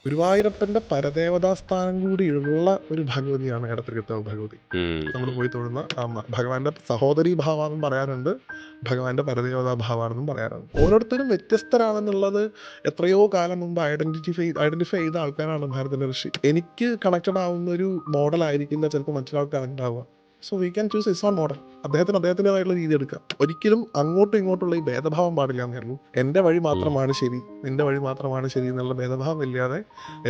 ഗുരുവായൂരപ്പൻ്റെ പരദേവതാസ്ഥാനം കൂടിയുള്ള ഒരു ഭഗവതിയാണ് എടത്തിരുത്താവ് ഭഗവതി. ഉം. നമ്മൾ പോയി തൊഴുന്ന അമ്മ ഭഗവാന്റെ സഹോദരീ ഭാവാണെന്നും പറയാറുണ്ട്, ഭഗവാന്റെ പരദേവതാ ഭാവാണെന്നും പറയാറുണ്ട്. ഓരോരുത്തരും വ്യത്യസ്തരാണെന്നുള്ളത് എത്രയോ കാലം മുമ്പ് ഐഡന്റിഫൈ ചെയ്ത ആൾക്കാരാണ് ഭാരതീയ ഋഷി. എനിക്ക് കണക്റ്റഡ് ആവുന്ന ഒരു മോഡലായിരിക്കില്ല ചിലപ്പോൾ മറ്റൊരാൾക്ക് കണക്ട് ആവുക. So we can choose his own model. അദ്ദേഹത്തിൻ്റെതായിട്ടുള്ള രീതി എടുക്കാം. ഒരിക്കലും അങ്ങോട്ടും ഇങ്ങോട്ടുള്ള ഈ ഭേദഭാവം പാടില്ല എന്നേ. എൻ്റെ വഴി മാത്രമാണ് ശരി, നിന്റെ വഴി മാത്രമാണ് ശരി എന്നുള്ള ഭേദഭാവം ഇല്ലാതെ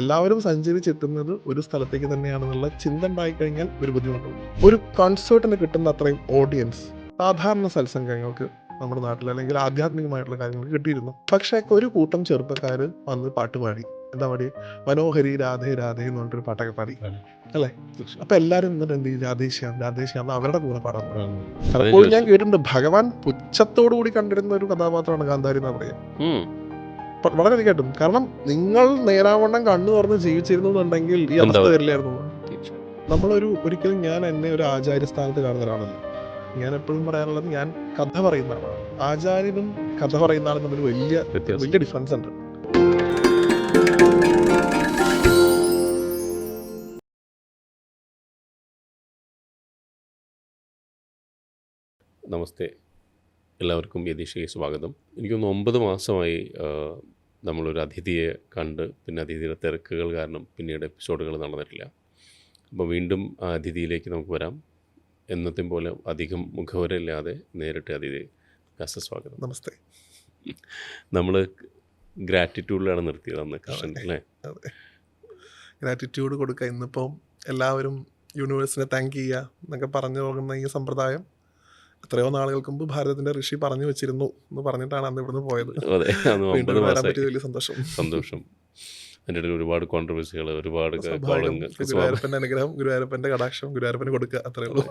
എല്ലാവരും സഞ്ചരിച്ചെത്തുന്നത് ഒരു സ്ഥലത്തേക്ക് തന്നെയാണെന്നുള്ള ചിന്ത ഉണ്ടായിക്കഴിഞ്ഞാൽ ഒരു ബുദ്ധിമുട്ടുണ്ട്. ഒരു കോൺസേർട്ടിന് കിട്ടുന്ന അത്രയും ഓഡിയൻസ് സാധാരണ സത്സംഗങ്ങൾക്ക് നമ്മുടെ നാട്ടിൽ അല്ലെങ്കിൽ ആധ്യാത്മികമായിട്ടുള്ള കാര്യങ്ങൾ കിട്ടിയിരുന്നു. പക്ഷേ ഒരു കൂട്ടം ചെറുപ്പക്കാർ വന്ന് പാട്ട് പാടി, എന്താ പാടി, മനോഹരി രാധേ രാധേ എന്ന് പറഞ്ഞിട്ടൊരു പാട്ടൊക്കെ പാടി അല്ലേ. അപ്പൊ എല്ലാരും എന്നിട്ട് എന്ത് ചെയ്യും, രാധേശ്യാം രാധേശ്യാം അവരുടെ കൂടെ പാടാൻ. പലപ്പോഴും ഞാൻ കേട്ടിട്ടുണ്ട് ഭഗവാൻ പുച്ഛത്തോടു കൂടി കണ്ടിരുന്ന ഒരു കഥാപാത്രമാണ് ഗാന്ധാരി എന്ന് പറയാം. വളരെയധികം കേട്ടും. കാരണം നിങ്ങൾ നേരാവണ്ണം കണ്ണു തുറന്ന് ജീവിച്ചിരുന്നുണ്ടെങ്കിൽ ഈ അവസ്ഥ വരില്ലായിരുന്നു. ഒരിക്കലും ഞാൻ എന്നെ ഒരു ആചാര്യസ്ഥാനത്ത് കാണുന്ന ഒരാളല്ല. ഞാൻ എപ്പോഴും പറയാനുള്ളത്, ഞാൻ കഥ പറയുന്ന ആളാണ്. ആചാര്യനും കഥ പറയുന്ന ആളും തമ്മിൽ വലിയ ഡിഫറൻസ് ഉണ്ട്. നമസ്തേ, എല്ലാവർക്കും യതീഷയ്ക്ക് സ്വാഗതം. എനിക്കൊന്ന് 9 മാസമായി നമ്മളൊരു അതിഥിയെ കണ്ട്, പിന്നെ അതിഥിയുടെ തിരക്കുകൾ കാരണം പിന്നീട് എപ്പിസോഡുകൾ നടന്നിട്ടില്ല. അപ്പോൾ വീണ്ടും ആ അതിഥിയിലേക്ക് നമുക്ക് വരാം. എന്നത്തെയും പോലെ അധികം മുഖവരയില്ലാതെ നേരിട്ട് അതിഥി സ്വാഗതം. നമസ്തേ. നമ്മൾ ഗ്രാറ്റിറ്റ്യൂഡിലാണ് നിർത്തിയത് അന്ന്, കൃഷ്ണൻ അല്ലേ? ഗ്രാറ്റിറ്റ്യൂഡ് കൊടുക്കുക. ഇന്നിപ്പം എല്ലാവരും യൂണിവേഴ്സിനെ താങ്ക് ചെയ്യുക എന്നൊക്കെ പറഞ്ഞു പോകുന്ന ഈ സമ്പ്രദായം എത്രയോ നാളുകൾക്ക് മുമ്പ് ഭാരതത്തിന്റെ ഋഷി പറഞ്ഞു വെച്ചിരുന്നു എന്ന് പറഞ്ഞിട്ടാണ് അന്ന് ഇവിടുന്ന് പോയത്. വലിയ സന്തോഷം. അതിൻ്റെ ഇടയിൽ ഒരുപാട് കോൺട്രവേഴ്സികൾ, ഒരുപാട് ഗുരുവായൂരപ്പന്റെ അനുഗ്രഹം, ഗുരുവായൂരപ്പന്റെ കടാക്ഷം ഗുരുവായൂരപ്പന് കൊടുക്കുക, അത്രേ ഉള്ളൂ.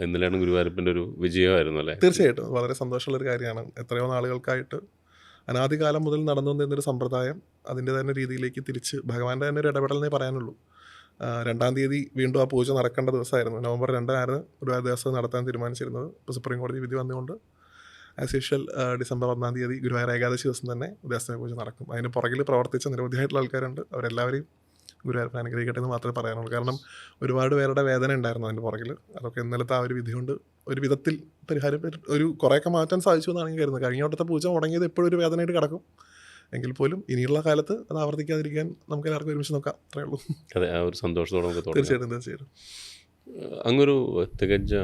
എന്നിലാണ് ഗുരുവായൂരപ്പൻ്റെ ഒരു വിജയമായിരുന്നു അല്ലേ? തീർച്ചയായിട്ടും വളരെ സന്തോഷമുള്ളൊരു കാര്യമാണ്. എത്രയോ നാളുകൾക്കായിട്ട് അനാദികാലം മുതൽ നടന്നു വന്നിരുന്നൊരു സമ്പ്രദായം അതിൻ്റെ തന്നെ രീതിയിലേക്ക് തിരിച്ച് ഭഗവാന്റെ തന്നെ ഒരു ഇടപെടലിനെ പറയാനുള്ളൂ. 2-ാം തീയതി വീണ്ടും ആ പൂജ നടക്കേണ്ട ദിവസമായിരുന്നു. നവംബർ 2 ഗുരുവായൂർ ദേവസ്വം നടത്താൻ തീരുമാനിച്ചിരുന്നത്. ഇപ്പോൾ സുപ്രീം കോടതി വിധി വന്നുകൊണ്ട് ആസ് യൂഷ്വൽ ഡിസംബർ 1-ാം തീയതി ഗുരുവായൂർ ഏകാദശി ദിവസം തന്നെ ദേവസ്വം പൂജ നടക്കും. അതിന് പുറകിൽ പ്രവർത്തിച്ച നിരവധിയായിട്ടുള്ള ആൾക്കാരുണ്ട്. അവരെല്ലാവരെയും ഗുരുവായൂരപ്പൻ അനുഗ്രഹിക്കട്ടെ എന്ന് മാത്രമേ പറയാനുള്ളൂ. കാരണം ഒരുപാട് പേരുടെ വേദന ഉണ്ടായിരുന്നു അതിൻ്റെ പുറകിൽ. അതൊക്കെ ഇന്നലത്തെ ആ ഒരു വിധി കൊണ്ട് ഒരു വിധത്തിൽ പരിഹാരം, ഒരു കുറേയൊക്കെ മാറ്റാൻ സാധിച്ചു എന്നാണ് എനിക്ക് കരുതുന്നത്. കഴിഞ്ഞ വട്ടത്തെ പൂജ മുടങ്ങിയത് എപ്പോഴും ഒരു വേദനയായിട്ട് കിടക്കും. എങ്കിൽ പോലും ഇനിയുള്ള കാലത്ത് അത് ആവർത്തിക്കാതിരിക്കാൻ നമുക്ക് എല്ലാവർക്കും ഒരുമിച്ച് നോക്കാം, അത്രേ ഉള്ളൂ. അതെ, ആ ഒരു സന്തോഷത്തോടെ നമുക്ക് തീർച്ചയായിട്ടും. അങ്ങൊരു തികഞ്ഞ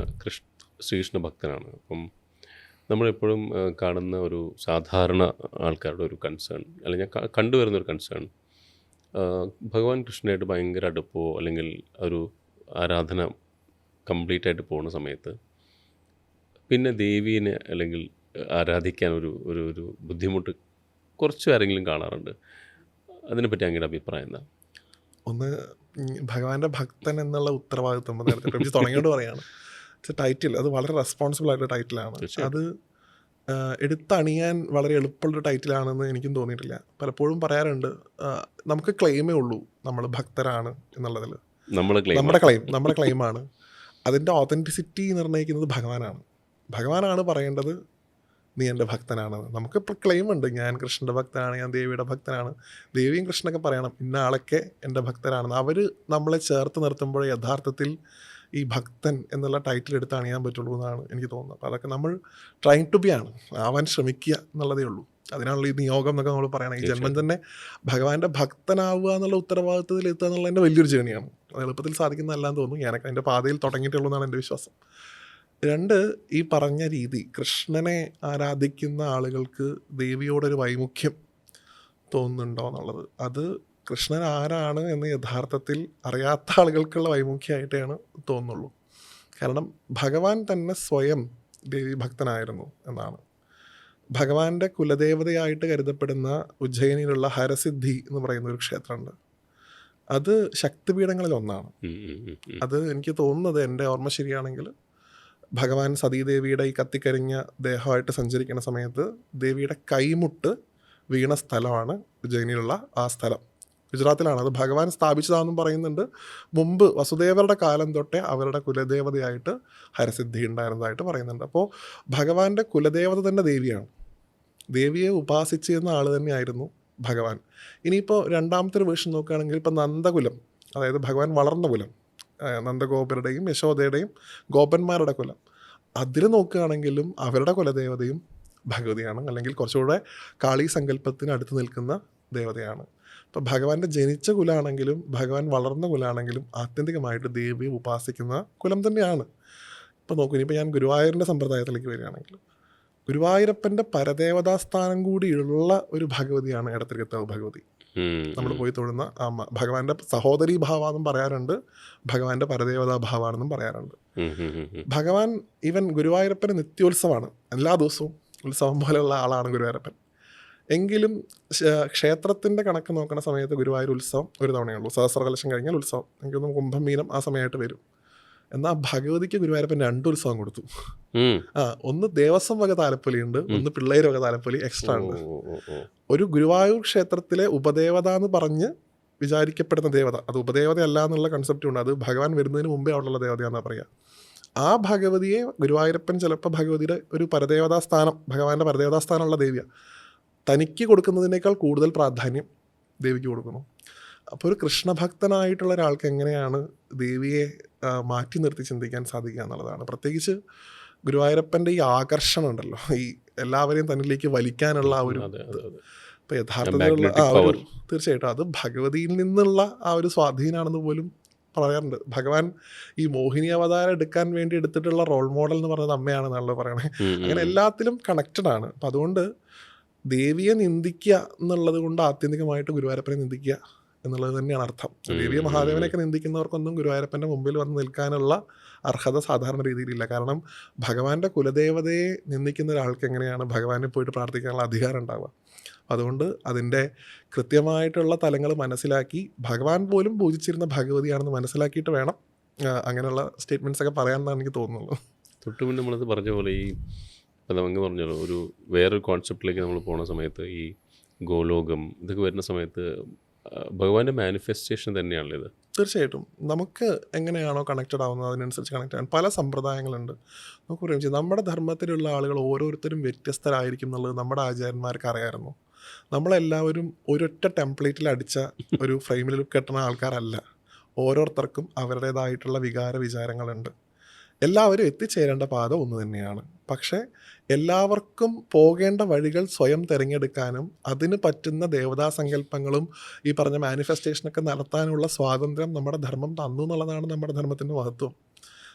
ശ്രീകൃഷ്ണ ഭക്തനാണ്. അപ്പം നമ്മളെപ്പോഴും കാണുന്ന ഒരു സാധാരണ ആൾക്കാരുടെ ഒരു കൺസേൺ, അല്ലെങ്കിൽ ഞാൻ കണ്ടുവരുന്നൊരു കൺസേൺ, ഭഗവാൻ കൃഷ്ണനായിട്ട് ഭയങ്കര അടുപ്പോ അല്ലെങ്കിൽ ഒരു ആരാധന കംപ്ലീറ്റ് ആയിട്ട് പോകുന്ന സമയത്ത് പിന്നെ ദേവീനെ അല്ലെങ്കിൽ ആരാധിക്കാൻ ഒരു ബുദ്ധിമുട്ട് കുറച്ച് ആരെങ്കിലും കാണാറുണ്ട്. അതിനെപ്പറ്റി അങ്ങയുടെ അഭിപ്രായം എന്താ? ഒന്ന്, ഭഗവാന്റെ ഭക്തൻ എന്നുള്ള ഉത്തരവാദിത്വം നേരത്തെ തുടങ്ങിയോണ്ട് പറയാണ്. ടൈറ്റിൽ അത് വളരെ റെസ്പോൺസിബിൾ ആയിട്ടുള്ള ടൈറ്റിലാണ്. അത് എടുത്തണിയാൻ വളരെ എളുപ്പമുള്ളൊരു ടൈറ്റിലാണെന്ന് എനിക്കും തോന്നിയിട്ടില്ല. പലപ്പോഴും പറയാറുണ്ട്, നമുക്ക് ക്ലെയിമേ ഉള്ളൂ നമ്മൾ ഭക്തരാണ് എന്നുള്ളതിൽ. നമ്മുടെ ക്ലെയിമാണ്. അതിൻ്റെ ഓതൻറ്റിസിറ്റി നിർണ്ണയിക്കുന്നത് ഭഗവാനാണ് പറയേണ്ടത് നീ എൻ്റെ ഭക്തനാണ്. നമുക്കിപ്പോൾ ക്ലെയിം ഉണ്ട്, ഞാൻ കൃഷ്ണൻ്റെ ഭക്തനാണ്, ഞാൻ ദേവിയുടെ ഭക്തനാണ്. ദേവിയും കൃഷ്ണനൊക്കെ പറയണം ഇന്ന ആളൊക്കെ എൻ്റെ ഭക്തരാണെന്ന്. അവർ നമ്മളെ ചേർത്ത് നിർത്തുമ്പോൾ യഥാർത്ഥത്തിൽ ഈ ഭക്തൻ എന്നുള്ള ടൈറ്റിൽ എടുത്ത് അണിയാൻ പറ്റുള്ളൂ എന്നാണ് എനിക്ക് തോന്നുന്നത്. അപ്പോൾ അതൊക്കെ നമ്മൾ ട്രൈങ് ടു ബി ആവാൻ ശ്രമിക്കുക എന്നുള്ളതേ ഉള്ളൂ. അതിനാണല്ലോ ഈ നിയോഗം എന്നൊക്കെ നമ്മൾ പറയണം. ഈ ജന്മം തന്നെ ഭഗവാന്റെ ഭക്തനാവുക എന്നുള്ള ഉത്തരവാദിത്വത്തിൽ എത്തുക എന്നുള്ളതിൻ്റെ വലിയൊരു ജേണിയാണ്. അത് എളുപ്പത്തിൽ സാധിക്കുന്നതല്ലാന്ന് തോന്നുന്നു. ഞാനൊക്കെ അതിൻ്റെ പാതയിൽ തുടങ്ങിയിട്ടുള്ളൂ എന്നാണ് എൻ്റെ വിശ്വാസം. 2, ഈ പറഞ്ഞ രീതി, കൃഷ്ണനെ ആരാധിക്കുന്ന ആളുകൾക്ക് ദേവിയോടൊരു വൈമുഖ്യം തോന്നുന്നുണ്ടോ എന്നുള്ളത്, അത് കൃഷ്ണൻ ആരാണ് എന്ന് യഥാർത്ഥത്തിൽ അറിയാത്ത ആളുകൾക്കുള്ള വൈമുഖ്യമായിട്ടാണ് തോന്നുള്ളൂ. കാരണം ഭഗവാൻ തന്നെ സ്വയം ദേവി ഭക്തനായിരുന്നു എന്നാണ്. ഭഗവാന്റെ കുലദേവതയായിട്ട് കരുതപ്പെടുന്ന ഉജ്ജയിനിയിലുള്ള ഹരസിദ്ധി എന്ന് പറയുന്ന ഒരു ക്ഷേത്രമുണ്ട്. അത് ശക്തിപീഠങ്ങളിൽ ഒന്നാണ്. അത് എനിക്ക് തോന്നുന്നത്, എൻ്റെ ഓർമ്മ ശരിയാണെങ്കിൽ, ഭഗവാൻ സതീദേവിയുടെ ഈ കത്തിക്കരിഞ്ഞ ദേഹമായിട്ട് സഞ്ചരിക്കുന്ന സമയത്ത് ദേവിയുടെ കൈമുട്ട് വീണ സ്ഥലമാണ് ഉജ്ജയിനിയിലുള്ള ആ സ്ഥലം. ഗുജറാത്തിലാണ്. അത് ഭഗവാൻ സ്ഥാപിച്ചതാണെന്നും പറയുന്നുണ്ട്. മുമ്പ് വസുദേവരുടെ കാലം തൊട്ടേ അവരുടെ കുലദേവതയായിട്ട് ഹരസിദ്ധി ഉണ്ടായിരുന്നതായിട്ട് പറയുന്നുണ്ട്. അപ്പോൾ ഭഗവാന്റെ കുലദേവത തന്നെ ദേവിയാണ്. ദേവിയെ ഉപാസിച്ചിരുന്ന ആൾ തന്നെയായിരുന്നു ഭഗവാൻ. ഇനിയിപ്പോൾ രണ്ടാമത്തെ ഒരു വേർഷൻ നോക്കുകയാണെങ്കിൽ ഇപ്പോൾ നന്ദകുലം, അതായത് ഭഗവാൻ വളർന്ന കുലം, നന്ദഗോപരുടെയും യശോദയുടെയും ഗോപന്മാരുടെ കുലം, അതിൽ നോക്കുകയാണെങ്കിലും അവരുടെ കുലദേവതയും ഭഗവതിയാണ്, അല്ലെങ്കിൽ കുറച്ചുകൂടെ കാളി സങ്കല്പത്തിന് അടുത്ത് നിൽക്കുന്ന ദേവതയാണ്. ഇപ്പോൾ ഭഗവാന്റെ ജനിച്ച കുലമാണെങ്കിലും ഭഗവാൻ വളർന്ന കുലമാണെങ്കിലും ആത്യന്തികമായിട്ട് ദേവിയെ ഉപാസിക്കുന്ന കുലം തന്നെയാണ്. ഇപ്പോൾ നോക്കൂ, ഇനിയിപ്പോൾ ഞാൻ ഗുരുവായൂരിൻ്റെ സമ്പ്രദായത്തിലേക്ക് വരികയാണെങ്കിൽ ഗുരുവായൂരപ്പൻ്റെ പരദേവതാസ്ഥാനം കൂടിയുള്ള ഒരു ഭഗവതിയാണ് എടത്തിരുകത്താവ് ഭഗവതി. നമ്മൾ പോയി തൊഴുന്ന അമ്മ ഭഗവാന്റെ സഹോദരീ ഭാവാന്നും പറയാറുണ്ട്, ഭഗവാന്റെ പരദേവതാ ഭാവാണെന്നും പറയാറുണ്ട്. ഭഗവാൻ ഈവൻ ഗുരുവായൂരപ്പന് നിത്യോത്സവമാണ്, എല്ലാ ദിവസവും ഉത്സവം പോലെയുള്ള ആളാണ് ഗുരുവായൂരപ്പൻ. എങ്കിലും ക്ഷേത്രത്തിൻ്റെ കണക്ക് നോക്കുന്ന സമയത്ത് ഗുരുവായൂർ ഉത്സവം ഒരു തവണയുള്ളൂ. സഹസ്രകലശം കഴിഞ്ഞാൽ ഉത്സവം, എനിക്കൊന്നും കുംഭം മീനം ആ സമയമായിട്ട് വരും. എന്നാൽ ഭഗവതിക്ക് ഗുരുവായൂരപ്പൻ 2 ഉത്സവം കൊടുത്തു. ഒന്ന് ദേവസ്വം വക താലപ്പൊലിയുണ്ട്, ഒന്ന് പിള്ളേർ വക താലപ്പൊലി എക്സ്ട്രാ ഉണ്ട്. ഒരു ഗുരുവായൂർ ക്ഷേത്രത്തിലെ ഉപദേവത എന്ന് പറഞ്ഞ് വിചാരിക്കപ്പെടുന്ന ദേവത, അത് ഉപദേവത അല്ല എന്നുള്ള കൺസെപ്റ്റ് ഉണ്ട്. അത് ഭഗവാൻ വരുന്നതിന് മുമ്പേ അവിടെയുള്ള ദേവതയാണെന്നാണ് പറയുക. ആ ഭഗവതിയെ ഗുരുവായൂരപ്പൻ ചിലപ്പോൾ ഭഗവതിയുടെ ഒരു പരദേവതാ സ്ഥാനം, ഭഗവാന്റെ പരദേവതാ സ്ഥാനമുള്ള ദേവിയാണ്, തനിക്ക് കൊടുക്കുന്നതിനേക്കാൾ കൂടുതൽ പ്രാധാന്യം ദേവിക്ക് കൊടുക്കുന്നു. അപ്പോൾ ഒരു കൃഷ്ണഭക്തനായിട്ടുള്ള ഒരാൾക്ക് എങ്ങനെയാണ് ദേവിയെ മാറ്റി നിർത്തി ചിന്തിക്കാൻ സാധിക്കുക എന്നുള്ളതാണ്. പ്രത്യേകിച്ച് ഗുരുവായൂരപ്പൻ്റെ ഈ ആകർഷണം ഉണ്ടല്ലോ, ഈ എല്ലാവരെയും തന്നിലേക്ക് വലിക്കാനുള്ള ആ ഒരു ഇപ്പോൾ യഥാർത്ഥത്തിലുള്ള തീർച്ചയായിട്ടും അത് ഭഗവതിയിൽ നിന്നുള്ള ആ ഒരു സ്വാധീനമാണെന്ന് പോലും പറയാറുണ്ട്. ഭഗവാൻ ഈ മോഹിനി അവതാരം എടുക്കാൻ വേണ്ടി എടുത്തിട്ടുള്ള റോൾ മോഡൽ എന്ന് പറയുന്നത് അമ്മയാണെന്നാണല്ലോ പറയണേ. അങ്ങനെ എല്ലാത്തിലും കണക്റ്റഡ് ആണ്. അപ്പം അതുകൊണ്ട് ദേവിയെ നിന്ദിക്കുക എന്നുള്ളത് കൊണ്ട് ആത്യന്തികമായിട്ട് ഗുരുവായൂരപ്പനെ നിന്ദിക്കുക എന്നുള്ളത് തന്നെയാണ് അർത്ഥം. ദേവിയെ മഹാദേവനെയൊക്കെ നിന്ദിക്കുന്നവർക്കൊന്നും ഗുരുവായൂരപ്പൻ്റെ മുമ്പിൽ വന്ന് നിൽക്കാനുള്ള അർഹത സാധാരണ രീതിയിലില്ല. കാരണം ഭഗവാന്റെ കുലദേവതയെ നിന്ദിക്കുന്ന ഒരാൾക്ക് എങ്ങനെയാണ് ഭഗവാനെ പോയിട്ട് പ്രാർത്ഥിക്കാനുള്ള അധികാരം ഉണ്ടാവുക? അതുകൊണ്ട് അതിൻ്റെ കൃത്യമായിട്ടുള്ള തലങ്ങൾ മനസ്സിലാക്കി ഭഗവാൻ പോലും പൂജിച്ചിരുന്ന ഭഗവതിയാണെന്ന് മനസ്സിലാക്കിയിട്ട് വേണം അങ്ങനെയുള്ള സ്റ്റേറ്റ്മെൻറ്റ്സ് ഒക്കെ പറയാമെന്നാണ് എനിക്ക് തോന്നുന്നത്. തൊട്ട് മുന്നേ നമ്മളത് പറഞ്ഞ പോലെ ഈ നമുക്ക് പറഞ്ഞല്ലോ, ഒരു വേറൊരു കോൺസെപ്റ്റിലേക്ക് നമ്മൾ പോകുന്ന സമയത്ത് ഈ ഗോലോകം ഇതൊക്കെ വരുന്ന സമയത്ത് ഭഗവാന്റെ മാനിഫെസ്റ്റേഷൻ തന്നെയാണല്ലോ ഇത്. തീർച്ചയായിട്ടും നമുക്ക് എങ്ങനെയാണോ കണക്റ്റഡ് ആവുന്നത് അതിനനുസരിച്ച് കണക്ട് ആകാൻ പല സമ്പ്രദായങ്ങളുണ്ട്. നമുക്ക് പറയുകയും ചെയ്യും, നമ്മുടെ ധർമ്മത്തിലുള്ള ആളുകൾ ഓരോരുത്തരും വ്യത്യസ്തരായിരിക്കും എന്നുള്ളത് നമ്മുടെ ആചാര്യന്മാർക്ക് അറിയാമായിരുന്നു. നമ്മളെല്ലാവരും ഒരൊറ്റ ടെംപ്ലേറ്റിൽ അടിച്ച ഒരു ഫ്രെയിമിൽ കെട്ടുന്ന ആൾക്കാരല്ല. ഓരോരുത്തർക്കും അവരുടേതായിട്ടുള്ള വികാര വിചാരങ്ങളുണ്ട്. എല്ലാവരും എത്തിച്ചേരേണ്ട പാത ഒന്ന് തന്നെയാണ്. പക്ഷേ എല്ലാവർക്കും പോകേണ്ട വഴികൾ സ്വയം തിരഞ്ഞെടുക്കാനും അതിന് പറ്റുന്ന ദേവതാസങ്കല്പങ്ങളും ഈ പറഞ്ഞ മാനിഫെസ്റ്റേഷനൊക്കെ നടത്താനുള്ള സ്വാതന്ത്ര്യം നമ്മുടെ ധർമ്മം തന്നു എന്നുള്ളതാണ് നമ്മുടെ ധർമ്മത്തിൻ്റെ മഹത്വം.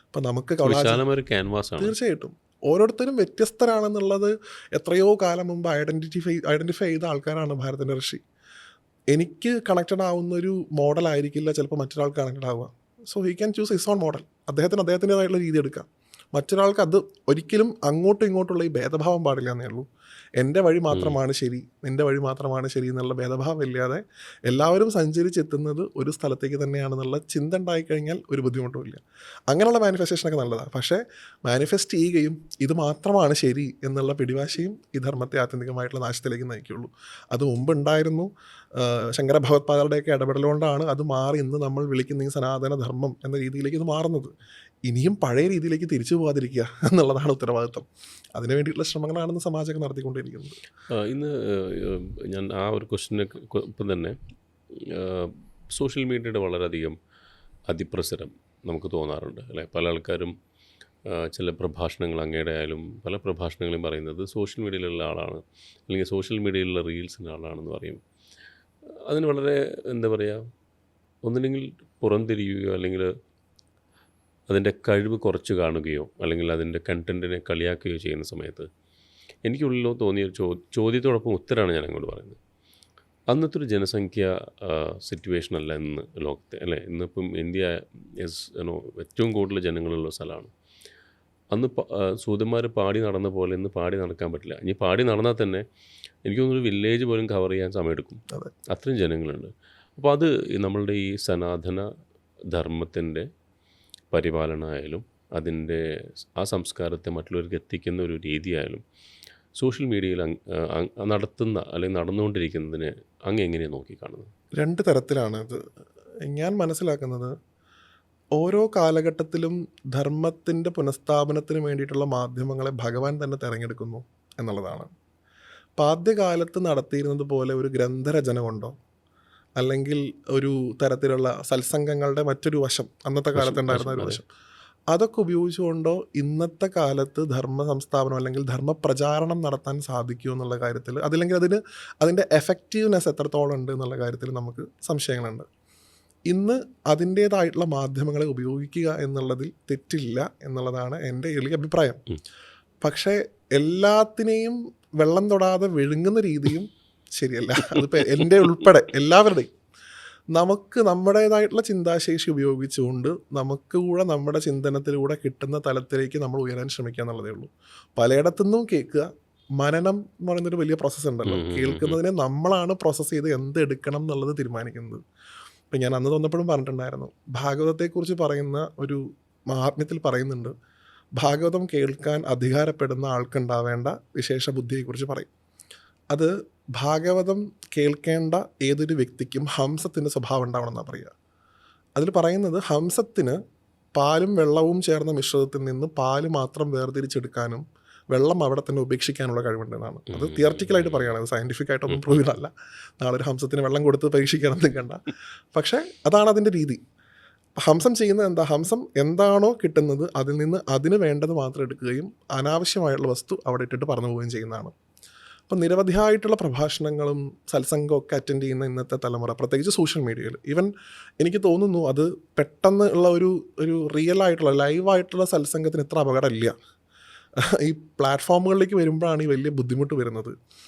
അപ്പം നമുക്ക് തീർച്ചയായിട്ടും ഓരോരുത്തരും വ്യത്യസ്തരാണെന്നുള്ളത് എത്രയോ കാലം മുമ്പ് ഐഡൻറ്റിഫൈ ചെയ്ത ആൾക്കാരാണ് ഭാരതത്തിൻ്റെ ഋഷി. എനിക്ക് കണക്റ്റഡ് ആവുന്നൊരു മോഡലായിരിക്കില്ല ചിലപ്പോൾ മറ്റൊരാൾക്ക് കണക്റ്റഡ് ആവുക. So he can choose his own model. അദ്ദേഹത്തിൻ്റെതായിട്ടുള്ള രീതി എടുക്കാം. മറ്റൊരാൾക്ക് അത് ഒരിക്കലും അങ്ങോട്ടും ഇങ്ങോട്ടുള്ള ഈ ഭേദഭാവം പാടില്ല എന്നേ ഉള്ളൂ. എൻ്റെ വഴി മാത്രമാണ് ശരി, നിൻ്റെ വഴി മാത്രമാണ് ശരി എന്നുള്ള ഭേദഭാവം ഇല്ലാതെ എല്ലാവരും സഞ്ചരിച്ചെത്തുന്നത് ഒരു സ്ഥലത്തേക്ക് തന്നെയാണെന്നുള്ള ചിന്ത ഉണ്ടായിക്കഴിഞ്ഞാൽ ഒരു ബുദ്ധിമുട്ടുമില്ല. അങ്ങനെയുള്ള മാനിഫെസ്റ്റേഷനൊക്കെ നല്ലതാണ്. പക്ഷേ മാനിഫെസ്റ്റ് ചെയ്യുകയും ഇത് മാത്രമാണ് ശരി എന്നുള്ള പിടിവാശിയും ഈ ധർമ്മത്തെ ആത്യന്തികമായിട്ടുള്ള നാശത്തിലേക്ക് നയിക്കുള്ളൂ. അത് മുമ്പ് ഉണ്ടായിരുന്നു. ശങ്കര ഭഗവത്പാദരുടെയൊക്കെ ഇടപെടലുകൊണ്ടാണ് അത് മാറി ഇന്ന് നമ്മൾ വിളിക്കുന്ന ഈ സനാതന ധർമ്മം എന്ന രീതിയിലേക്ക് ഇത് മാറുന്നത്. ഇനിയും പഴയ രീതിയിലേക്ക് തിരിച്ചു പോകാതിരിക്കുക എന്നുള്ളതാണ് ഉത്തരവാദിത്വം. അതിനു വേണ്ടിയിട്ടുള്ള ശ്രമങ്ങളാണെന്ന് സമാജമൊക്കെ നടത്തിക്കൊണ്ടിരിക്കുന്നത്. ഇന്ന് ഞാൻ ആ ഒരു ക്വസ്റ്റിനെ ഇപ്പം തന്നെ സോഷ്യൽ മീഡിയയുടെ വളരെയധികം അതിപ്രസരം നമുക്ക് തോന്നാറുണ്ട് അല്ലേ? പല ആൾക്കാരും ചില പ്രഭാഷണങ്ങൾ അങ്ങയുടെ ആയാലും പല പ്രഭാഷണങ്ങളും പറയുന്നത് സോഷ്യൽ മീഡിയയിലുള്ള ആളാണ്, അല്ലെങ്കിൽ സോഷ്യൽ മീഡിയയിലുള്ള റീൽസിൻ്റെ ആളാണെന്ന് പറയും. അതിന് വളരെ എന്താ പറയുക, ഒന്നില്ലെങ്കിൽ പുറംതിരിയുകയോ അല്ലെങ്കിൽ അതിൻ്റെ കഴിവ് കുറച്ച് കാണുകയോ അല്ലെങ്കിൽ അതിൻ്റെ കണ്ടൻറ്റിനെ കളിയാക്കുകയോ ചെയ്യുന്ന സമയത്ത് എനിക്കുള്ളിലോ തോന്നിയ ചോദ്യത്തോടൊപ്പം ഉത്തരമാണ് ഞാൻ അങ്ങോട്ട് പറയുന്നത്. അന്നത്തെ ഒരു ജനസംഖ്യ സിറ്റുവേഷൻ അല്ല ഇന്ന് ലോകത്തെ അല്ലേ? ഇന്നിപ്പം ഇന്ത്യ ഏറ്റവും കൂടുതൽ ജനങ്ങളുള്ള സ്ഥലമാണ്. അന്ന് സൂതന്മാർ പാടി നടന്ന പോലെ ഇന്ന് പാടി നടക്കാൻ പറ്റില്ല. ഇനി പാടി നടന്നാൽ തന്നെ എനിക്ക് തോന്നുന്നൊരു വില്ലേജ് പോലും കവർ ചെയ്യാൻ സമയമെടുക്കും, അത്രയും ജനങ്ങളുണ്ട്. അപ്പോൾ അത് നമ്മളുടെ ഈ സനാതന ധർമ്മത്തിൻ്റെ പരിപാലനമായാലും അതിൻ്റെ ആ സംസ്കാരത്തെ മറ്റുള്ളവർക്ക് എത്തിക്കുന്ന ഒരു രീതിയായാലും സോഷ്യൽ മീഡിയയിൽ നടത്തുന്ന അല്ലെങ്കിൽ നടന്നുകൊണ്ടിരിക്കുന്നതിനെ അങ്ങ് എങ്ങനെയാണ് നോക്കിക്കാണുന്നത്? 2 തരത്തിലാണ് ഇത് ഞാൻ മനസ്സിലാക്കുന്നത്. ഓരോ കാലഘട്ടത്തിലും ധർമ്മത്തിൻ്റെ പുനഃസ്ഥാപനത്തിന് വേണ്ടിയിട്ടുള്ള മാധ്യമങ്ങളെ ഭഗവാൻ തന്നെ തിരഞ്ഞെടുക്കുന്നു എന്നുള്ളതാണ്. ആദ്യകാലത്ത് നടത്തിയിരുന്നത് പോലെ ഒരു ഗ്രന്ഥരചന കൊണ്ടോ അല്ലെങ്കിൽ ഒരു തരത്തിലുള്ള സത്സംഗങ്ങളുടെ മറ്റൊരു വശം, അന്നത്തെ കാലത്ത് ഉണ്ടായിരുന്ന ഒരു വശം, അതൊക്കെ ഉപയോഗിച്ചുകൊണ്ടോ ഇന്നത്തെ കാലത്ത് ധർമ്മ സംസ്ഥാപനം അല്ലെങ്കിൽ ധർമ്മ പ്രചാരണം നടത്താൻ സാധിക്കുമോ എന്നുള്ള കാര്യത്തിൽ, അതില്ലെങ്കിൽ അതിൻ്റെ എഫക്റ്റീവ്നെസ് എത്രത്തോളം ഉണ്ട് എന്നുള്ള കാര്യത്തിൽ നമുക്ക് സംശയങ്ങളുണ്ട്. ഇന്ന് അതിൻ്റേതായിട്ടുള്ള മാധ്യമങ്ങളെ ഉപയോഗിക്കുക എന്നുള്ളതിൽ തെറ്റില്ല എന്നുള്ളതാണ് എൻ്റെ എളിയ അഭിപ്രായം. പക്ഷേ എല്ലാത്തിനെയും വെള്ളം തൊടാതെ വിഴുങ്ങുന്ന രീതിയും ശരിയല്ല. അതിപ്പോൾ എൻ്റെ ഉൾപ്പെടെ എല്ലാവരുടെയും നമുക്ക് നമ്മുടേതായിട്ടുള്ള ചിന്താശേഷി ഉപയോഗിച്ചുകൊണ്ട് നമുക്ക് കൂടെ നമ്മുടെ ചിന്തനത്തിലൂടെ കിട്ടുന്ന തലത്തിലേക്ക് നമ്മൾ ഉയരാൻ ശ്രമിക്കുക എന്നുള്ളതേ ഉള്ളൂ. പലയിടത്തുനിന്നും കേൾക്കുക, മനനം എന്ന് പറയുന്നൊരു വലിയ പ്രോസസ്സ് ഉണ്ടല്ലോ. കേൾക്കുന്നതിനെ നമ്മളാണ് പ്രോസസ്സ് ചെയ്ത് എന്ത് എടുക്കണം എന്നുള്ളത് തീരുമാനിക്കുന്നത്. ഇപ്പം ഞാൻ അന്ന് തോന്നപ്പോഴും പറഞ്ഞിട്ടുണ്ടായിരുന്നു, ഭാഗവതത്തെക്കുറിച്ച് പറയുന്ന ഒരു മഹാത്മ്യത്തിൽ പറയുന്നുണ്ട്, ഭാഗവതം കേൾക്കാൻ അധികാരപ്പെടുന്ന ആൾക്കുണ്ടാവേണ്ട വിശേഷ ബുദ്ധിയെക്കുറിച്ച് പറയും. അത് ഭാഗവതം കേൾക്കേണ്ട ഏതൊരു വ്യക്തിക്കും ഹംസത്തിൻ്റെ സ്വഭാവം ഉണ്ടാവണമെന്നാണ് പറയുക. അതിൽ പറയുന്നത് ഹംസത്തിന് പാലും വെള്ളവും ചേർന്ന മിശ്രിതത്തിൽ നിന്ന് പാല് മാത്രം വേർതിരിച്ചെടുക്കാനും വെള്ളം അവിടെ തന്നെ ഉപേക്ഷിക്കാനുള്ള കഴിവുണ്ടെന്നാണ്. അത് തിയററ്റിക്കലായിട്ട് പറയുകയാണ്, അത് സയൻറ്റിഫിക് ആയിട്ടൊന്നും പ്രൂവ്ഡ് അല്ല. നാളെ ഒരു ഹംസത്തിന് വെള്ളം കൊടുത്ത് പരീക്ഷിക്കണം നിൽക്കണ്ട. പക്ഷേ അതാണ് അതിൻ്റെ രീതി. ഹംസം ചെയ്യുന്നത് എന്താ? ഹംസം എന്താണോ കിട്ടുന്നത് അതിൽ നിന്ന് അതിന് വേണ്ടത് മാത്രം എടുക്കുകയും അനാവശ്യമായുള്ള വസ്തു അവിടെ ഇട്ടിട്ട് പറന്നു പോവുകയും ചെയ്യുന്നതാണ്. അപ്പം നിരവധിയായിട്ടുള്ള പ്രഭാഷണങ്ങളും സത്സംഗവും ഒക്കെ അറ്റൻഡ് ചെയ്യുന്ന ഇന്നത്തെ തലമുറ, പ്രത്യേകിച്ച് സോഷ്യൽ മീഡിയയിൽ, ഈവൻ എനിക്ക് തോന്നുന്നു അത് പെട്ടെന്ന് ഉള്ള ഒരു റിയൽ ആയിട്ടുള്ള ലൈവായിട്ടുള്ള സത്സംഗത്തിന് ഇത്ര അപകടമില്ല. ഈ പ്ലാറ്റ്ഫോമുകളിലേക്ക് വരുമ്പോഴാണ് ഈ വലിയ ബുദ്ധിമുട്ട് വരുന്നത്.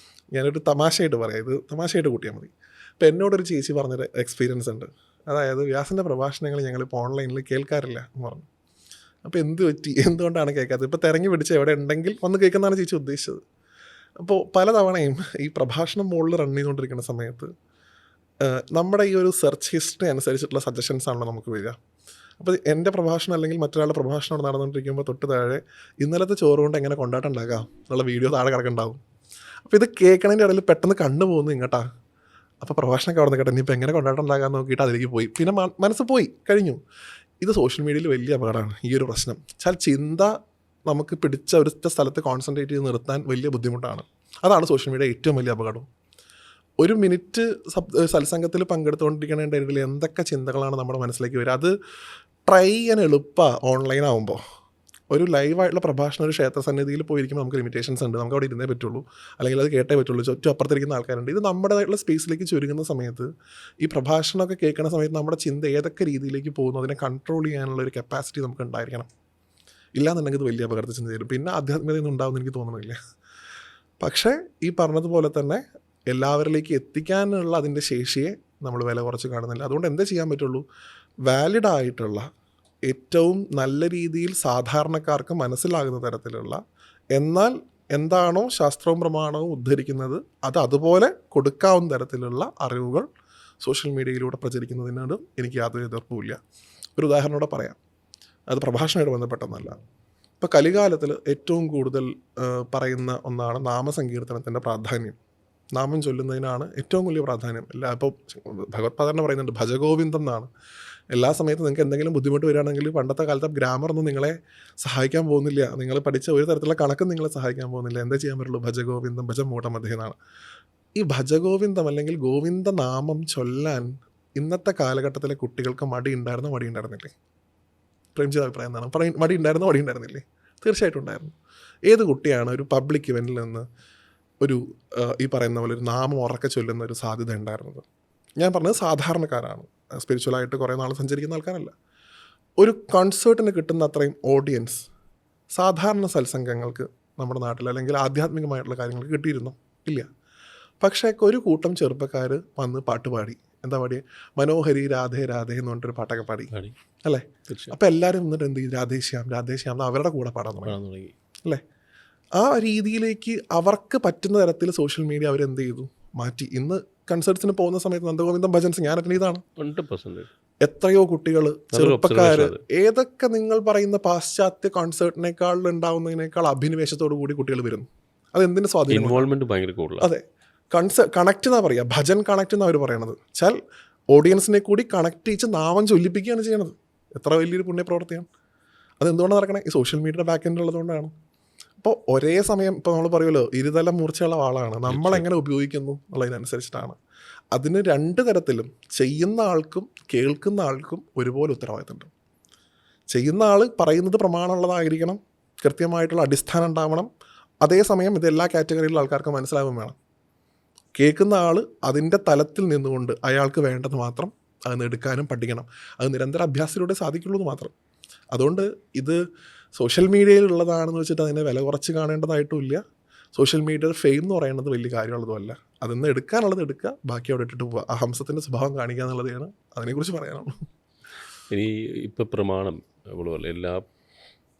ഞാനൊരു തമാശയായിട്ട് പറയാം, ഇത് തമാശയായിട്ട് കൂട്ടിയാൽ മതി. ഇപ്പം എന്നോടൊരു ചേച്ചി പറഞ്ഞൊരു എക്സ്പീരിയൻസ് ഉണ്ട്. അതായത് വ്യാസൻ്റെ പ്രഭാഷണങ്ങൾ ഞങ്ങളിപ്പോൾ ഓൺലൈനിൽ കേൾക്കാറില്ല എന്ന് പറഞ്ഞു. അപ്പോൾ എന്ത് പറ്റി, എന്തുകൊണ്ടാണ് കേൾക്കാത്തത്? ഇപ്പോൾ തിരഞ്ഞു പിടിച്ച് എവിടെ ഉണ്ടെങ്കിൽ വന്ന് കേൾക്കുന്നതാണ് ചേച്ചി ഉദ്ദേശിച്ചത്. അപ്പോൾ പലതവണയും ഈ പ്രഭാഷണം മുകളിൽ റൺ ചെയ്തുകൊണ്ടിരിക്കുന്ന സമയത്ത് നമ്മുടെ ഈ ഒരു സെർച്ച് ഹിസ്റ്ററി അനുസരിച്ചിട്ടുള്ള സജഷൻസ് ആണല്ലോ നമുക്ക് വരിക. അപ്പോൾ എൻ്റെ പ്രഭാഷണം അല്ലെങ്കിൽ മറ്റൊരാളുടെ പ്രഭാഷണം നടന്നുകൊണ്ടിരിക്കുമ്പോൾ തൊട്ട് താഴെ ഇന്നലത്തെ ചോറ് കൊണ്ട് എങ്ങനെ കൊണ്ടാട്ടം ഉണ്ടാക്കാം എന്നുള്ള വീഡിയോ താഴെ കിടക്കുന്നുണ്ടാവും. അപ്പോൾ ഇത് കേൾക്കണതിൻ്റെ ഇടയിൽ പെട്ടെന്ന് കണ്ണു പോകുന്നു ഇങ്ങോട്ടാ. അപ്പോൾ പ്രഭാഷണമൊക്കെ അവിടെ നിൽക്കട്ടെ, ഇനിയിപ്പോൾ എങ്ങനെ കൊണ്ടാട്ടം ഉണ്ടാക്കാൻ നോക്കിയിട്ട് അതിലേക്ക് പോയി, പിന്നെ മനസ്സ് പോയി കഴിഞ്ഞു. ഇത് സോഷ്യൽ മീഡിയയിൽ വലിയ അപകടമാണ് ഈ ഒരു പ്രശ്നം. ചിന്ത നമുക്ക് പിടിച്ച ഒരൊറ്റ സ്ഥലത്ത് കോൺസെൻട്രേറ്റ് ചെയ്ത് നിർത്താൻ വലിയ ബുദ്ധിമുട്ടാണ്. അതാണ് സോഷ്യൽ മീഡിയ ഏറ്റവും വലിയ അപകടം. ഒരു മിനിറ്റ് സത്സംഗത്തിൽ പങ്കെടുത്തുകൊണ്ടിരിക്കുന്നതിൻ്റെ ഇടയിൽ എന്തൊക്കെ ചിന്തകളാണ് നമ്മുടെ മനസ്സിലേക്ക് വരിക. അത് ട്രൈ ചെയ്യാൻ എളുപ്പമാണ് ഓൺലൈൻ ആകുമ്പോൾ. ഒരു ലൈവായിട്ടുള്ള പ്രഭാഷണം ഒരു ക്ഷേത്ര സന്നിധിയിൽ പോയിരിക്കുമ്പോൾ നമുക്ക് ലിമിറ്റേഷൻസ് ഉണ്ട്, നമുക്ക് അവിടെ ഇരുന്നേ പറ്റുള്ളൂ, അല്ലെങ്കിൽ അത് കേട്ടേ പറ്റുള്ളൂ, ചുറ്റും അപ്പുറത്തിരിക്കുന്ന ആൾക്കാരുണ്ട്. ഇത് നമ്മുടേതായിട്ടുള്ള സ്പേസിലേക്ക് ചുരുങ്ങുന്ന സമയത്ത്, ഈ പ്രഭാഷണമൊക്കെ കേൾക്കുന്ന സമയത്ത് നമ്മുടെ ചിന്ത ഏതൊക്കെ രീതിയിലേക്ക് പോകുന്നു അതിനെ കൺട്രോൾ ചെയ്യാനുള്ള ഒരു കപ്പാസിറ്റി നമുക്ക് ഉണ്ടായിരിക്കണം. ഇല്ലാന്നുണ്ടെങ്കിൽ ഇത് വലിയ അപകടത്തിൽ ചെന്ന് തരും. പിന്നെ ആധ്യാത്മികതയൊന്നും ഉണ്ടാവുമെന്ന് എനിക്ക് തോന്നുന്നില്ല. പക്ഷേ ഈ പറഞ്ഞതുപോലെ തന്നെ എല്ലാവരിലേക്ക് എത്തിക്കാനുള്ള അതിൻ്റെ ശേഷിയെ നമ്മൾ വില കുറച്ച് കാണുന്നില്ല. അതുകൊണ്ട് എന്താ ചെയ്യാൻ പറ്റുള്ളൂ? വാലിഡായിട്ടുള്ള, ഏറ്റവും നല്ല രീതിയിൽ സാധാരണക്കാർക്ക് മനസ്സിലാകുന്ന തരത്തിലുള്ള, എന്നാൽ എന്താണോ ശാസ്ത്രവും പ്രമാണവും ഉദ്ധരിക്കുന്നത് അത് അതുപോലെ കൊടുക്കാവുന്ന തരത്തിലുള്ള അറിവുകൾ സോഷ്യൽ മീഡിയയിലൂടെ പ്രചരിക്കുന്നതിനോട് എനിക്ക് യാതൊരു എതിർപ്പുമില്ല. ഒരു ഉദാഹരണത്തോടെ പറയാം, അത് പ്രഭാഷണമായിട്ട് ബന്ധപ്പെട്ടൊന്നല്ല. ഇപ്പോൾ കലികാലത്തിൽ ഏറ്റവും കൂടുതൽ പറയുന്ന ഒന്നാണ് നാമസങ്കീർത്തനത്തിൻ്റെ പ്രാധാന്യം. നാമം ചൊല്ലുന്നതിനാണ് ഏറ്റവും വലിയ പ്രാധാന്യം. ഇപ്പോൾ ഭഗവത്പാദന പറയുന്നുണ്ട് ഭജഗോവിന്ദം എന്നാണ്. എല്ലാ സമയത്തും നിങ്ങൾക്ക് എന്തെങ്കിലും ബുദ്ധിമുട്ട് വരികയാണെങ്കിൽ, പണ്ടത്തെ കാലത്തെ ഗ്രാമറൊന്നും നിങ്ങളെ സഹായിക്കാൻ പോകുന്നില്ല, നിങ്ങൾ പഠിച്ച ഒരു തരത്തിലുള്ള കണക്കും നിങ്ങളെ സഹായിക്കാൻ പോകുന്നില്ല. എന്താ ചെയ്യാൻ പറ്റുള്ളൂ? ഭജഗോവിന്ദം ഭജമൂഢമധ്യേ എന്നാണ്. ഈ ഭജഗോവിന്ദം അല്ലെങ്കിൽ ഗോവിന്ദ നാമം ചൊല്ലാൻ ഇന്നത്തെ കാലഘട്ടത്തിലെ കുട്ടികൾക്ക് മടി ഉണ്ടായിരുന്നില്ലേ? പ്രേംജിയുടെ അഭിപ്രായം എന്താണ്? മടി ഉണ്ടായിരുന്നില്ലേ? തീർച്ചയായിട്ടും ഉണ്ടായിരുന്നു. ഏത് കുട്ടിയാണ് ഒരു പബ്ലിക് ഇവൻറ്റിൽ നിന്ന് ഒരു ഈ പറയുന്ന പോലെ ഒരു നാമം ഉറക്കെ ചൊല്ലുന്ന ഒരു സാധ്യത ഉണ്ടായിരുന്നത്? ഞാൻ പറഞ്ഞത് സാധാരണക്കാരാണ്, സ്പിരിച്വലായിട്ട് കുറേ നാൾ സഞ്ചരിക്കുന്ന ആൾക്കാരല്ല. ഒരു കൺസേർട്ടിന് കിട്ടുന്ന അത്രയും ഓഡിയൻസ് സാധാരണ സത്സംഗങ്ങൾക്ക് നമ്മുടെ നാട്ടിൽ അല്ലെങ്കിൽ ആധ്യാത്മികമായിട്ടുള്ള കാര്യങ്ങൾക്ക് കിട്ടിയിരുന്നു ഇല്ല. പക്ഷേ ഒരു കൂട്ടം ചെറുപ്പക്കാർ വന്ന് പാട്ടുപാടി. എന്താ പാടിയേ? മനോഹരി രാധേ രാധേ എന്ന് പറഞ്ഞിട്ടൊരു പാട്ടൊക്കെ പാടി അല്ലേ? അപ്പം എല്ലാവരും എന്നിട്ട് എന്ത് ചെയ്യും? രാധേശ്യാം രാധേശ്യാം എന്ന് അവരുടെ കൂടെ പാടാൻ തുടങ്ങി അല്ലേ? ആ രീതിയിലേക്ക് അവർക്ക് പറ്റുന്ന തരത്തിൽ സോഷ്യൽ മീഡിയ അവരെന്ത് ചെയ്തു? മാറ്റി. ഇന്ന് കൺസേർട്സിന് പോകുന്ന സമയത്ത് നന്ദഗോവിന്ദം ഭജൻസ് ഞാൻ അറ്റൻഡ് ചെയ്താണ്. 100% എത്രയോ കുട്ടികൾ, ചെറുപ്പക്കാർ, ഏതൊക്കെ നിങ്ങൾ പറയുന്ന പാശ്ചാത്യ കോൺസേർട്ടിനേക്കാൾ ഉണ്ടാവുന്നതിനേക്കാൾ അഭിനിവേശത്തോടു കൂടി കുട്ടികൾ വരുന്നു. അതെന്തിന് സ്വാധീനം? ഇൻവോൾവ്മെന്റ് ഭയങ്കര കൂടുതൽ. അതെ, കണക്ട് എന്നാ പറയുക, ഭജൻ കണക്ട് എന്നാണ് അവർ പറയണത്. വെച്ചാൽ ഓഡിയൻസിനെ കൂടി കണക്ട് ചെയ്ത് നാമം ചൊല്ലിപ്പിക്കുകയാണ് ചെയ്യണത്. എത്ര വലിയൊരു പുണ്യപ്രവർത്തിയാണ്. അതെന്തുകൊണ്ടാണ് നടക്കണേ? ഈ സോഷ്യൽ മീഡിയയുടെ ബാക്ക് എൻഡ് ഉള്ളതുകൊണ്ടാണ്. അപ്പോൾ ഒരേ സമയം ഇപ്പോൾ നമ്മൾ പറയുമല്ലോ ഇരുതല മൂർച്ചയുള്ള വാളാണ്, നമ്മളെങ്ങനെ ഉപയോഗിക്കുന്നു എന്നുള്ളതിനനുസരിച്ചിട്ടാണ്. അതിന് രണ്ട് തരത്തിലും ചെയ്യുന്ന ആൾക്കും കേൾക്കുന്ന ആൾക്കും ഒരുപോലെ ഉത്തരവാദിത്തമുണ്ട്. ചെയ്യുന്ന ആൾ പറയുന്നത് പ്രമാണമുള്ളതായിരിക്കണം, കൃത്യമായിട്ടുള്ള അടിസ്ഥാനം ഉണ്ടാവണം. അതേസമയം ഇത് എല്ലാ കാറ്റഗറിയിലുള്ള ആൾക്കാർക്ക് മനസ്സിലാവും വേണം. കേൾക്കുന്ന ആൾ അതിൻ്റെ തലത്തിൽ നിന്നുകൊണ്ട് അയാൾക്ക് വേണ്ടത് മാത്രം അത് എടുക്കാനും പഠിക്കണം. അത് നിരന്തര അഭ്യാസത്തിലൂടെ സാധിക്കുള്ളൂ എന്ന് മാത്രം. അതുകൊണ്ട് ഇത് സോഷ്യൽ മീഡിയയിലുള്ളതാണെന്ന് വെച്ചിട്ട് അതിനെ വില കുറച്ച് കാണേണ്ടതായിട്ടുമില്ല. സോഷ്യൽ മീഡിയയുടെ ഫെയിം എന്ന് പറയുന്നത് വലിയ കാര്യമുള്ളതുമല്ല. അതിൽ എടുക്കാനുള്ളത് എടുക്കുക, ബാക്കി അവിടെ ഇട്ടിട്ട് പോവുക. ആ ഹംസത്തിൻ്റെ സ്വഭാവം കാണിക്കുക എന്നുള്ളതാണ് അതിനെക്കുറിച്ച് പറയാനുള്ളൂ. ഇനി ഇപ്പം പ്രമാണം പോലെ എല്ലാ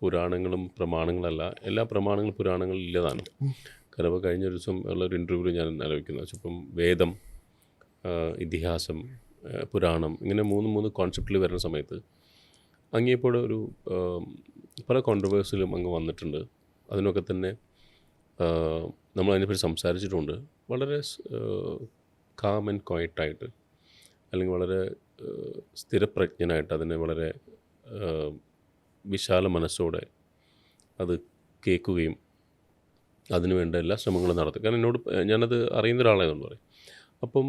പുരാണങ്ങളും പ്രമാണങ്ങളല്ല, എല്ലാ പ്രമാണങ്ങളും പുരാണങ്ങളിൽ ഇല്ലതാണ്. കാരണം ഇപ്പോൾ കഴിഞ്ഞ ദിവസം ഉള്ളൊരു ഇൻ്റർവ്യൂവിൽ ഞാൻ ആലോചിക്കുന്നത് വെച്ചാൽ ഇപ്പം വേദം, ഇതിഹാസം, പുരാണം, ഇങ്ങനെ മൂന്ന് കോൺസെപ്റ്റിൽ വരുന്ന സമയത്ത് അങ്ങേപ്പോൾ ഒരു പല കോൺട്രവേഴ്സിലും അങ്ങ് വന്നിട്ടുണ്ട്. അതിനൊക്കെ തന്നെ നമ്മളതിനെപ്പറ്റി സംസാരിച്ചിട്ടുണ്ട്. വളരെ കാം ആൻഡ് ക്വയറ്റായിട്ട്, അല്ലെങ്കിൽ വളരെ സ്ഥിരപ്രജ്ഞനായിട്ട് അതിനെ വളരെ വിശാല മനസ്സോടെ അത് കേൾക്കുകയും അതിനുവേണ്ട എല്ലാ ശ്രമങ്ങളും നടത്തും. കാരണം എന്നോട് ഞാനത് അറിയുന്ന ഒരാളായതുകൊണ്ട് പറയും. അപ്പം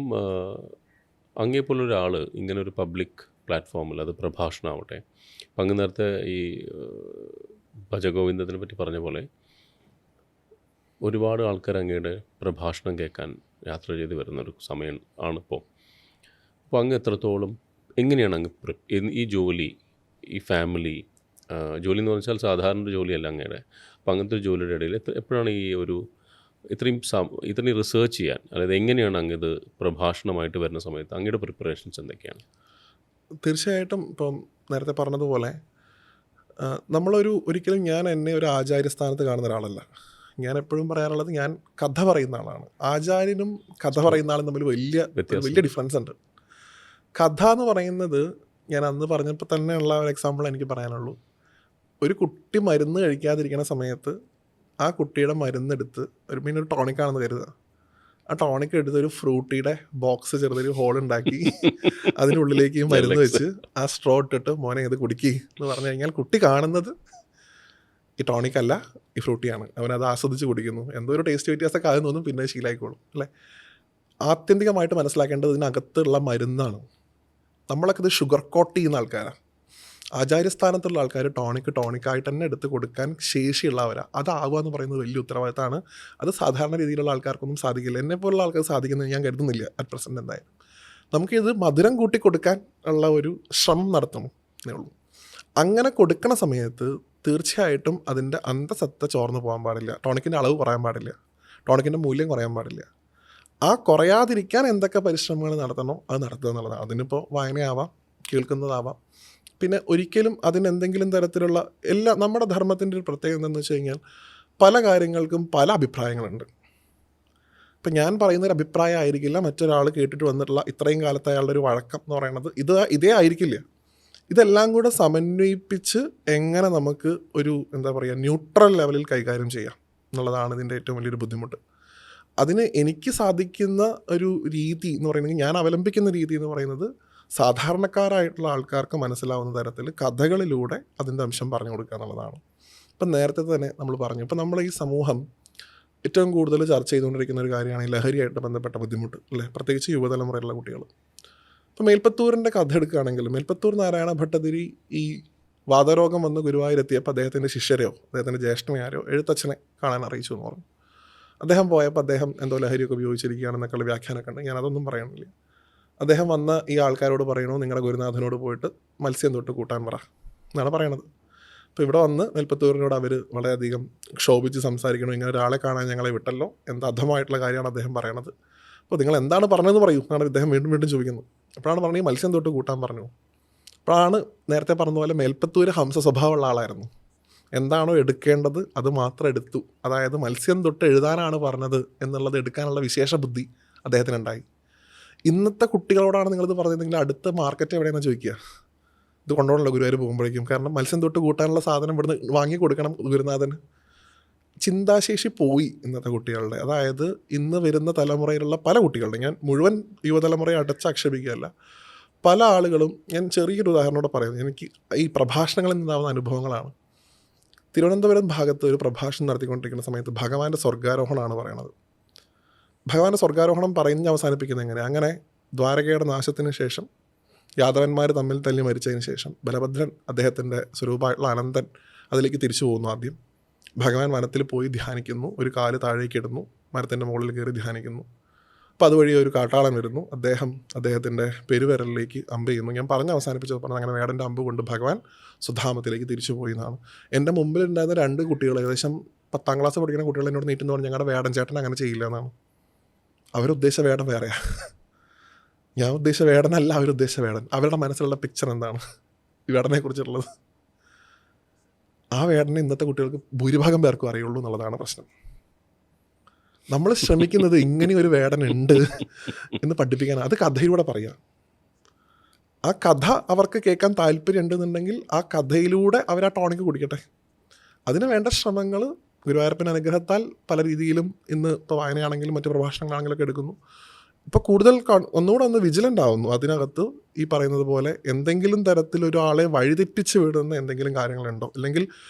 അങ്ങേപ്പോലൊരാൾ ഇങ്ങനെ ഒരു പബ്ലിക് പ്ലാറ്റ്ഫോമിൽ, അത് പ്രഭാഷണമാവട്ടെ, അപ്പം അങ്ങ് നേരത്തെ ഈ ഭജഗോവിന്ദത്തിനെ പറ്റി പറഞ്ഞ പോലെ ഒരുപാട് ആൾക്കാർ അങ്ങയുടെ പ്രഭാഷണം കേൾക്കാൻ യാത്ര ചെയ്ത് വരുന്നൊരു സമയം ആണിപ്പോൾ. അപ്പോൾ അങ്ങ് എത്രത്തോളം എങ്ങനെയാണ് അങ്ങ് ഈ ജോലി, ഈ ഫാമിലി ജോലി എന്ന് വെച്ചാൽ സാധാരണ ഒരു ജോലിയല്ല അങ്ങയുടെ, അപ്പോൾ അങ്ങനത്തെ ഒരു ജോലിയുടെ ഇടയിൽ എപ്പോഴാണ് ഈ ഒരു ഇത്രയും റിസർച്ച് ചെയ്യാൻ, അതായത് എങ്ങനെയാണ് അങ്ങ് ഇത് പ്രഭാഷണമായിട്ട് വരുന്ന സമയത്ത് അങ്ങയുടെ പ്രിപ്പറേഷൻസ് എന്തൊക്കെയാണ്? തീർച്ചയായിട്ടും ഇപ്പം നേരത്തെ പറഞ്ഞതുപോലെ ഒരിക്കലും ഞാൻ എന്നെ ഒരു ആചാര്യസ്ഥാനത്ത് കാണുന്ന ഒരാളല്ല. ഞാൻ എപ്പോഴും പറയാറുള്ളത്, ഞാൻ കഥ പറയുന്ന ആളാണ്. ആചാര്യനും കഥ പറയുന്ന ആളും തമ്മിൽ വലിയ ഡിഫറൻസ് ഉണ്ട്. കഥ എന്ന് പറയുന്നത്, ഞാൻ അന്ന് പറഞ്ഞപ്പോൾ തന്നെയുള്ള ഒരു എക്സാമ്പിൾ എനിക്ക് പറയാനുള്ളൂ. ഒരു കുട്ടി മരുന്ന് കഴിക്കാതിരിക്കുന്ന സമയത്ത് ആ കുട്ടിയുടെ മരുന്നെടുത്ത് ഒരു ടോണിക്കാണെന്ന് കരുതുക. ആ ടോണിക്ക് എടുത്ത് ഒരു ഫ്രൂട്ടിയുടെ ബോക്സ് ചെറുതൊരു ഹോൾ ഉണ്ടാക്കി അതിനുള്ളിലേക്ക് മരുന്ന് വെച്ച് ആ സ്ട്രോ ഇട്ടിട്ട് മോനെ ഇത് കുടിക്കി എന്ന് പറഞ്ഞു കഴിഞ്ഞാൽ കുട്ടി കാണുന്നത് ഈ ടോണിക്കല്ല, ഈ ഫ്രൂട്ടിയാണ്. അവനത് ആസ്വദിച്ച് കുടിക്കുന്നു. എന്തോ ഒരു ടേസ്റ്റ് വ്യത്യാസമൊക്കെ ആദ്യം തോന്നും, പിന്നെ ശീലമായിക്കോളും അല്ലേ. ആത്യന്തികമായിട്ട് മനസ്സിലാക്കേണ്ടത് ഇതിനകത്തുള്ള മരുന്നാണ്. നമ്മളൊക്കെ ഇത് ഷുഗർ കോട്ട് ചെയ്യുന്ന ആൾക്കാരാണ്. ആചാര്യസ്ഥാനത്തുള്ള ആൾക്കാർ ടോണിക്കായിട്ട് തന്നെ എടുത്ത് കൊടുക്കാൻ ശേഷിയുള്ളവരാണ്. അതാവുക എന്ന് പറയുന്നത് വലിയ ഉത്തരവാദിത്തമാണ്. അത് സാധാരണ രീതിയിലുള്ള ആൾക്കാർക്കൊന്നും സാധിക്കില്ല. എന്നെപ്പോലുള്ള ആൾക്കാർ സാധിക്കുന്നത് ഞാൻ കരുതുന്നില്ല അറ്റ് പ്രസൻറ്റ്. എന്തായാലും നമുക്കിത് മധുരം കൂട്ടി കൊടുക്കാൻ ഉള്ള ഒരു ശ്രമം നടത്തണം എന്നേ ഉള്ളൂ. അങ്ങനെ കൊടുക്കണ സമയത്ത് തീർച്ചയായിട്ടും അതിൻ്റെ അന്തസത്ത ചോർന്നു പോകാൻ പാടില്ല. ടോണിക്കിൻ്റെ അളവ് കുറയാൻ പാടില്ല, ടോണിക്കിൻ്റെ മൂല്യം കുറയാൻ പാടില്ല. ആ കുറയാതിരിക്കാൻ എന്തൊക്കെ പരിശ്രമങ്ങൾ നടത്തണോ അത് നടത്തുക എന്നുള്ളതാണ്. അതിനിപ്പോൾ വായനയാവാം, കേൾക്കുന്നതാവാം. പിന്നെ ഒരിക്കലും അതിനെന്തെങ്കിലും തരത്തിലുള്ള നമ്മുടെ ധർമ്മത്തിൻ്റെ ഒരു പ്രത്യേകത എന്താണെന്ന് വെച്ച് കഴിഞ്ഞാൽ പല കാര്യങ്ങൾക്കും പല അഭിപ്രായങ്ങളുണ്ട്. ഇപ്പം ഞാൻ പറയുന്നൊരു അഭിപ്രായം ആയിരിക്കില്ല മറ്റൊരാൾ കേട്ടിട്ട് വന്നിട്ടുള്ള ഇത്രയും കാലത്തെ അയാളുടെ ഒരു വഴക്കം എന്ന് പറയുന്നത് ഇതേ ആയിരിക്കില്ല. ഇതെല്ലാം കൂടെ സമന്വയിപ്പിച്ച് എങ്ങനെ നമുക്ക് ഒരു ന്യൂട്രൽ ലെവലിൽ കൈകാര്യം ചെയ്യാം എന്നുള്ളതാണ് ഇതിൻ്റെ ഏറ്റവും വലിയൊരു ബുദ്ധിമുട്ട്. അതിന് എനിക്ക് സാധിക്കുന്ന ഒരു രീതി എന്ന് പറയുന്നത്, ഞാൻ അവലംബിക്കുന്ന രീതി എന്ന് പറയുന്നത്, സാധാരണക്കാരായിട്ടുള്ള ആൾക്കാർക്ക് മനസ്സിലാവുന്ന തരത്തിൽ കഥകളിലൂടെ അതിൻ്റെ അംശം പറഞ്ഞു കൊടുക്കുക എന്നുള്ളതാണ്. ഇപ്പം നേരത്തെ തന്നെ നമ്മൾ പറഞ്ഞു, ഇപ്പം നമ്മൾ ഈ സമൂഹം ഏറ്റവും കൂടുതൽ ചർച്ച ചെയ്തുകൊണ്ടിരിക്കുന്ന ഒരു കാര്യമാണ് ഈ ലഹരിയായിട്ട് ബന്ധപ്പെട്ട ബുദ്ധിമുട്ട് അല്ലേ, പ്രത്യേകിച്ച് യുവതലമുറയിലുള്ള കുട്ടികൾ. ഇപ്പം മേൽപ്പത്തൂരിൻ്റെ കഥ എടുക്കുകയാണെങ്കിൽ, മേൽപ്പത്തൂർ നാരായണ ഭട്ടതിരി ഈ വാതരോഗം വന്ന് ഗുരുവായൂരെത്തിയപ്പോൾ അദ്ദേഹത്തിൻ്റെ ശിഷ്യരെയോ അദ്ദേഹത്തിൻ്റെ ജ്യേഷ്ഠമാരോ എഴുത്തച്ഛനെ കാണാൻ അറിയിച്ചു എന്ന് പറഞ്ഞു. അദ്ദേഹം പോയപ്പോൾ അദ്ദേഹം എന്തോ ലഹരിയൊക്കെ ഉപയോഗിച്ചിരിക്കുകയാണെന്നൊക്കെയുള്ള വ്യാഖ്യാനമൊക്കെ ഉണ്ട്. ഞാനതൊന്നും പറയണില്ല. അദ്ദേഹം വന്ന ഈ ആൾക്കാരോട് പറയണു, നിങ്ങളുടെ ഗുരുനാഥനോട് പോയിട്ട് മത്സ്യം തൊട്ട് കൂട്ടാൻ പറ എന്നാണ് പറയണത്. അപ്പോൾ ഇവിടെ വന്ന് മേൽപ്പത്തൂരിനോട് അവർ വളരെയധികം ക്ഷോഭിച്ച് സംസാരിക്കണം. ഇങ്ങനെ ഒരാളെ കാണാൻ ഞങ്ങളെ വിട്ടല്ലോ, എന്താ അധമായിട്ടുള്ള കാര്യമാണ് അദ്ദേഹം പറയണത്. അപ്പോൾ നിങ്ങൾ എന്താണ് പറഞ്ഞതെന്ന് പറയൂ എന്നാണ് ഇദ്ദേഹം വീണ്ടും ചോദിക്കുന്നത്. അപ്പോഴാണ് പറഞ്ഞത് മത്സ്യം തൊട്ട് കൂട്ടാൻ പറഞ്ഞു. അപ്പോഴാണ് നേരത്തെ പറഞ്ഞതുപോലെ മേൽപ്പത്തൂർ ഹംസ സ്വഭാവമുള്ള ആളായിരുന്നു. എന്താണോ എടുക്കേണ്ടത് അത് മാത്രം എടുത്തു. അതായത് മത്സ്യം തൊട്ട് എഴുതാനാണ് പറഞ്ഞത് എന്നുള്ളത് എടുക്കാനുള്ള വിശേഷ ബുദ്ധി അദ്ദേഹത്തിനുണ്ടായി. ഇന്നത്തെ കുട്ടികളോടാണ് നിങ്ങളിത് പറഞ്ഞിരുന്നെങ്കിൽ അടുത്ത മാർക്കറ്റ് എവിടെയെന്ന് ചോദിക്കുക, ഇത് കൊണ്ടുപോകണല്ലോ ഗുരുവായൂർ പോകുമ്പോഴേക്കും. കാരണം മത്സ്യം തൊട്ട് കൂട്ടാനുള്ള സാധനം ഇവിടുന്ന് വാങ്ങി കൊടുക്കണം ഗുരുനാഥന്. ചിന്താശേഷി പോയി ഇന്നത്തെ കുട്ടികളുടെ. അതായത് ഇന്ന് വരുന്ന തലമുറയിലുള്ള പല കുട്ടികളുടെ, ഞാൻ മുഴുവൻ യുവതലമുറയെ അടച്ചാക്ഷേപിക്കുകയല്ല, പല ആളുകളും, ഞാൻ ചെറിയൊരു ഉദാഹരണത്തോടെ പറയുന്നത്, എനിക്ക് ഈ പ്രഭാഷണങ്ങളിൽ നിന്നാവുന്ന അനുഭവങ്ങളാണ്. തിരുവനന്തപുരം ഭാഗത്ത് ഒരു പ്രഭാഷണം നടത്തിക്കൊണ്ടിരിക്കുന്ന സമയത്ത് ഭഗവാന്റെ സ്വർഗ്ഗാരോഹണമാണ് പറയണത്. ഭഗവാന്റെ സ്വർഗ്ഗാരോഹണം പറഞ്ഞ് അവസാനിപ്പിക്കുന്നത് എങ്ങനെ? അങ്ങനെ ദ്വാരകയുടെ നാശത്തിന് ശേഷം യാദവന്മാർ തമ്മിൽ തല്ലി മരിച്ചതിന് ശേഷം ബലഭദ്രൻ അദ്ദേഹത്തിൻ്റെ സ്വരൂപമായിട്ടുള്ള അനന്തൻ അതിലേക്ക് തിരിച്ചു പോകുന്നു. ആദ്യം ഭഗവാൻ വനത്തിൽ പോയി ധ്യാനിക്കുന്നു, ഒരു കാല് താഴേക്ക് ഇടുന്നു, മരത്തിൻ്റെ മുകളിൽ കയറി ധ്യാനിക്കുന്നു. അപ്പോൾ അതുവഴി ഒരു കാട്ടാളൻ വരുന്നു, അദ്ദേഹത്തിൻ്റെ പെരുവിരലിലേക്ക് അമ്പ് ചെയ്യുന്നു. ഞാൻ അവസാനിപ്പിച്ചത് പറഞ്ഞാൽ അങ്ങനെ വേടൻ്റെ അമ്പ് കൊണ്ട് ഭഗവാൻ സുധാമത്തിലേക്ക് തിരിച്ചു പോയി എന്നാണ്. എൻ്റെ മുമ്പിലുണ്ടായിരുന്ന 2 കുട്ടികൾ, ഏകദേശം 10ാം ക്ലാസ് പഠിക്കുന്ന കുട്ടികൾ എന്നോട് നീറ്റെന്ന് പറഞ്ഞാൽ ഞങ്ങളുടെ വേടൻ ചേട്ടൻ അങ്ങനെ ചെയ്യില്ല എന്നാണ്. അവരുദ്ദേശിച്ച വേടൻ വേറെയാണ്, ഞാൻ ഉദ്ദേശിച്ച വേടനല്ല അവരുദ്ദേശിച്ച വേടൻ. അവരുടെ മനസ്സിലുള്ള പിക്ചർ എന്താണ് ഈ വേടനെ കുറിച്ചുള്ളത്, ആ വേടനെ ഇന്നത്തെ കുട്ടികൾക്ക് ഭൂരിഭാഗം പേർക്കും അറിയുള്ളൂ എന്നുള്ളതാണ് പ്രശ്നം. നമ്മൾ ശ്രമിക്കുന്നത് ഇങ്ങനെ ഒരു വേടൻ ഉണ്ട് എന്ന് പഠിപ്പിക്കാനാണ്. അത് കഥയിലൂടെ പറയുക. ആ കഥ അവർക്ക് കേൾക്കാൻ താല്പര്യം ഉണ്ടെന്നുണ്ടെങ്കിൽ ആ കഥയിലൂടെ അവർ ആ ടോണിക്ക് കുടിക്കട്ടെ. അതിന് വേണ്ട ശ്രമങ്ങൾ ഗുരുവായൂരപ്പൻ്റെ അനുഗ്രഹത്താൽ പല രീതിയിലും ഇന്ന് ഇപ്പോൾ വായനയാണെങ്കിലും മറ്റ് പ്രഭാഷണങ്ങളാണെങ്കിലും ഒക്കെ എടുക്കുന്നു. ഇപ്പോൾ കൂടുതൽ ഒന്നുകൂടെ ഒന്ന് വിജിലൻ്റ് ആവുന്നു. അതിനകത്ത് ഈ പറയുന്നത് പോലെ എന്തെങ്കിലും തരത്തിലൊരാളെ വഴിതെറ്റിച്ച് വിടുന്ന എന്തെങ്കിലും കാര്യങ്ങളുണ്ടോ, അല്ലെങ്കിൽ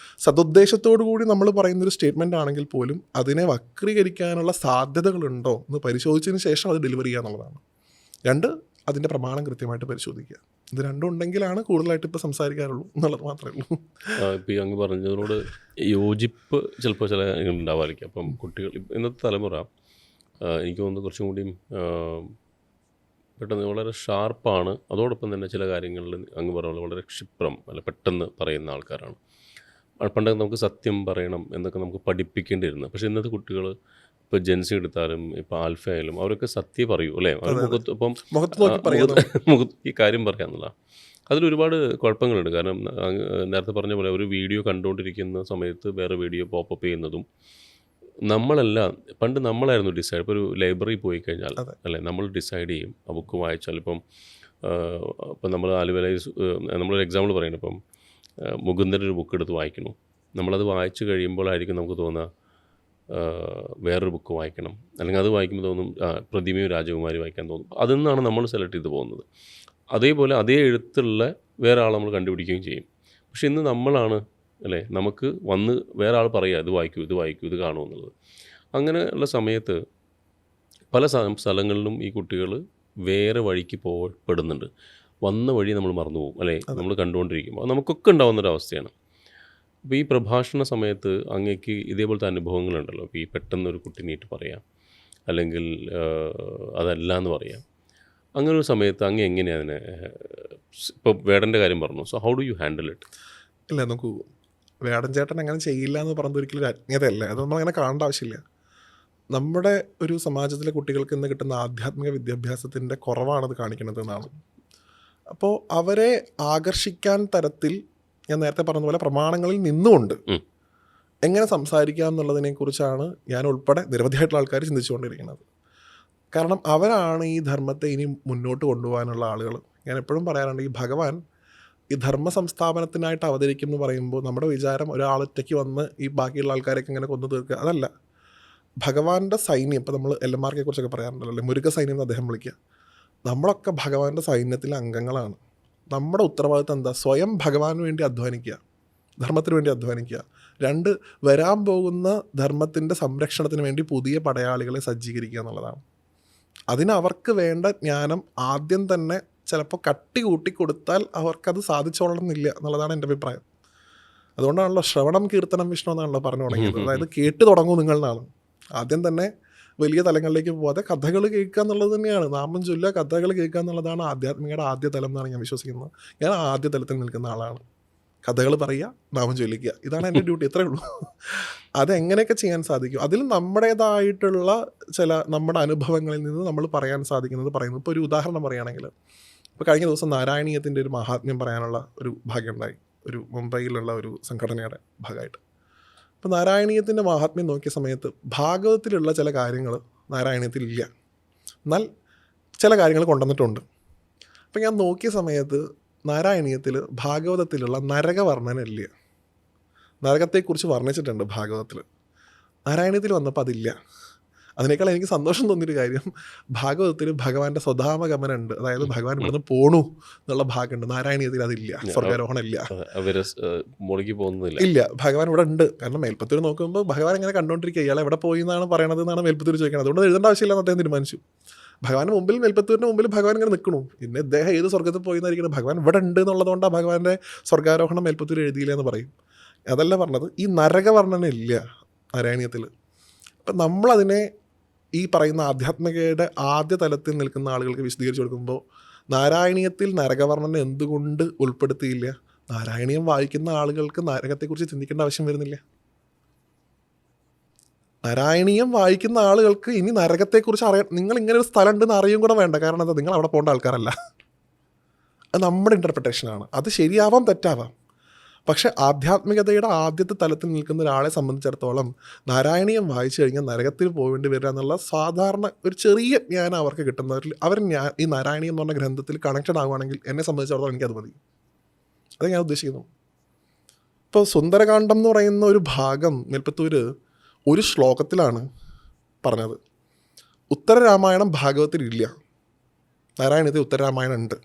സതുദ്ദേശത്തോടു കൂടി നമ്മൾ പറയുന്നൊരു സ്റ്റേറ്റ്മെൻ്റ് ആണെങ്കിൽ പോലും അതിനെ വക്രീകരിക്കാനുള്ള സാധ്യതകളുണ്ടോ എന്ന് പരിശോധിച്ചതിന് ശേഷം അത് ഡെലിവറി ചെയ്യുക എന്നുള്ളതാണ്. 2, അതിൻ്റെ പ്രമാണം കൃത്യമായിട്ട് പരിശോധിക്കുക. ഇത് 2 ഉണ്ടെങ്കിലാണ് കൂടുതലായിട്ട് ഇപ്പോൾ സംസാരിക്കാറുള്ളൂ എന്നുള്ളത് മാത്രമേ ഉള്ളൂ. ഇപ്പോൾ അങ്ങ് പറഞ്ഞതിനോട് യോജിപ്പ് ചിലപ്പോൾ ചില ഉണ്ടാവാതിരിക്കും. അപ്പം കുട്ടികൾ ഇന്നത്തെ തലമുറ എനിക്ക് തോന്നുന്നു കുറച്ചും കൂടിയും പെട്ടെന്ന് വളരെ ഷാർപ്പാണ്. അതോടൊപ്പം തന്നെ ചില കാര്യങ്ങളിൽ അങ്ങ് പറഞ്ഞ വളരെ ക്ഷിപ്രം അല്ല പെട്ടെന്ന് പറയുന്ന ആൾക്കാരാണ്. പണ്ടൊക്കെ നമുക്ക് സത്യം പറയണം എന്നൊക്കെ നമുക്ക് പഠിപ്പിക്കേണ്ടിയിരുന്നു. പക്ഷേ ഇന്നത്തെ കുട്ടികൾ ഇപ്പോൾ ജെൻസി എടുത്താലും ഇപ്പോൾ ആൽഫ ആയാലും അവരൊക്കെ സത്യം പറയൂ അല്ലേ? അവർ ഇപ്പം മുഖത്ത് ഈ കാര്യം പറയാമെന്നുള്ള അതിലൊരുപാട് കുഴപ്പങ്ങളുണ്ട്. കാരണം നേരത്തെ പറഞ്ഞ പോലെ ഒരു വീഡിയോ കണ്ടുകൊണ്ടിരിക്കുന്ന സമയത്ത് വേറെ വീഡിയോ പോപ്പപ്പ് ചെയ്യുന്നതും പണ്ട് നമ്മളായിരുന്നു ഡിസൈഡ്. ഇപ്പോൾ ഒരു ലൈബ്രറി പോയി കഴിഞ്ഞാൽ അല്ലേ നമ്മൾ ഡിസൈഡ് ചെയ്യും ആ ബുക്ക് വായിച്ചാൽ. ഇപ്പം നമ്മൾ നമ്മളൊരു എക്സാമ്പിൾ പറയുന്നത്, ഇപ്പം മുകുന്ദൻ്റെ ഒരു ബുക്ക് എടുത്ത് വായിക്കുന്നു. നമ്മളത് വായിച്ചു കഴിയുമ്പോഴായിരിക്കും നമുക്ക് തോന്നുക വേറൊരു ബുക്ക് വായിക്കണം, അല്ലെങ്കിൽ അത് വായിക്കുമ്പോൾ തോന്നും പ്രതിമയും രാജകുമാരി വായിക്കാൻ തോന്നും. അതിൽ നിന്നാണ് നമ്മൾ സെലക്ട് ചെയ്ത് പോകുന്നത്. അതേപോലെ അതേ എഴുത്തുള്ള വേറെ ആൾ നമ്മൾ കണ്ടുപിടിക്കുകയും ചെയ്യും. പക്ഷെ ഇന്ന് നമ്മളാണ് അല്ലേ നമുക്ക് വന്ന് വേറെ ആൾ പറയുക ഇത് വായിക്കൂ ഇത് കാണൂ എന്നുള്ളത്. അങ്ങനെയുള്ള സമയത്ത് പല സ്ഥലങ്ങളിലും ഈ കുട്ടികൾ വേറെ വഴിക്ക് പെടുന്നുണ്ട്. വന്ന വഴി നമ്മൾ മറന്നു പോകും അല്ലേ, നമ്മൾ കണ്ടുകൊണ്ടിരിക്കുമ്പോൾ നമുക്കൊക്കെ ഉണ്ടാകുന്നൊരവസ്ഥയാണ്. അപ്പോൾ ഈ പ്രഭാഷണ സമയത്ത് അങ്ങേക്ക് ഇതേപോലത്തെ അനുഭവങ്ങളുണ്ടല്ലോ. അപ്പോൾ ഈ പെട്ടെന്നൊരു കുട്ടി നീട്ട് പറയാം, അല്ലെങ്കിൽ അതല്ല എന്ന് പറയാം. അങ്ങനെ ഒരു സമയത്ത് അങ്ങ് എങ്ങനെയാണ് അതിനെ, ഇപ്പോൾ വേടൻ്റെ കാര്യം പറഞ്ഞു, so how do you handle it? ഇല്ല, നോക്കൂ, വേടൻ ചേട്ടൻ അങ്ങനെ ചെയ്യില്ല എന്ന് പറയുന്നത് ഒരിക്കലും ഒരു അജ്ഞതയല്ല. അതൊന്നും അങ്ങനെ കാണേണ്ട ആവശ്യമില്ല. നമ്മുടെ ഒരു സമാജത്തിലെ കുട്ടികൾക്ക് ഇന്ന് കിട്ടുന്ന ആധ്യാത്മിക വിദ്യാഭ്യാസത്തിൻ്റെ കുറവാണത് കാണിക്കുന്നത് എന്നാണ്. അപ്പോൾ അവരെ ആകർഷിക്കാൻ തരത്തിൽ ഞാൻ നേരത്തെ പറഞ്ഞ പോലെ പ്രമാണങ്ങളിൽ നിന്നുകൊണ്ട് എങ്ങനെ സംസാരിക്കാം എന്നുള്ളതിനെക്കുറിച്ചാണ് ഞാൻ ഉൾപ്പെടെ നിരവധിയായിട്ടുള്ള ആൾക്കാർ ചിന്തിച്ചുകൊണ്ടിരിക്കുന്നത്. കാരണം അവരാണ് ഈ ധർമ്മത്തെ ഇനി മുന്നോട്ട് കൊണ്ടുപോകാനുള്ള ആളുകൾ. ഞാൻ എപ്പോഴും പറയാറുണ്ട്, ഈ ഭഗവാൻ ഈ ധർമ്മ സംസ്ഥാപനത്തിനായിട്ട് അവതരിക്കും എന്ന് പറയുമ്പോൾ നമ്മുടെ വിചാരം ഒരാളൊറ്റയ്ക്ക് വന്ന് ഈ ബാക്കിയുള്ള ആൾക്കാരൊക്കെ ഇങ്ങനെ കൊന്നു തീർക്കുക, അതല്ല. ഭഗവാന്റെ സൈന്യം, ഇപ്പോൾ നമ്മൾ എല്ലമാർക്കെ കുറിച്ചൊക്കെ പറയാറുണ്ടല്ലോ, അല്ലേ, മുരുക സൈന്യം എന്ന് അദ്ദേഹം വിളിക്കുക. നമ്മളൊക്കെ ഭഗവാന്റെ സൈന്യത്തിലെ അംഗങ്ങളാണ്. നമ്മുടെ ഉത്തരവാദിത്തം എന്താ? സ്വയം ഭഗവാന് വേണ്ടി അധ്വാനിക്കുക, ധർമ്മത്തിന് വേണ്ടി അധ്വാനിക്കുക. 2, വരാൻ പോകുന്ന ധർമ്മത്തിൻ്റെ സംരക്ഷണത്തിന് വേണ്ടി പുതിയ പടയാളികളെ സജ്ജീകരിക്കുക എന്നുള്ളതാണ്. അതിന് അവർക്ക് വേണ്ട ജ്ഞാനം ആദ്യം തന്നെ ചിലപ്പോൾ കട്ടി കൂട്ടിക്കൊടുത്താൽ അവർക്കത് സാധിച്ചോളണമെന്നില്ല എന്നുള്ളതാണ് എൻ്റെ അഭിപ്രായം. അതുകൊണ്ടാണല്ലോ ശ്രവണം കീർത്തനം വിഷ്ണു എന്നാണല്ലോ പറഞ്ഞു തുടങ്ങിയത്. അതായത് കേട്ട് തുടങ്ങൂ നിങ്ങൾ എന്നാണ്. ആദ്യം തന്നെ വലിയ തലങ്ങളിലേക്ക് പോകാതെ കഥകൾ കേൾക്കുക എന്നുള്ളത് തന്നെയാണ്. നാമം ചൊല്ലുക, കഥകൾ കേൾക്കുക എന്നുള്ളതാണ് ആധ്യാത്മികയുടെ ആദ്യ തലം എന്നാണ് ഞാൻ വിശ്വസിക്കുന്നത്. ഞാൻ ആദ്യ തലത്തിൽ നിൽക്കുന്ന ആളാണ്. കഥകൾ പറയുക, നാമം ചൊല്ലിക്കുക, ഇതാണ് എൻ്റെ ഡ്യൂട്ടി, ഇത്രയേ ഉള്ളൂ. അതെങ്ങനെയൊക്കെ ചെയ്യാൻ സാധിക്കും, അതിൽ നമ്മുടേതായിട്ടുള്ള നമ്മുടെ അനുഭവങ്ങളിൽ നിന്ന് നമ്മൾ പറയാൻ സാധിക്കുന്നത് പറയുന്നു. ഇപ്പോൾ ഒരു ഉദാഹരണം പറയുകയാണെങ്കിൽ, ഇപ്പോൾ കഴിഞ്ഞ ദിവസം നാരായണീയത്തിൻ്റെ ഒരു മഹാത്മ്യം പറയാനുള്ള ഒരു ഭാഗ്യമുണ്ടായി, ഒരു മുംബൈയിലുള്ള ഒരു സംഘടനയുടെ ഭാഗമായിട്ട്. അപ്പോൾ നാരായണീയത്തിൻ്റെ മഹാത്മ്യം നോക്കിയ സമയത്ത് ഭാഗവതത്തിലുള്ള ചില കാര്യങ്ങൾ നാരായണീയത്തിലില്ല, എന്നാൽ ചില കാര്യങ്ങൾ കൊണ്ടുവന്നിട്ടുണ്ട്. അപ്പോൾ ഞാൻ നോക്കിയ സമയത്ത് നാരായണീയത്തിൽ ഭാഗവതത്തിലുള്ള നരകവർണ്ണനയില്ല. നരകത്തെക്കുറിച്ച് വർണ്ണിച്ചിട്ടുണ്ട് ഭാഗവതത്തിൽ, നാരായണീയത്തിൽ വന്നപ്പോൾ അതില്ല. അതിനേക്കാൾ എനിക്ക് സന്തോഷം തോന്നിയൊരു കാര്യം, ഭാഗവതത്തിൽ ഭഗവാന്റെ സ്വധാമഗമനം ഉണ്ട്. അതായത് ഭഗവാൻ ഇവിടുന്ന് പോണു എന്നുള്ള ഭാഗമുണ്ട്. നാരായണീയത്തിൽ അതില്ല, സ്വർഗാരോഹണം ഇല്ല. അവര് മുകളിലേക്ക് പോകുന്നില്ല. ഇല്ല, ഭഗവാൻ ഇവിടെ ഉണ്ട്. കാരണം മേൽപ്പത്തൂർ നോക്കുമ്പോൾ ഭഗവാൻ ഇങ്ങനെ കണ്ടുകൊണ്ടിരിക്കുക, ഇയാൾ എവിടെ പോയി എന്നാണ് പറയണത് എന്നാണ് മേൽപ്പത്തൂർ ചോദിക്കുന്നത്. അതുകൊണ്ട് എഴുതേണ്ട ആവശ്യമില്ലെന്ന് അദ്ദേഹം തീരുമാനിച്ചു. ഭഗവാന്റെ മുമ്പിൽ, മേൽപ്പത്തൂരിന്റെ മുമ്പിൽ ഭഗവാൻ ഇങ്ങനെ നിൽക്കണു. പിന്നെ ഇദ്ദേഹം ഏത് സ്വർഗത്തിൽ പോയി എന്നായിരിക്കണം, ഭഗവാൻ ഇവിടെ ഉണ്ട് എന്നുള്ളതുകൊണ്ടാണ് ഭഗവാന്റെ സ്വർഗാരോഹണം മേൽപ്പത്തൂർ എഴുതിയില്ല എന്ന് പറയും. അതല്ല പറഞ്ഞത്, ഈ നരകവർണ്ണന ഇല്ല നാരായണീയത്തിൽ. അപ്പം നമ്മളതിനെ ഈ പറയുന്ന ആധ്യാത്മികയുടെ ആദ്യ തലത്തിൽ നിൽക്കുന്ന ആളുകൾക്ക് വിശദീകരിച്ച് കൊടുക്കുമ്പോൾ, നാരായണീയത്തിൽ നരകവർണ്ണന എന്തുകൊണ്ട് ഉൾപ്പെടുത്തിയില്ല? നാരായണീയം വായിക്കുന്ന ആളുകൾക്ക് നരകത്തെക്കുറിച്ച് ചിന്തിക്കേണ്ട ആവശ്യം വരുന്നില്ല. നാരായണീയം വായിക്കുന്ന ആളുകൾക്ക് ഇനി നരകത്തെക്കുറിച്ച് അറിയാം, നിങ്ങൾ ഇങ്ങനെ ഒരു സ്ഥലം ഉണ്ടെന്ന് അറിയും കൂടെ വേണ്ട. കാരണം എന്താ, നിങ്ങൾ അവിടെ പോകേണ്ട ആൾക്കാരല്ല. അത് നമ്മുടെ ഇൻ്റർപ്രിട്ടേഷനാണ്. അത് ശരിയാവാം, തെറ്റാവാം. പക്ഷെ ആധ്യാത്മികതയുടെ ആദ്യത്തെ തലത്തിൽ നിൽക്കുന്ന ഒരാളെ സംബന്ധിച്ചിടത്തോളം നാരായണീയം വായിച്ചു കഴിഞ്ഞാൽ നരകത്തിൽ പോകേണ്ടി വരിക എന്നുള്ള സാധാരണ ഒരു ചെറിയ ജ്ഞാനം അവർക്ക് കിട്ടുന്നവരിൽ അവർ ഈ നാരായണീയം എന്ന് പറഞ്ഞ ഗ്രന്ഥത്തിൽ കണക്റ്റഡ് ആവുകയാണെങ്കിൽ എന്നെ സംബന്ധിച്ചിടത്തോളം എനിക്കത് മതി. അത് ഞാൻ ഉദ്ദേശിക്കുന്നു. ഇപ്പോൾ സുന്ദരകാന്ഡം എന്ന് പറയുന്ന ഒരു ഭാഗം മേൽപ്പത്തൂർ ഒരു ശ്ലോകത്തിലാണ് പറഞ്ഞത്. ഉത്തരരാമായണം ഭാഗവതത്തിലില്ല, നാരായണീയത്തിൽ ഉത്തരരാമായണം ഉണ്ട്.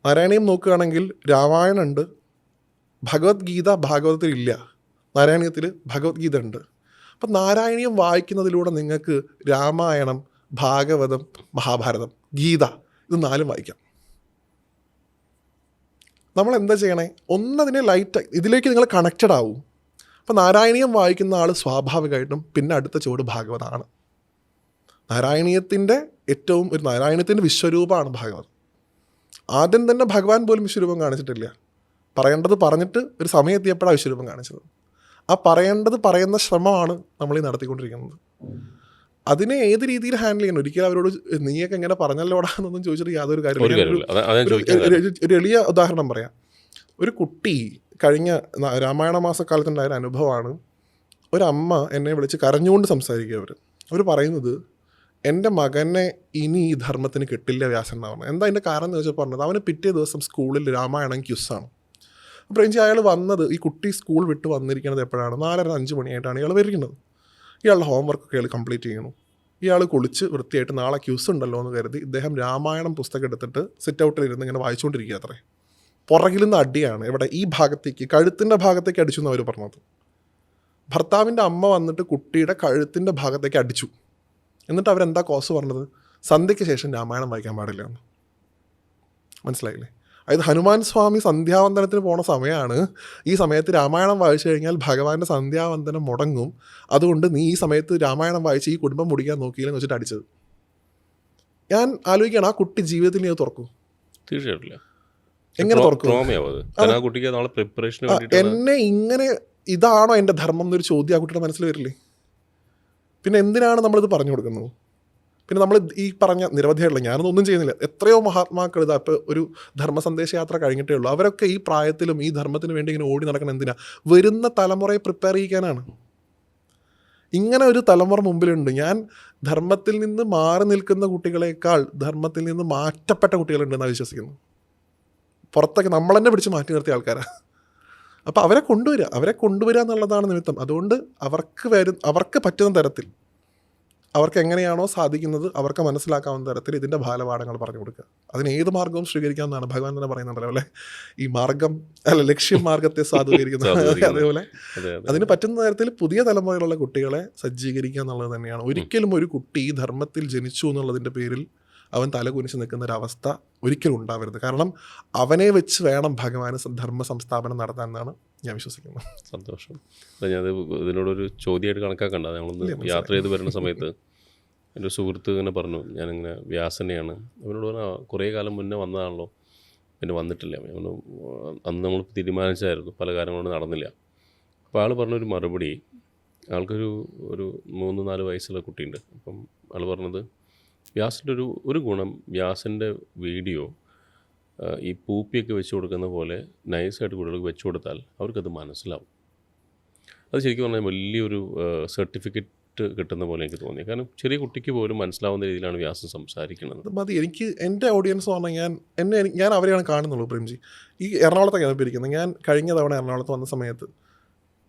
നാരായണീയം നോക്കുകയാണെങ്കിൽ രാമായണം ഉണ്ട്, ഭഗവത്ഗീത ഭാഗവതത്തിലില്ല, നാരായണീയത്തിൽ ഭഗവത്ഗീത ഉണ്ട്. അപ്പം നാരായണീയം വായിക്കുന്നതിലൂടെ നിങ്ങൾക്ക് രാമായണം, ഭാഗവതം, മഹാഭാരതം, ഗീത ഇത് 4 വായിക്കാം. നമ്മൾ എന്താ ചെയ്യണേ, ഒന്നതിനെ ലൈറ്റ് ഇതിലേക്ക് നിങ്ങൾ കണക്റ്റഡ് ആവും. അപ്പം നാരായണീയം വായിക്കുന്ന ആൾ സ്വാഭാവികമായിട്ടും പിന്നെ അടുത്ത ചുവട് ഭാഗവതമാണ്. നാരായണീയത്തിൻ്റെ ഏറ്റവും ഒരു നാരായണീയത്തിൻ്റെ വിശ്വരൂപമാണ് ഭാഗവതം. ആദ്യം തന്നെ ഭഗവാൻ പോലും വിശ്വരൂപം കാണിച്ചിട്ടില്ല. പറയേണ്ടത് പറഞ്ഞിട്ട് ഒരു സമയം എത്തിയപ്പോഴാണ് വിശ്വരൂപം കാണിച്ചത്. ആ പറയേണ്ടത് പറയുന്ന ശ്രമമാണ് നമ്മൾ ഈ നടത്തിക്കൊണ്ടിരിക്കുന്നത്. അതിനെ ഏത് രീതിയിൽ ഹാൻഡിൽ ചെയ്യണം? ഒരിക്കലും അവരോട് നീയൊക്കെ എങ്ങനെ പറഞ്ഞല്ലോടാന്നൊന്നും ചോദിച്ചിട്ട് യാതൊരു കാര്യമില്ല. ഒരു എളിയ ഉദാഹരണം പറയാം. ഒരു കുട്ടി കഴിഞ്ഞ രാമായണ മാസക്കാലത്തുണ്ടായ ഒരു അനുഭവമാണ്. ഒരമ്മ എന്നെ വിളിച്ച് കരഞ്ഞുകൊണ്ട് സംസാരിക്കുക. അവർ പറയുന്നത്, എൻ്റെ മകനെ ഇനി ഈ ധർമ്മത്തിന് കിട്ടില്ല വ്യാസൻ എന്നാണ് പറഞ്ഞത്. എന്താ അതിൻ്റെ കാരണം എന്ന് ചോദിച്ചാൽ പറഞ്ഞത്, അവന് പിറ്റേ ദിവസം സ്കൂളിൽ രാമായണം ക്യുസാണ്. അപ്പോൾ എനിക്ക് അയാൾ വന്നത്, ഈ കുട്ടി സ്കൂൾ വിട്ട് വന്നിരിക്കുന്നത് എപ്പോഴാണ്? 4:30-5 മണിയായിട്ടാണ് ഇയാൾ വരുന്നത്. ഇയാളുടെ ഹോംവർക്കൊക്കെ ഇയാൾ കംപ്ലീറ്റ് ചെയ്യണം. ഇയാൾ കുളിച്ച് വൃത്തിയായിട്ട് നാളെ ക്യൂസ് ഉണ്ടല്ലോ എന്ന് കരുതി ഇദ്ദേഹം രാമായണം പുസ്തകം എടുത്തിട്ട് സിറ്റ് ഔട്ടിലിരുന്ന് ഇങ്ങനെ വായിച്ചുകൊണ്ടിരിക്കുക. അത്രേ പുറകിൽ നിന്ന് അടിയാണ്. ഇവിടെ ഈ ഭാഗത്തേക്ക്, കഴുത്തിൻ്റെ ഭാഗത്തേക്ക് അടിച്ചു എന്ന് അവർ പറഞ്ഞത്. ഭർത്താവിൻ്റെ അമ്മ വന്നിട്ട് കുട്ടിയുടെ കഴുത്തിൻ്റെ ഭാഗത്തേക്ക് അടിച്ചു. എന്നിട്ട് അവരെന്താ കോസ് പറഞ്ഞത്? സന്ധ്യയ്ക്ക് ശേഷം രാമായണം വായിക്കാൻ പാടില്ല എന്ന്. മനസ്സിലായില്ലേ? അതായത് ഹനുമാൻ സ്വാമി സന്ധ്യാവന്തനത്തിന് പോണ സമയമാണ്. ഈ സമയത്ത് രാമായണം വായിച്ചു കഴിഞ്ഞാൽ ഭഗവാന്റെ സന്ധ്യാവന്തനം മുടങ്ങും. അതുകൊണ്ട് നീ ഈ സമയത്ത് രാമായണം വായിച്ച് ഈ കുടുംബം മുടിക്കാൻ നോക്കിയില്ലെന്ന് വെച്ചിട്ട് അടിച്ചത്. ഞാൻ ആലോചിക്കുകയാണ്, ആ കുട്ടി ജീവിതത്തിൽ നീ അത് തുറക്കും? തീർച്ചയായിട്ടും എങ്ങനെ തുറക്കും? എന്നെ ഇങ്ങനെ ഇതാണോ എൻ്റെ ധർമ്മം എന്നൊരു ചോദ്യം ആ കുട്ടിയുടെ മനസ്സിൽ വരില്ലേ? പിന്നെ എന്തിനാണ് നമ്മളിത് പറഞ്ഞു കൊടുക്കുന്നത്? പിന്നെ നമ്മൾ ഈ പറഞ്ഞ നിരവധിയായിട്ടുള്ള, ഞാനൊന്നും ചെയ്യുന്നില്ല, എത്രയോ മഹാത്മാക്കൾ ഇതാ ഇപ്പോൾ ഒരു ധർമ്മ സന്ദേശയാത്ര കഴിഞ്ഞിട്ടേ ഉള്ളൂ. അവരൊക്കെ ഈ പ്രായത്തിലും ഈ ധർമ്മത്തിന് വേണ്ടി ഇങ്ങനെ ഓടി നടക്കണം. എന്തിനാ? വരുന്ന തലമുറയെ പ്രിപ്പയർ ചെയ്യിക്കാനാണ്. ഇങ്ങനെ ഒരു തലമുറ മുമ്പിലുണ്ട്. ഞാൻ ധർമ്മത്തിൽ നിന്ന് മാറി നിൽക്കുന്ന കുട്ടികളെക്കാൾ ധർമ്മത്തിൽ നിന്ന് മാറ്റപ്പെട്ട കുട്ടികളുണ്ടെന്നാണ് വിശ്വസിക്കുന്നത്. പുറത്തൊക്കെ നമ്മൾ തന്നെ പിടിച്ച് മാറ്റി നിർത്തിയ ആൾക്കാരാണ്. അപ്പോൾ അവരെ കൊണ്ടുവരിക എന്നുള്ളതാണ് നിമിത്തം. അതുകൊണ്ട് അവർക്ക് പറ്റുന്ന തരത്തിൽ, അവർക്ക് എങ്ങനെയാണോ സാധിക്കുന്നത് അവർക്ക് മനസ്സിലാക്കാവുന്ന തരത്തിൽ ഇതിൻ്റെ ബാലപാഠങ്ങൾ പറഞ്ഞു കൊടുക്കുക. അതിന് ഏത് മാർഗവും സ്വീകരിക്കാമെന്നാണ് ഭഗവാൻ തന്നെ പറയുന്നുണ്ടല്ലോ അല്ലേ? ഈ മാർഗം ലക്ഷ്യം മാർഗത്തെ സാധൂകരിക്കുന്നത്. അതേപോലെ അതിന് പറ്റുന്ന തരത്തിൽ പുതിയ തലമുറയിലുള്ള കുട്ടികളെ സജ്ജീകരിക്കുക എന്നുള്ളത് തന്നെയാണ്. ഒരിക്കലും ഒരു കുട്ടി ഈ ധർമ്മത്തിൽ ജനിച്ചു എന്നുള്ളതിൻ്റെ പേരിൽ അവൻ തല കുനിച്ച് നിൽക്കുന്ന ഒരവസ്ഥ ഒരിക്കലും ഉണ്ടാവരുത്. കാരണം അവനെ വെച്ച് വേണം ഭഗവാന് ധർമ്മ സംസ്ഥാപനം നടത്താൻ എന്നാണ് ഞാൻ വിശ്വസിക്കുന്നത്. സന്തോഷം. ഞാനത് ഇതിനോടൊരു ചോദ്യമായിട്ട് കണക്കാക്കണ്ട. ഞങ്ങളൊന്ന് യാത്ര ചെയ്ത് വരുന്ന സമയത്ത് എൻ്റെ സുഹൃത്ത് ഇങ്ങനെ പറഞ്ഞു, ഞാനിങ്ങനെ വ്യാസനെയാണ്. അവനോട് പറഞ്ഞാൽ കുറേ കാലം മുന്നേ വന്നതാണല്ലോ, പിന്നെ വന്നിട്ടില്ല. അന്ന് നമ്മൾ തീരുമാനിച്ചായിരുന്നു, പല കാര്യങ്ങളൊന്നും നടന്നില്ല. അപ്പോൾ ആൾ പറഞ്ഞൊരു മറുപടി, ആൾക്കൊരു 3-4 വയസ്സുള്ള കുട്ടിയുണ്ട്. അപ്പം ആൾ പറഞ്ഞത്, വ്യാസിൻ്റെ ഒരു ഗുണം, വ്യാസൻ്റെ വീഡിയോ ഈ പൂപ്പിയൊക്കെ വെച്ച് കൊടുക്കുന്ന പോലെ നൈസായിട്ട് കുട്ടികൾക്ക് വെച്ച് കൊടുത്താൽ അവർക്കത് മനസ്സിലാവും. അത് ശരിക്കും പറഞ്ഞാൽ വലിയൊരു സർട്ടിഫിക്കറ്റ് കിട്ടുന്ന പോലെ എനിക്ക് തോന്നി. കാരണം ചെറിയ കുട്ടിക്ക് പോലും മനസ്സിലാവുന്ന രീതിയിലാണ് വ്യാസം സംസാരിക്കുന്നത്. മതി. എനിക്ക് എൻ്റെ ഓഡിയൻസ് പറഞ്ഞാൽ ഞാൻ അവരെയാണ് കാണുന്നുള്ളൂ. പ്രേംജി ഈ എറണാകുളത്തൊക്കെയാണ് ഇപ്പോൾ ഇരിക്കുന്നത്. ഞാൻ കഴിഞ്ഞ തവണ എറണാകുളത്ത് വന്ന സമയത്ത്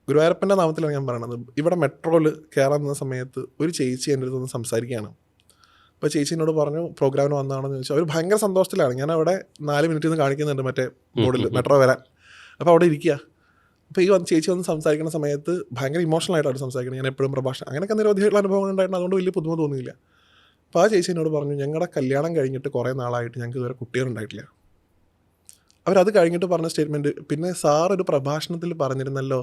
ഗുരുവായൂരപ്പൻ്റെ നാമത്തിലാണ് ഞാൻ പറയണത്. ഇവിടെ മെട്രോയിൽ കയറാൻ നിന്ന സമയത്ത് ഒരു ചേച്ചി എൻ്റെ അടുത്ത് ഒന്ന് സംസാരിക്കുകയാണ്. അപ്പോൾ ചേച്ചി എന്നോട് പറഞ്ഞു പ്രോഗ്രാമിന് വന്നതാണെന്ന് ചോദിച്ചു. അവർ ഭയങ്കര സന്തോഷത്തിലാണ്. ഞാൻ അവിടെ 4 മിനിറ്റ് നിന്ന് കാണിക്കുന്നുണ്ട് മറ്റേ ബോർഡിൽ മെട്രോ വരാൻ. അപ്പോൾ അവിടെ ഇരിക്കുക. അപ്പോൾ ഈ ചേച്ചി വന്ന് സംസാരിക്കുന്ന സമയത്ത് ഭയങ്കര ഇമോഷണൽ ആയിട്ടാണ് സംസാരിക്കുന്നത്. ഞാൻ എപ്പോഴും പ്രഭാഷണം അങ്ങനെയൊക്കെ നിരവധിയായിട്ടുള്ള അനുഭവങ്ങൾ ഉണ്ടായിരുന്നു. അതുകൊണ്ട് വലിയ പുതുമ തോന്നിയില്ല. അപ്പോൾ ആ ചേച്ചി എന്നോട് പറഞ്ഞു ഞങ്ങളുടെ കല്യാണം കഴിഞ്ഞിട്ട് കുറേ നാളായിട്ട് ഞങ്ങൾക്ക് ഇതുവരെ കുട്ടികളുണ്ടായിട്ടില്ല. അവരത് കഴിഞ്ഞിട്ട് പറഞ്ഞ സ്റ്റേറ്റ്മെൻറ്റ്, പിന്നെ സാർ ഒരു പ്രഭാഷണത്തിൽ പറഞ്ഞിരുന്നല്ലോ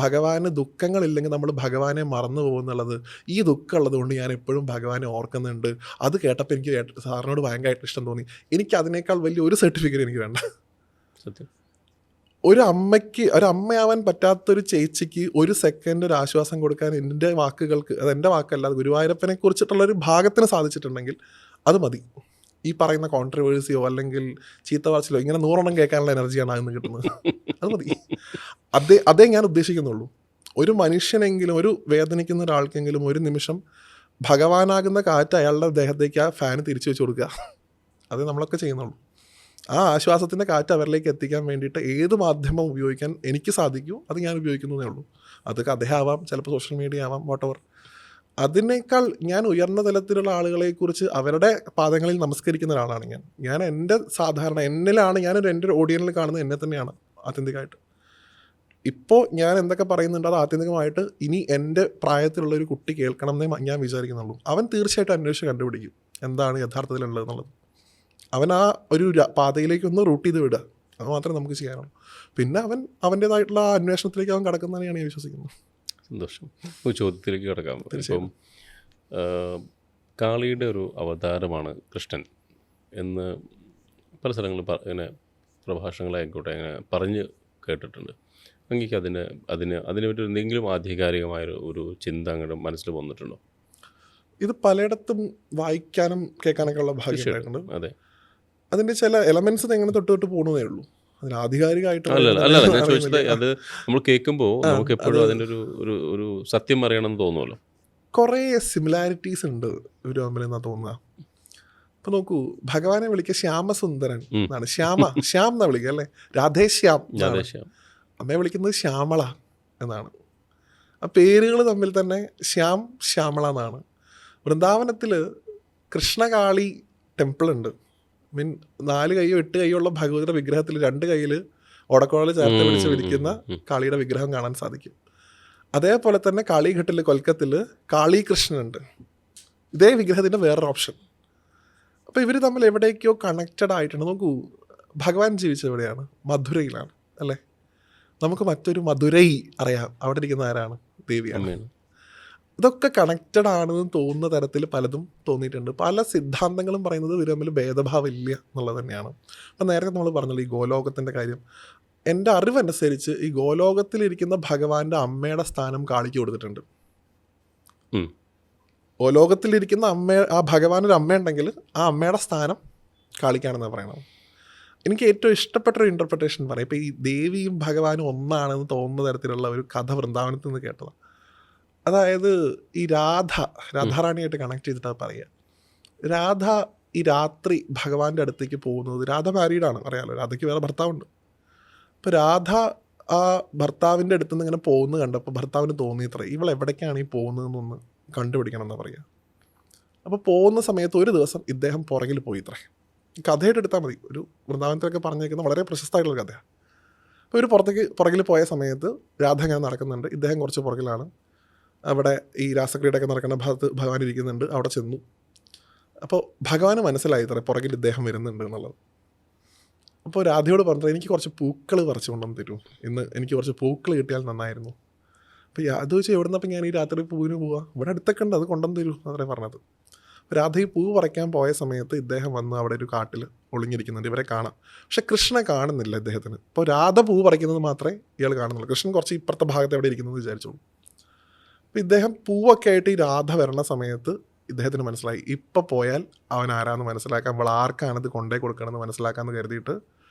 ഭഗവാന് ദുഃഖങ്ങളില്ലെങ്കിൽ നമ്മൾ ഭഗവാനെ മറന്നു പോകുന്നുള്ളത്. ഈ ദുഃഖം ഉള്ളത് കൊണ്ട് ഞാൻ എപ്പോഴും ഭഗവാനെ ഓർക്കുന്നുണ്ട്. അത് കേട്ടപ്പോൾ എനിക്ക് സാറിനോട് ഭയങ്കരമായിട്ട് ഇഷ്ടം തോന്നി. എനിക്ക് അതിനേക്കാൾ വലിയ ഒരു സർട്ടിഫിക്കറ്റ് എനിക്ക് വേണ്ട. സത്യം. ഒരു അമ്മയാവാൻ പറ്റാത്തൊരു ചേച്ചിക്ക് ഒരു സെക്കൻഡ് ഒരു ആശ്വാസം കൊടുക്കാൻ എൻ്റെ വാക്കുകൾക്ക്, അത് എൻ്റെ വാക്കല്ല, അത് ഗുരുവായൂരപ്പനെ കുറിച്ചിട്ടുള്ളൊരു ഭാഗത്തിന് സാധിച്ചിട്ടുണ്ടെങ്കിൽ അത് മതി. ഈ പറയുന്ന കോൺട്രവേഴ്സിയോ അല്ലെങ്കിൽ ചീത്ത വാർച്ചിലോ ഇങ്ങനെ 100 കേൾക്കാനുള്ള എനർജിയാണ് അതിന് കിട്ടുന്നത്. അത് മതി. അതേ ഞാൻ ഉദ്ദേശിക്കുന്നുള്ളൂ. ഒരു മനുഷ്യനെങ്കിലും, ഒരു വേദനിക്കുന്ന ഒരാൾക്കെങ്കിലും ഒരു നിമിഷം ഭഗവാനാകുന്ന കാറ്റ് അയാളുടെ ദേഹത്തേക്ക് ആ ഫാന് തിരിച്ചു വെച്ച് കൊടുക്കുക. അതേ നമ്മളൊക്കെ ചെയ്യുന്നുള്ളൂ. ആ ആശ്വാസത്തിൻ്റെ കാറ്റ് അവരിലേക്ക് എത്തിക്കാൻ വേണ്ടിയിട്ട് ഏത് മാധ്യമം ഉപയോഗിക്കാൻ എനിക്ക് സാധിക്കൂ അത് ഞാൻ ഉപയോഗിക്കുന്നതേ ഉള്ളൂ. അത് കഥയാവാം, ചിലപ്പോൾ സോഷ്യൽ മീഡിയ ആവാം, വാട്ടവർ. അതിനേക്കാൾ ഞാൻ ഉയർന്ന തലത്തിലുള്ള ആളുകളെക്കുറിച്ച് അവരുടെ പാദങ്ങളിൽ നമസ്കരിക്കുന്ന ഒരാളാണ് ഞാൻ എൻ്റെ സാധാരണ എന്നിലാണ് എൻ്റെ ഒരു ഓഡിയൻസിൽ കാണുന്നത് എന്നെ തന്നെയാണ് ആത്യന്തികമായിട്ട്. ഇപ്പോൾ ഞാൻ എന്തൊക്കെ പറയുന്നുണ്ട് അത് ആത്യന്തികമായിട്ട് ഇനി എൻ്റെ പ്രായത്തിലുള്ള ഒരു കുട്ടി കേൾക്കണം എന്നേ ഞാൻ വിചാരിക്കുന്നുള്ളൂ. അവൻ തീർച്ചയായിട്ടും അന്വേഷിച്ച് കണ്ടുപിടിക്കും എന്താണ് യഥാർത്ഥത്തിലുള്ളത് എന്നുള്ളത്. അവൻ ആ ഒരു പാതയിലേക്ക് ഒന്ന് റൂട്ട് ചെയ്ത് വിടുക, അത് മാത്രമേ നമുക്ക് ചെയ്യാനുള്ളൂ. പിന്നെ അവൻ്റേതായിട്ടുള്ള ആ അന്വേഷണത്തിലേക്ക് അവൻ കടക്കുന്നതാണ് ഞാൻ വിശ്വസിക്കുന്നത്. സന്തോഷം. ഒരു ചോദ്യത്തിലേക്ക് കിടക്കാം. ഇപ്പം കാളിയുടെ ഒരു അവതാരമാണ് കൃഷ്ണൻ എന്ന് പല സ്ഥലങ്ങളിൽ ഇങ്ങനെ പ്രഭാഷണങ്ങളായിക്കോട്ടെ അങ്ങനെ പറഞ്ഞ് കേട്ടിട്ടുണ്ട്. അങ്ങേക്ക് അതിനൊരു എന്തെങ്കിലും ആധികാരികമായ ഒരു ചിന്ത അങ്ങോട്ട് മനസ്സിൽ വന്നിട്ടുണ്ടോ? ഇത് പലയിടത്തും വായിക്കാനും കേൾക്കാനൊക്കെ ഉള്ള ഭാഗ്യം ഉണ്ടായിട്ടുണ്ട്. അതെ. അതിൻ്റെ ചില എലമെൻറ്റ്സ് എങ്ങനെ തൊട്ട് പോകുന്നതേ ഉള്ളൂ. അതിന് ആധികാരികമായിട്ട് അല്ല ഞാൻ ചോദിച്ചത് അത് നമ്മൾ കേൾക്കുമ്പോൾ നമുക്ക് എപ്പോഴും അതിൻ്റെ ഒരു സത്യം അറിയണമെന്ന് തോന്നുമല്ലോ. കുറേ സിമിലാരിറ്റീസ് ഉണ്ട് ഇവർ തമ്മിൽ എന്നാ തോന്നുക. ഇപ്പം നോക്കൂ, ഭഗവാനെ വിളിക്കുക ശ്യാമസുന്ദരൻ എന്നാണ്. ശ്യാം എന്നാ വിളിക്കുക അല്ലേ, രാധേശ്യാം. അമ്മയെ വിളിക്കുന്നത് ശ്യാമള എന്നാണ്. ആ പേരുകൾ തമ്മിൽ തന്നെ ശ്യാമള എന്നാണ്. വൃന്ദാവനത്തിൽ കൃഷ്ണകാളി ടെമ്പിൾ ഉണ്ട്. 4 കൈയോ 8 കൈയോ ഉള്ള ഭഗവതിയുടെ വിഗ്രഹത്തിൽ 2 കൈയിൽ ഓടക്കുഴൽ ചേർത്ത് പിടിച്ച് വിളിക്കുന്ന കാളിയുടെ വിഗ്രഹം കാണാൻ സാധിക്കും. അതേപോലെ തന്നെ കാളിഘട്ടിൽ കൊൽക്കത്തിൽ കാളികൃഷ്ണനുണ്ട്. ഇതേ വിഗ്രഹത്തിൻ്റെ വേറൊരു ഓപ്ഷൻ. അപ്പോൾ ഇവർ തമ്മിൽ എവിടേക്കോ കണക്റ്റഡ് ആയിട്ടുണ്ട്. നോക്കൂ, ഭഗവാൻ ജീവിച്ചത് എവിടെയാണ്? മധുരയിലാണ് അല്ലേ. നമുക്ക് മറ്റൊരു മധുരൈ അറിയാം, അവിടെ ഇരിക്കുന്ന ആരാണ്? ദേവിയാണ്. ഇതൊക്കെ കണക്റ്റഡ് ആണെന്ന് തോന്നുന്ന തരത്തിൽ പലതും തോന്നിയിട്ടുണ്ട്. പല സിദ്ധാന്തങ്ങളും പറയുന്നത് ഇവർ തമ്മിൽ ഭേദഭാവം ഇല്ല എന്നുള്ളത് തന്നെയാണ്. അപ്പം നേരത്തെ നമ്മൾ പറഞ്ഞല്ലോ ഈ ഗോലോകത്തിൻ്റെ കാര്യം. എൻ്റെ അറിവനുസരിച്ച് ഈ ഗോലോകത്തിലിരിക്കുന്ന ഭഗവാന്റെ അമ്മയുടെ സ്ഥാനം കാളിക്ക് കൊടുത്തിട്ടുണ്ട്. ഗോലോകത്തിലിരിക്കുന്ന ആ ഭഗവാനൊരു അമ്മയുണ്ടെങ്കിൽ ആ അമ്മയുടെ സ്ഥാനം കാളിക്കാണെന്നാണ് പറയണത്. എനിക്ക് ഏറ്റവും ഇഷ്ടപ്പെട്ടൊരു ഇൻ്റർപ്രിട്ടേഷൻ പറയാം. ഇപ്പോൾ ഈ ദേവിയും ഭഗവാനും ഒന്നാണെന്ന് തോന്നുന്ന തരത്തിലുള്ള ഒരു കഥ വൃന്ദാവനത്തിൽ നിന്ന് കേട്ടതാണ്. അതായത് ഈ രാധാറാണിയായിട്ട് കണക്ട് ചെയ്തിട്ടാണ് പറയുക. രാധ ഈ രാത്രി ഭഗവാന്റെ അടുത്തേക്ക് പോകുന്നത്, രാധ മാരീഡാണ് അറിയാമല്ലോ, രാധയ്ക്ക് വേറെ ഭർത്താവുണ്ട്. അപ്പോൾ രാധ ആ ഭർത്താവിൻ്റെ അടുത്ത് നിന്ന് ഇങ്ങനെ പോകുന്നത് കണ്ടപ്പോൾ ഭർത്താവിന് തോന്നിയത്രേ ഇവൾ എവിടേക്കാണ് ഈ പോകുന്നതെന്നൊന്ന് കണ്ടുപിടിക്കണം എന്നാണ് പറയുക. അപ്പോൾ പോകുന്ന സമയത്ത് ഒരു ദിവസം ഇദ്ദേഹം പുറകിൽ പോയിത്രേ. കഥയായിട്ട് എടുത്താൽ മതി, ഒരു വൃന്ദാവനത്തിലൊക്കെ പറഞ്ഞേക്കുന്ന വളരെ പ്രശസ്തമായിട്ടുള്ള കഥയാണ്. അപ്പോൾ ഒരു പുറകിൽ പോയ സമയത്ത് രാധ ഇങ്ങനെ നടക്കുന്നുണ്ട്, ഇദ്ദേഹം കുറച്ച് പുറകിലാണ്. അവിടെ ഈ രാസക്രീഡയൊക്കെ നടക്കുന്ന ഭാഗത്ത് ഭഗവാൻ ഇരിക്കുന്നുണ്ട്. അവിടെ ചെന്നു. അപ്പോൾ ഭഗവാന് മനസ്സിലായി ഇത്ര പുറകിൽ ഇദ്ദേഹം വരുന്നുണ്ട് എന്നുള്ളത്. അപ്പോൾ രാധയോട് പറഞ്ഞത് എനിക്ക് കുറച്ച് പൂക്കൾ പറിച്ചു കൊണ്ടുവന്ന് തരൂ, ഇന്ന് എനിക്ക് കുറച്ച് പൂക്കൾ കിട്ടിയാൽ നന്നായിരുന്നു. അപ്പോൾ അത് വെച്ചാൽ എവിടെ നിന്നപ്പോൾ ഞാൻ ഈ രാത്രി പൂവിന് പോവാം, ഇവിടെ അടുത്തൊക്കെ ഉണ്ട്, അത് കൊണ്ടുവന്ന് തരൂ എന്നത്രേ പറഞ്ഞത്. അപ്പോൾ രാധ ഈ പൂ പറിക്കാൻ പോയ സമയത്ത് ഇദ്ദേഹം വന്ന് അവിടെ ഒരു കാട്ടിൽ ഒളിഞ്ഞിരിക്കുന്നുണ്ട്. ഇവരെ കാണാം, പക്ഷെ കൃഷ്ണനെ കാണുന്നില്ല ഇദ്ദേഹത്തിന്. അപ്പോൾ രാധ പൂ പറിക്കുന്നത് മാത്രമേ ഇയാൾ കാണുന്നുള്ളൂ. കൃഷ്ണൻ കുറച്ച് ഇപ്പുറത്തെ ഭാഗത്ത് എവിടെ ഇരിക്കുന്നത് വിചാരിച്ചോളൂ. അപ്പോൾ ഇദ്ദേഹം പൂവൊക്കെ ആയിട്ട് ഈ രാധ വരണ സമയത്ത് ഇദ്ദേഹത്തിന് മനസ്സിലായി ഇപ്പോൾ പോയാൽ അവൻ ആരാന്ന് മനസ്സിലാക്കാൻ, അവൾ ആർക്കാണിത് കൊണ്ടേ കൊടുക്കണമെന്ന് മനസ്സിലാക്കാമെന്ന് കരുതിയിട്ട്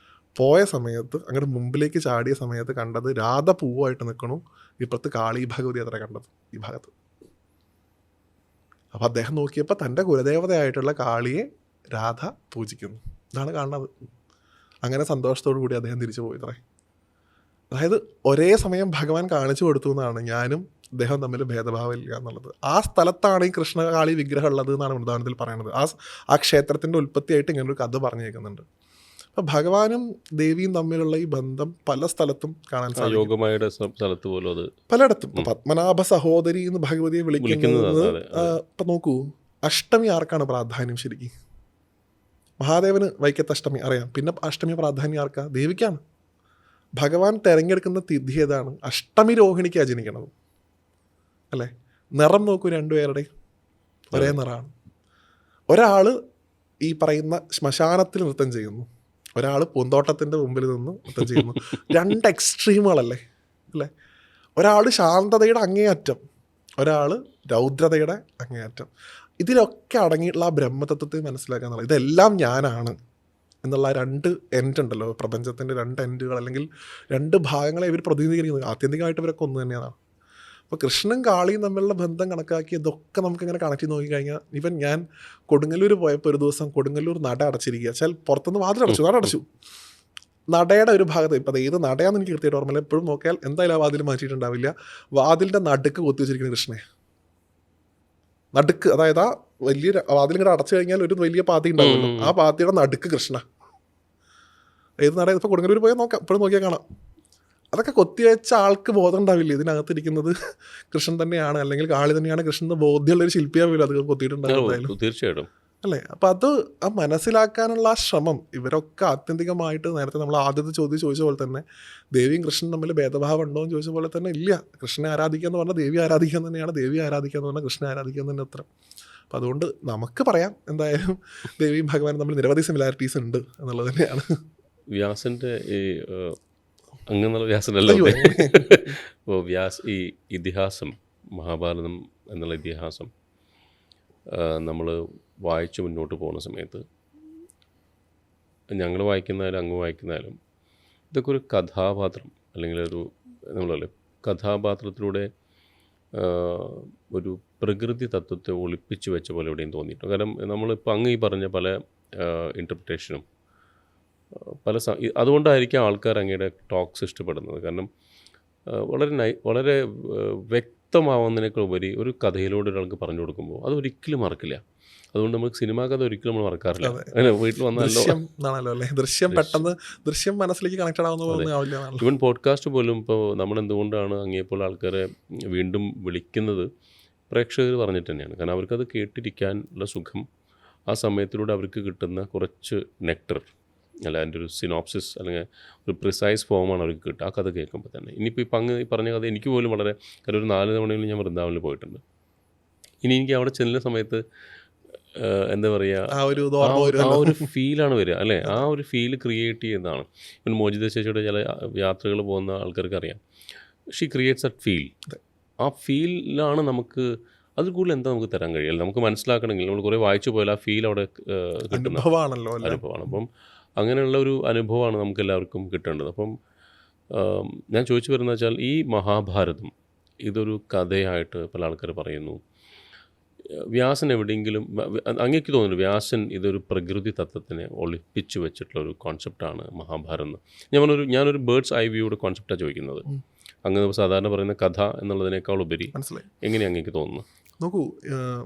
പോയ സമയത്ത് അങ്ങോട്ട് മുമ്പിലേക്ക് ചാടിയ സമയത്ത് കണ്ടത് രാധ പൂവായിട്ട് നിൽക്കണു. ഇപ്പുറത്ത് കാളി ഭഗവതി അത്ര കണ്ടത് ഈ ഭാഗത്ത്. അപ്പോൾ അദ്ദേഹം നോക്കിയപ്പോൾ തൻ്റെ കുലദേവതയായിട്ടുള്ള കാളിയെ രാധ പൂജിക്കുന്നു. ഇതാണ് കാണുന്നത്. അങ്ങനെ സന്തോഷത്തോടു കൂടി അദ്ദേഹം തിരിച്ചു പോയിത്രേ. അതായത് ഒരേ സമയം ഭഗവാൻ കാണിച്ചു കൊടുത്തു എന്നാണ് ഞാനും അദ്ദേഹം തമ്മിൽ ഭേദഭാവമില്ല എന്നുള്ളത്. ആ സ്ഥലത്താണ് ഈ കൃഷ്ണകാളി വിഗ്രഹം ഉള്ളത് എന്നാണ് വൃന്ദാവനത്തിൽ പറയുന്നത്. ആ ക്ഷേത്രത്തിൻ്റെ ഉൽപ്പത്തിയായിട്ട് ഇങ്ങനൊരു കഥ പറഞ്ഞേക്കുന്നുണ്ട്. അപ്പം ഭഗവാനും ദേവിയും തമ്മിലുള്ള ഈ ബന്ധം പല സ്ഥലത്തും കാണാൻ സാധിക്കും. യോഗമായുടെ സ്ഥലത്ത് പോലും അത് പലയിടത്തും. ഇപ്പം പത്മനാഭ സഹോദരി എന്ന് ഭഗവതിയെ വിളിക്കുന്നത് ഇപ്പം നോക്കൂ, അഷ്ടമി ആർക്കാണ് പ്രാധാന്യം ശരിക്കും? മഹാദേവന് വൈക്കത്ത് അഷ്ടമി അറിയാം. പിന്നെ അഷ്ടമി പ്രാധാന്യം ആർക്കാ? ദേവിക്കാണ്. ഭഗവാൻ തിരഞ്ഞെടുക്കുന്ന തിഥി ഏതാണ്? അഷ്ടമി രോഹിണിക്കാണ് ജനിക്കണത് അല്ലേ? നിറം നോക്കൂ, രണ്ടുപേരുടെ ഒരേ നിറമാണ്. ഒരാൾ ഈ പറയുന്ന ശ്മശാനത്തിൽ നൃത്തം ചെയ്യുന്നു, ഒരാൾ പൂന്തോട്ടത്തിൻ്റെ മുമ്പിൽ നിന്ന് നൃത്തം ചെയ്യുന്നു. രണ്ട് എക്സ്ട്രീമുകളല്ലേ അല്ലേ? ഒരാൾ ശാന്തതയുടെ അങ്ങേയറ്റം, ഒരാൾ രൗദ്രതയുടെ അങ്ങേയറ്റം. ഇതിലൊക്കെ അടങ്ങിയിട്ടുള്ള ആ ബ്രഹ്മതത്വത്തെ മനസ്സിലാക്കുക എന്നുള്ളത്, ഇതെല്ലാം ഞാനാണ് എന്നുള്ള രണ്ട് എൻഡ് ഉണ്ടല്ലോ, പ്രപഞ്ചത്തിൻ്റെ രണ്ട് എൻഡുകൾ അല്ലെങ്കിൽ രണ്ട് ഭാഗങ്ങളെ ഇവർ പ്രതിനിധീകരിക്കുന്നത്. ആത്യന്തികമായിട്ട് ഇവരൊക്കെ ഒന്ന് തന്നെയാണ്. അപ്പോൾ കൃഷ്ണനും കാളിയും തമ്മിലുള്ള ബന്ധം കണക്കാക്കി ഇതൊക്കെ നമുക്കിങ്ങനെ കണക്ട് ചെയ്ത് നോക്കിക്കഴിഞ്ഞാൽ, ഇവൻ ഞാൻ കൊടുങ്ങല്ലൂർ പോയപ്പോൾ ഒരു ദിവസം കൊടുങ്ങല്ലൂർ നട അടച്ചിരിക്കുക. വെച്ചാൽ പുറത്തുനിന്ന് വാതിലടച്ചു, നട അടച്ചു. നടയുടെ ഒരു ഭാഗത്ത്, ഇപ്പം അത് ഏത് നടയാണെന്ന് എനിക്ക് കൃത്യമായിട്ട് ഓർമ്മയില്ല, എപ്പോഴും നോക്കിയാൽ എന്തായാലും ആ വാതിൽ മാറ്റിയിട്ടുണ്ടാവില്ല. വാതിലിൻ്റെ നടുക്ക് കൊത്തി വെച്ചിരിക്കുന്ന കൃഷ്ണനെ, നടുക്ക്, അതായത് ആ വലിയ വാതിലിങ്ങനെ അടച്ചു കഴിഞ്ഞാൽ ഒരു വലിയ പാത്തി ഉണ്ടാവുമല്ലോ, ആ പാത്തിയുടെ നടുക്ക് കൃഷ്ണ. ഏത് നട? ഇപ്പോൾ കൊടുങ്ങല്ലൂർ പോയാൽ നോക്കാം, എപ്പോഴും നോക്കിയാൽ കാണാം. അതൊക്കെ കൊത്തിവെച്ച ആൾക്ക് ബോധം ഉണ്ടാവില്ല ഇതിനകത്തിരിക്കുന്നത് കൃഷ്ണൻ തന്നെയാണ്, അല്ലെങ്കിൽ കാളി തന്നെയാണ് കൃഷ്ണൻ ബോധ്യമുള്ളൊരു ശില്പിയാവില്ല അത് കൊത്തിയിട്ടുണ്ടാവും തീർച്ചയായിട്ടും അല്ലേ? അപ്പം അത് ആ മനസ്സിലാക്കാനുള്ള ആ ശ്രമം ഇവരൊക്കെ ആത്യന്തികമായിട്ട്, നേരത്തെ നമ്മൾ ആദ്യത്തെ ചോദ്യം ചോദിച്ച പോലെ തന്നെ, ദേവിയും കൃഷ്ണൻ തമ്മിൽ ഭേദഭാവം ഉണ്ടോ എന്ന് ചോദിച്ച പോലെ തന്നെ ഇല്ല. കൃഷ്ണനെ ആരാധിക്കുക എന്ന് പറഞ്ഞാൽ ദേവി ആരാധിക്കാൻ തന്നെയാണ്, ദേവി ആരാധിക്കുക എന്ന് പറഞ്ഞാൽ കൃഷ്ണനെ ആരാധിക്കാൻ തന്നെ അത്ര. അപ്പം അതുകൊണ്ട് നമുക്ക് പറയാം എന്തായാലും ദേവിയും ഭഗവാനും തമ്മിൽ നിരവധി സിമിലാരിറ്റീസ് ഉണ്ട് എന്നുള്ളത് തന്നെയാണ്. വ്യാസൻ്റെ ഈ അങ്ങനെയുള്ള വ്യാസനല്ലോ ഇപ്പോൾ ഈ ഇതിഹാസം, മഹാഭാരതം എന്നുള്ള ഇതിഹാസം നമ്മൾ വായിച്ച് മുന്നോട്ട് പോകുന്ന സമയത്ത്, ഞങ്ങൾ വായിക്കുന്നതായാലും അങ്ങ് വായിക്കുന്നതായാലും, ഇതൊക്കെ ഒരു കഥാപാത്രം അല്ലെങ്കിൽ ഒരു നമ്മളല്ലേ കഥാപാത്രത്തിലൂടെ ഒരു പ്രകൃതി തത്വത്തെ ഒളിപ്പിച്ച് വെച്ച പോലെ എവിടെയും തോന്നിയിട്ടുണ്ട്. കാരണം നമ്മളിപ്പോൾ അങ്ങ് ഈ പറഞ്ഞ പല ഇൻ്റർപ്രിട്ടേഷനും അതുകൊണ്ടായിരിക്കും ആൾക്കാർ അങ്ങയുടെ ടോക്സ് ഇഷ്ടപ്പെടുന്നത്. കാരണം വളരെ വ്യക്തമാവുന്നതിനേക്കാൾ ഉപരി ഒരു കഥയിലൂടെ ഒരാൾക്ക് പറഞ്ഞു കൊടുക്കുമ്പോൾ അത് ഒരിക്കലും മറക്കില്ല. അതുകൊണ്ട് നമുക്ക് സിനിമാ കഥ ഒരിക്കലും നമ്മൾ മറക്കാറില്ല. അങ്ങനെ വീട്ടിൽ വന്നല്ലോ ദൃശ്യം മനസ്സിലേക്ക് കണക്റ്റഡ് ആവുന്ന. ഈവൻ പോഡ്കാസ്റ്റ് പോലും ഇപ്പോൾ നമ്മളെന്തുകൊണ്ടാണ് അങ്ങേപ്പോൾ ആൾക്കാരെ വീണ്ടും വിളിക്കുന്നത് പ്രേക്ഷകർ പറഞ്ഞിട്ട് തന്നെയാണ്. കാരണം അവർക്കത് കേട്ടിരിക്കാനുള്ള സുഖം, ആ സമയത്തിലൂടെ അവർക്ക് കിട്ടുന്ന കുറച്ച് നെക്ടർ അല്ല, അതിൻ്റെ ഒരു സിനോപ്സിസ് അല്ലെങ്കിൽ ഒരു പ്രിസൈസ് ഫോമാണ് അവർക്ക് കിട്ടുക ആ കഥ കേൾക്കുമ്പോൾ തന്നെ. ഇനിയിപ്പോൾ അങ്ങ് ഈ പറഞ്ഞ കഥ എനിക്ക് പോലും വളരെ, കാരണം ഒരു 4 തവണയിൽ ഞാൻ വൃന്ദാവനിൽ പോയിട്ടുണ്ട്. ഇനി എനിക്ക് അവിടെ ചെല്ലുന്ന സമയത്ത് എന്താ പറയുക, ആ ഒരു ഫീലാണ് വരിക അല്ലേ? ആ ഒരു ഫീൽ ക്രിയേറ്റ് ചെയ്യുന്നതാണ്. ഇപ്പം മോചിത ചേച്ചിയുടെ ചില യാത്രകൾ പോകുന്ന ആൾക്കാർക്ക് അറിയാം, ഷീ ക്രിയേറ്റ്സ് അറ്റ് ഫീൽ. ആ ഫീലാണ് നമുക്ക് അതിൽ കൂടുതൽ എന്താ നമുക്ക് തരാൻ കഴിയില്ല. നമുക്ക് മനസ്സിലാക്കണമെങ്കിൽ നമ്മൾ കുറേ വായിച്ചു പോയാൽ ആ ഫീൽ അവിടെ കിട്ടുന്ന അനുഭവമാണ്. അപ്പം അങ്ങനെയുള്ള ഒരു അനുഭവമാണ് നമുക്ക് എല്ലാവർക്കും കിട്ടേണ്ടത്. അപ്പം ഞാൻ ചോദിച്ചു വരുന്നത് വെച്ചാൽ, ഈ മഹാഭാരതം ഇതൊരു കഥയായിട്ട് പല ആൾക്കാർ പറയുന്നു. വ്യാസൻ എവിടെയെങ്കിലും അങ്ങേക്ക് തോന്നുന്നു വ്യാസൻ ഇതൊരു പ്രകൃതി തത്വത്തിനെ ഒളിപ്പിച്ചു വെച്ചിട്ടുള്ള ഒരു കോൺസെപ്റ്റാണ് മഹാഭാരതം? ഞാനൊരു ബേർഡ്സ് ഐ വ്യൂയുടെ കോൺസെപ്റ്റാണ് ചോദിക്കുന്നത്. അങ്ങ് സാധാരണ പറയുന്ന കഥ എന്നുള്ളതിനേക്കാൾ ഉപരി എങ്ങനെയാണ് അങ്ങേക്ക് തോന്നുന്നു? നോക്കൂ,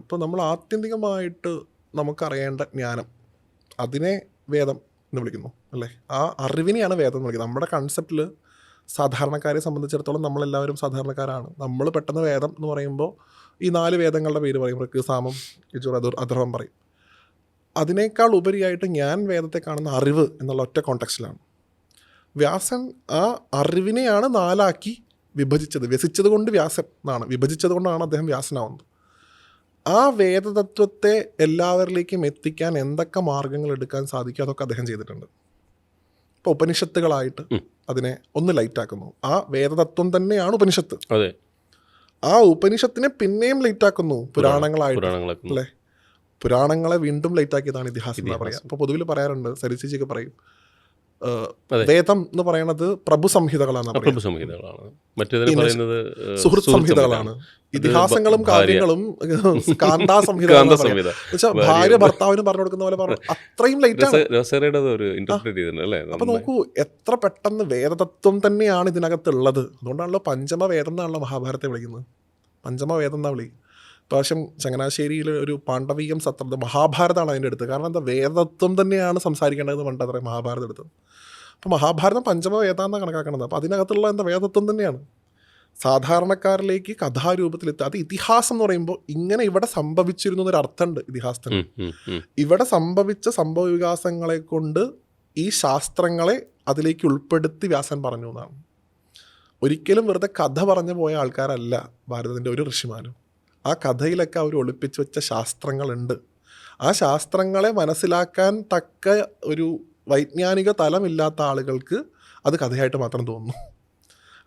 ഇപ്പോൾ നമ്മൾ ആത്യന്തികമായിട്ട് നമുക്കറിയേണ്ട ജ്ഞാനം, അതിനെ വേദം എന്ന് വിളിക്കുന്നു അല്ലേ? ആ അറിവിനെയാണ് വേദം എന്ന് വിളിക്കുന്നത്. നമ്മുടെ കൺസെപ്റ്റിൽ സാധാരണക്കാരെ സംബന്ധിച്ചിടത്തോളം നമ്മളെല്ലാവരും സാധാരണക്കാരാണ്. നമ്മൾ പെട്ടെന്ന് വേദം എന്ന് പറയുമ്പോൾ ഈ 4 വേദങ്ങളുടെ പേര് പറയും, ഋക്ക്, സാമം, യജുർ, അഥർവം പറയും. അതിനേക്കാൾ ഉപരിയായിട്ട് ഞാൻ വേദത്തെ കാണുന്ന അറിവ് എന്നുള്ള ഒറ്റ കോണ്ടെക്സ്റ്റിലാണ്. വ്യാസൻ ആ അറിവിനെയാണ് 4ആക്കി വിഭജിച്ചത്. വ്യസിച്ചത് കൊണ്ട് വ്യാസൻ എന്നാണ്, വിഭജിച്ചത് കൊണ്ടാണ് അദ്ദേഹം വ്യാസനാവുന്നത്. ആ വേദതത്വത്തെ എല്ലാവരിലേക്കും എത്തിക്കാൻ എന്തൊക്കെ മാർഗങ്ങൾ എടുക്കാൻ സാധിക്കും അതൊക്കെ അദ്ദേഹം ചെയ്തിട്ടുണ്ട്. ഇപ്പോൾ ഉപനിഷത്തുകളായിട്ട് അതിനെ ഒന്ന് ലൈറ്റാക്കുന്നു. ആ വേദതത്വം തന്നെയാണ് ഉപനിഷത്ത്. അതെ, ആ ഉപനിഷത്തിനെ പിന്നെയും ലൈറ്റാക്കുന്നു പുരാണങ്ങളായിട്ട് അല്ലേ? പുരാണങ്ങളെ വീണ്ടും ലൈറ്റാക്കിയതാണ് ഇതിഹാസം എന്ന് പറയാം. അപ്പോൾ പൊതുവിൽ പറയാറുണ്ട്, സരിചേച്ചിയൊക്കെ പറയും, വേദം എന്ന് പറയുന്നത് പ്രഭു സംഹിതകളാണ് പറയുന്നത്. പ്രഭു സംഹിതകളാണ്. മറ്റേതിൽ പറയുന്നത് സുഹൃത്ത് സംഹിതകളാണ്. ഇതിഹാസങ്ങളും കാവ്യങ്ങളും കാന്താ സംഹിത. ഭാര്യ ഭർത്താവിന് പറഞ്ഞു കൊടുക്കുന്ന പോലെ പറഞ്ഞു, അത്രയും ലൈറ്റാണ്. അപ്പൊ നോക്കൂ, എത്ര പെട്ടെന്ന് വേദതത്വം തന്നെയാണ് ഇതിനകത്തുള്ളത്. അതുകൊണ്ടാണല്ലോ പഞ്ചമവേദം എന്നാണല്ലോ മഹാഭാരതത്തെ വിളിക്കുന്നത്. പഞ്ചമവേദം എന്നാ വിളി. പ്രാവശ്യം ചങ്ങനാശ്ശേരിയിൽ ഒരു പാണ്ഡവീയം സത്രം, മഹാഭാരതമാണ് അതിൻ്റെ അടുത്ത്. കാരണം എന്താ, വേദത്വം തന്നെയാണ് സംസാരിക്കേണ്ടതെന്ന് പണ്ട് അത്രയും മഹാഭാരതം എടുത്തത്. അപ്പോൾ മഹാഭാരതം പഞ്ചമവേദാന്നാണ് കണക്കാക്കണത്. അപ്പോൾ അതിനകത്തുള്ള എന്താ, വേദത്വം തന്നെയാണ് സാധാരണക്കാരിലേക്ക് കഥാരൂപത്തിലെത്തുക. അത് ഇതിഹാസം എന്ന് പറയുമ്പോൾ ഇങ്ങനെ ഇവിടെ സംഭവിച്ചിരുന്നു എന്നൊരു അർത്ഥമുണ്ട് ഇതിഹാസത്തിന്. ഇവിടെ സംഭവിച്ച സംഭവ വികാസങ്ങളെ കൊണ്ട് ഈ ശാസ്ത്രങ്ങളെ അതിലേക്ക് ഉൾപ്പെടുത്തി വ്യാസൻ പറഞ്ഞു എന്നാണ്. ഒരിക്കലും വെറുതെ കഥ പറഞ്ഞു പോയ ആൾക്കാരല്ല ഭാരതത്തിൻ്റെ ഒരു ഋഷിമാരും. ആ കഥയിലൊക്കെ അവർ ഒളിപ്പിച്ച് വെച്ച ശാസ്ത്രങ്ങളുണ്ട്. ആ ശാസ്ത്രങ്ങളെ മനസ്സിലാക്കാൻ തക്ക ഒരു വൈജ്ഞാനിക തലമില്ലാത്ത ആളുകൾക്ക് അത് കഥയായിട്ട് മാത്രം തോന്നുന്നു.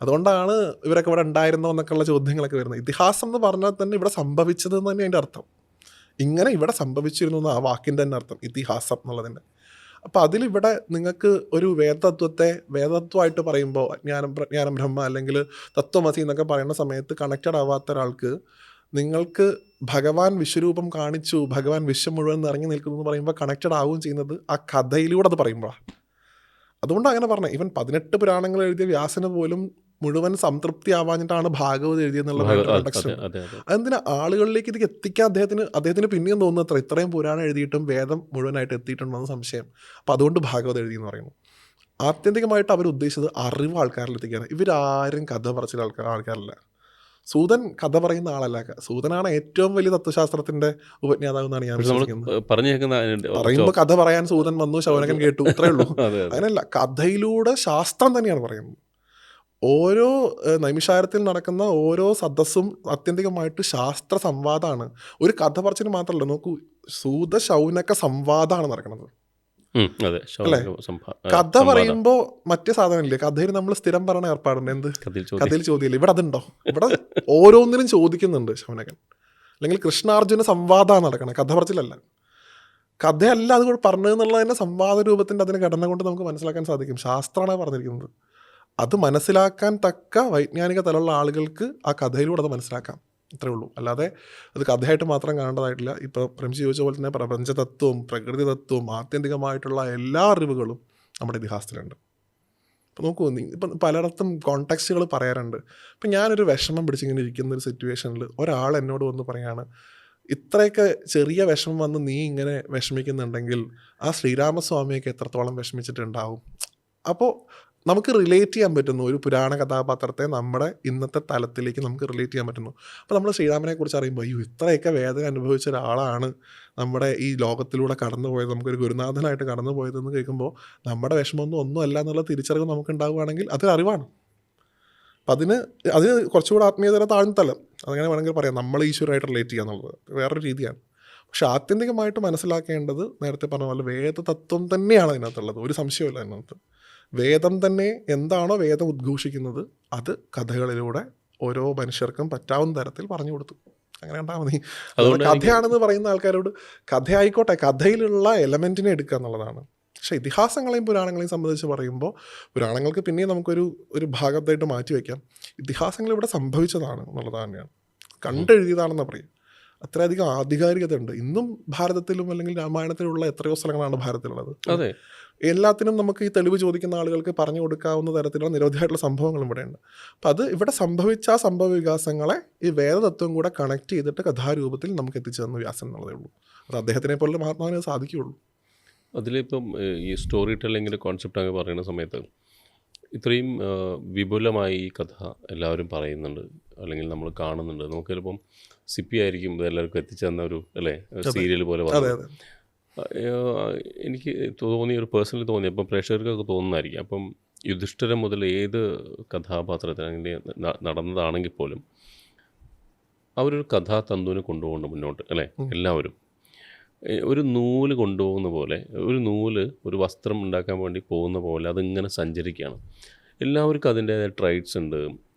അതുകൊണ്ടാണ് ഇവരൊക്കെ ഇവിടെ ഉണ്ടായിരുന്നോ എന്നൊക്കെയുള്ള ചോദ്യങ്ങളൊക്കെ വരുന്നത്. ഇതിഹാസം എന്ന് പറഞ്ഞാൽ തന്നെ ഇവിടെ സംഭവിച്ചത് എന്ന് തന്നെ അതിൻ്റെ അർത്ഥം. ഇങ്ങനെ ഇവിടെ സംഭവിച്ചിരുന്നു എന്ന് ആ വാക്കിൻ്റെ തന്നെ അർത്ഥം, ഇതിഹാസം എന്നുള്ളതിൻ്റെ. അപ്പോൾ അതിലിവിടെ നിങ്ങൾക്ക് ഒരു വേദതത്വമായിട്ട് പറയുമ്പോൾ ജ്ഞാനം ബ്രഹ്മ അല്ലെങ്കിൽ തത്വമസി എന്നൊക്കെ പറയുന്ന സമയത്ത് കണക്റ്റഡ് ആവാത്ത ഒരാൾക്ക് നിങ്ങൾക്ക് ഭഗവാൻ വിശ്വരൂപം കാണിച്ചു, ഭഗവാൻ വിശ്വം മുഴുവൻ നിറങ്ങി നിൽക്കുന്നു എന്ന് പറയുമ്പോൾ കണക്റ്റഡ് ആവുകയും ചെയ്യുന്നത് ആ കഥയിലൂടെ അത് പറയുമ്പോഴാണ്. അതുകൊണ്ടാണ് അങ്ങനെ പറഞ്ഞത്. ഈവൻ 18 പുരാണങ്ങൾ എഴുതിയ വ്യാസന് പോലും മുഴുവൻ സംതൃപ്തി ആവാഞ്ഞിട്ടാണ് ഭാഗവത് എഴുതിയെന്നുള്ള ഇൻട്രൊഡക്ഷൻ. അതെന്തിനാ ആളുകളിലേക്ക് ഇത് എത്തിക്കാൻ അദ്ദേഹത്തിന് പിന്നെയും തോന്നുന്നത്ര ഇത്രയും പുരാണം എഴുതിയിട്ടും വേദം മുഴുവനായിട്ട് എത്തിയിട്ടുണ്ടെന്ന് സംശയം. അപ്പോൾ അതുകൊണ്ട് ഭാഗവത് എഴുതി എന്ന് പറയുന്നു. ആത്യന്തികമായിട്ട് അവർ ഉദ്ദേശിച്ചത് അറിവ് ആൾക്കാരിൽ എത്തിക്കാനാണ്. ഇവരാരും കഥ പറച്ചിൽ ആൾക്കാരല്ല. സൂതൻ കഥ പറയുന്ന ആളല്ല. സൂതനാണ് ഏറ്റവും വലിയ തത്വശാസ്ത്രത്തിന്റെ ഉപജ്ഞാതാവ് എന്നാണ് ഞാൻ വിശ്വസിക്കുന്നത്. പറയുമ്പോൾ കഥ പറയാൻ സൂതൻ വന്നു, ശൗനകൻ കേട്ടു, ഇത്രയേ ഉള്ളൂ. അങ്ങനെയല്ല, കഥയിലൂടെ ശാസ്ത്രം തന്നെയാണ് പറയുന്നത്. ഓരോ നൈമിഷാരത്തിൽ നടക്കുന്ന ഓരോ സദസ്സും ആത്യന്തികമായിട്ട് ശാസ്ത്ര സംവാദമാണ്. ഒരു കഥ പറച്ചിന് മാത്രമല്ല, നോക്കൂ, സൂത ശൗനക സംവാദമാണ് നടക്കുന്നത് അല്ലേ? കഥ പറയുമ്പോ മറ്റേ സാധനമില്ലേ, കഥയിൽ നമ്മൾ സ്ഥിരം പറയണ ഏർപ്പാടുണ്ട്, എന്ത് കഥയിൽ ചോദ്യമില്ല. ഇവിടെ അതുണ്ടോ? ഇവിടെ ഓരോന്നിനും ചോദിക്കുന്നുണ്ട് ശൗനകൻ. അല്ലെങ്കിൽ കൃഷ്ണാർജുന സംവാദമാണ് നടക്കണം, കഥ പറച്ചിലല്ല. കഥയല്ല അത് കൂടെ പറഞ്ഞതെന്നുള്ളതിൻ്റെ സംവാദ രൂപത്തിൻ്റെ അതിന് ഘടന കൊണ്ട് നമുക്ക് മനസ്സിലാക്കാൻ സാധിക്കും. ശാസ്ത്രമാണ് പറഞ്ഞിരിക്കുന്നത്. അത് മനസ്സിലാക്കാൻ തക്ക വൈജ്ഞാനിക തലമുള്ള ആളുകൾക്ക് ആ കഥയിലൂടെ അത് മനസ്സിലാക്കാം, ഇത്രയേ ഉള്ളൂ. അല്ലാതെ അത് കഥയായിട്ട് മാത്രം കാണേണ്ടതായിട്ടില്ല. ഇപ്പോൾ പ്രംശി ചോദിച്ച പോലെ തന്നെ പ്രപഞ്ചതത്വവും പ്രകൃതി തത്വവും ആത്യന്തികമായിട്ടുള്ള എല്ലാ അറിവുകളും നമ്മുടെ ഇതിഹാസത്തിലുണ്ട്. ഇപ്പോൾ നോക്കൂ, ഇപ്പം പലയിടത്തും കോണ്ടെക്സ്റ്റുകൾ പറയാറുണ്ട്. ഇപ്പം ഞാനൊരു വിഷമം പിടിച്ചിങ്ങനെ ഇരിക്കുന്ന ഒരു സിറ്റുവേഷനിൽ ഒരാൾ എന്നോട് വന്ന് പറയാണ്, ഇത്രയൊക്കെ ചെറിയ വിഷമം വന്ന് നീ ഇങ്ങനെ വിഷമിക്കുന്നുണ്ടെങ്കിൽ ആ ശ്രീരാമസ്വാമിയൊക്കെ എത്രത്തോളം വിഷമിച്ചിട്ടുണ്ടാവും. അപ്പോൾ നമുക്ക് റിലേറ്റ് ചെയ്യാൻ പറ്റുന്നു ഒരു പുരാണ കഥാപാത്രത്തെ നമ്മുടെ ഇന്നത്തെ തലത്തിലേക്ക് നമുക്ക് റിലേറ്റ് ചെയ്യാൻ പറ്റുന്നു. അപ്പോൾ നമ്മൾ ശ്രീരാമനെ കുറിച്ച് അറിയുമ്പോൾ അയ്യോ ഇത്രയൊക്കെ വേദന അനുഭവിച്ച ഒരാളാണ് നമ്മുടെ ഈ ലോകത്തിലൂടെ കടന്നു പോയത്, നമുക്കൊരു ഗുരുനാഥനായിട്ട് കടന്നു പോയതെന്ന് കേൾക്കുമ്പോൾ നമ്മുടെ വിഷമമൊന്നും അല്ല എന്നുള്ള തിരിച്ചറിവ് നമുക്ക് ഉണ്ടാവുകയാണെങ്കിൽ അതൊരു അറിവാണ്. അപ്പം അതിന് കുറച്ചുകൂടെ ആത്മീയതര താഴ്ന്നതല്ല, അതങ്ങനെ വേണമെങ്കിൽ പറയാം, നമ്മൾ ഈശ്വരമായിട്ട് റിലേറ്റ് ചെയ്യുക എന്നുള്ളത് വേറൊരു രീതിയാണ്. പക്ഷെ ആത്യന്തികമായിട്ട് മനസ്സിലാക്കേണ്ടത് നേരത്തെ പറഞ്ഞ പോലെ വേദതത്വം തന്നെയാണ് അതിനകത്തുള്ളത്, ഒരു സംശയമില്ല അതിനകത്ത്. വേദം തന്നെ എന്താണോ വേദം ഉദ്ഘോഷിക്കുന്നത് അത് കഥകളിലൂടെ ഓരോ മനുഷ്യർക്കും പറ്റാവുന്ന തരത്തിൽ പറഞ്ഞു കൊടുത്തു. അങ്ങനെ ഉണ്ടാൽ മതി. കഥയാണെന്ന് പറയുന്ന ആൾക്കാരോട് കഥയായിക്കോട്ടെ, കഥയിലുള്ള എലമെൻറ്റിനെ എടുക്കുക എന്നുള്ളതാണ്. പക്ഷേ ഇതിഹാസങ്ങളെയും പുരാണങ്ങളെയും സംബന്ധിച്ച് പറയുമ്പോൾ പുരാണങ്ങൾക്ക് പിന്നെയും നമുക്കൊരു ഭാഗത്തായിട്ട് മാറ്റി വയ്ക്കാം. ഇതിഹാസങ്ങൾ ഇവിടെ സംഭവിച്ചതാണ് എന്നുള്ളത് തന്നെയാണ്, കണ്ടെഴുതിയതാണെന്ന് പറയും. അത്രയധികം ആധികാരികത ഉണ്ട്. ഇന്നും ഭാരതത്തിലും അല്ലെങ്കിൽ രാമായണത്തിലുള്ള എത്രയോ സ്ഥലങ്ങളാണ് ഭാരതത്തിലുള്ളത്. എല്ലാത്തിനും നമുക്ക് ഈ തെളിവ് ചോദിക്കുന്ന ആളുകൾക്ക് പറഞ്ഞു കൊടുക്കാവുന്ന തരത്തിലുള്ള നിരവധിയായിട്ടുള്ള സംഭവങ്ങളും ഇവിടെയുണ്ട്. അപ്പം അത് ഇവിടെ സംഭവിച്ച ആ സംഭവ വികാസങ്ങളെ ഈ വേദതത്വം കൂടെ കണക്ട് ചെയ്തിട്ട് കഥാരൂപത്തിൽ നമുക്ക് എത്തിച്ചു തന്ന വ്യാസൻ എന്നുള്ളതേ ഉള്ളൂ. അത് അദ്ദേഹത്തിനെ പോലെ മഹാത്മാവിനെ സാധിക്കുകയുള്ളൂ. അതിലിപ്പം ഈ സ്റ്റോറി ടെല്ലിങ്ങിൻ്റെ കോൺസെപ്റ്റ് അങ്ങ് പറയുന്ന സമയത്ത് ഇത്രയും വിപുലമായി ഈ കഥ എല്ലാവരും പറയുന്നുണ്ട്, അല്ലെങ്കിൽ നമ്മൾ കാണുന്നുണ്ട്. നമുക്ക് ചിലപ്പം സിപ്പി ആയിരിക്കും എല്ലാവർക്കും എത്തിച്ചു തന്ന ഒരു അല്ലേ സീരിയൽ പോലെ പറഞ്ഞു. എനിക്ക് പേഴ്സണലി തോന്നി, അപ്പം പ്രേക്ഷകർക്കൊക്കെ തോന്നുന്നതായിരിക്കും. അപ്പം യുധിഷ്ഠിരൻ മുതൽ ഏത് കഥാപാത്രത്തിന് അങ്ങനെ നടന്നതാണെങ്കിൽ പോലും അവരൊരു കഥാതന്തുവിനെ കൊണ്ടുപോകുന്നുണ്ട് മുന്നോട്ട് അല്ലേ. എല്ലാവരും ഒരു നൂല് കൊണ്ടുപോകുന്ന പോലെ, ഒരു വസ്ത്രം ഉണ്ടാക്കാൻ വേണ്ടി പോകുന്ന പോലെ അതിങ്ങനെ സഞ്ചരിക്കുകയാണ്. എല്ലാവർക്കും അതിൻ്റേതായ ട്രൈറ്റ്സ് ഉണ്ട്.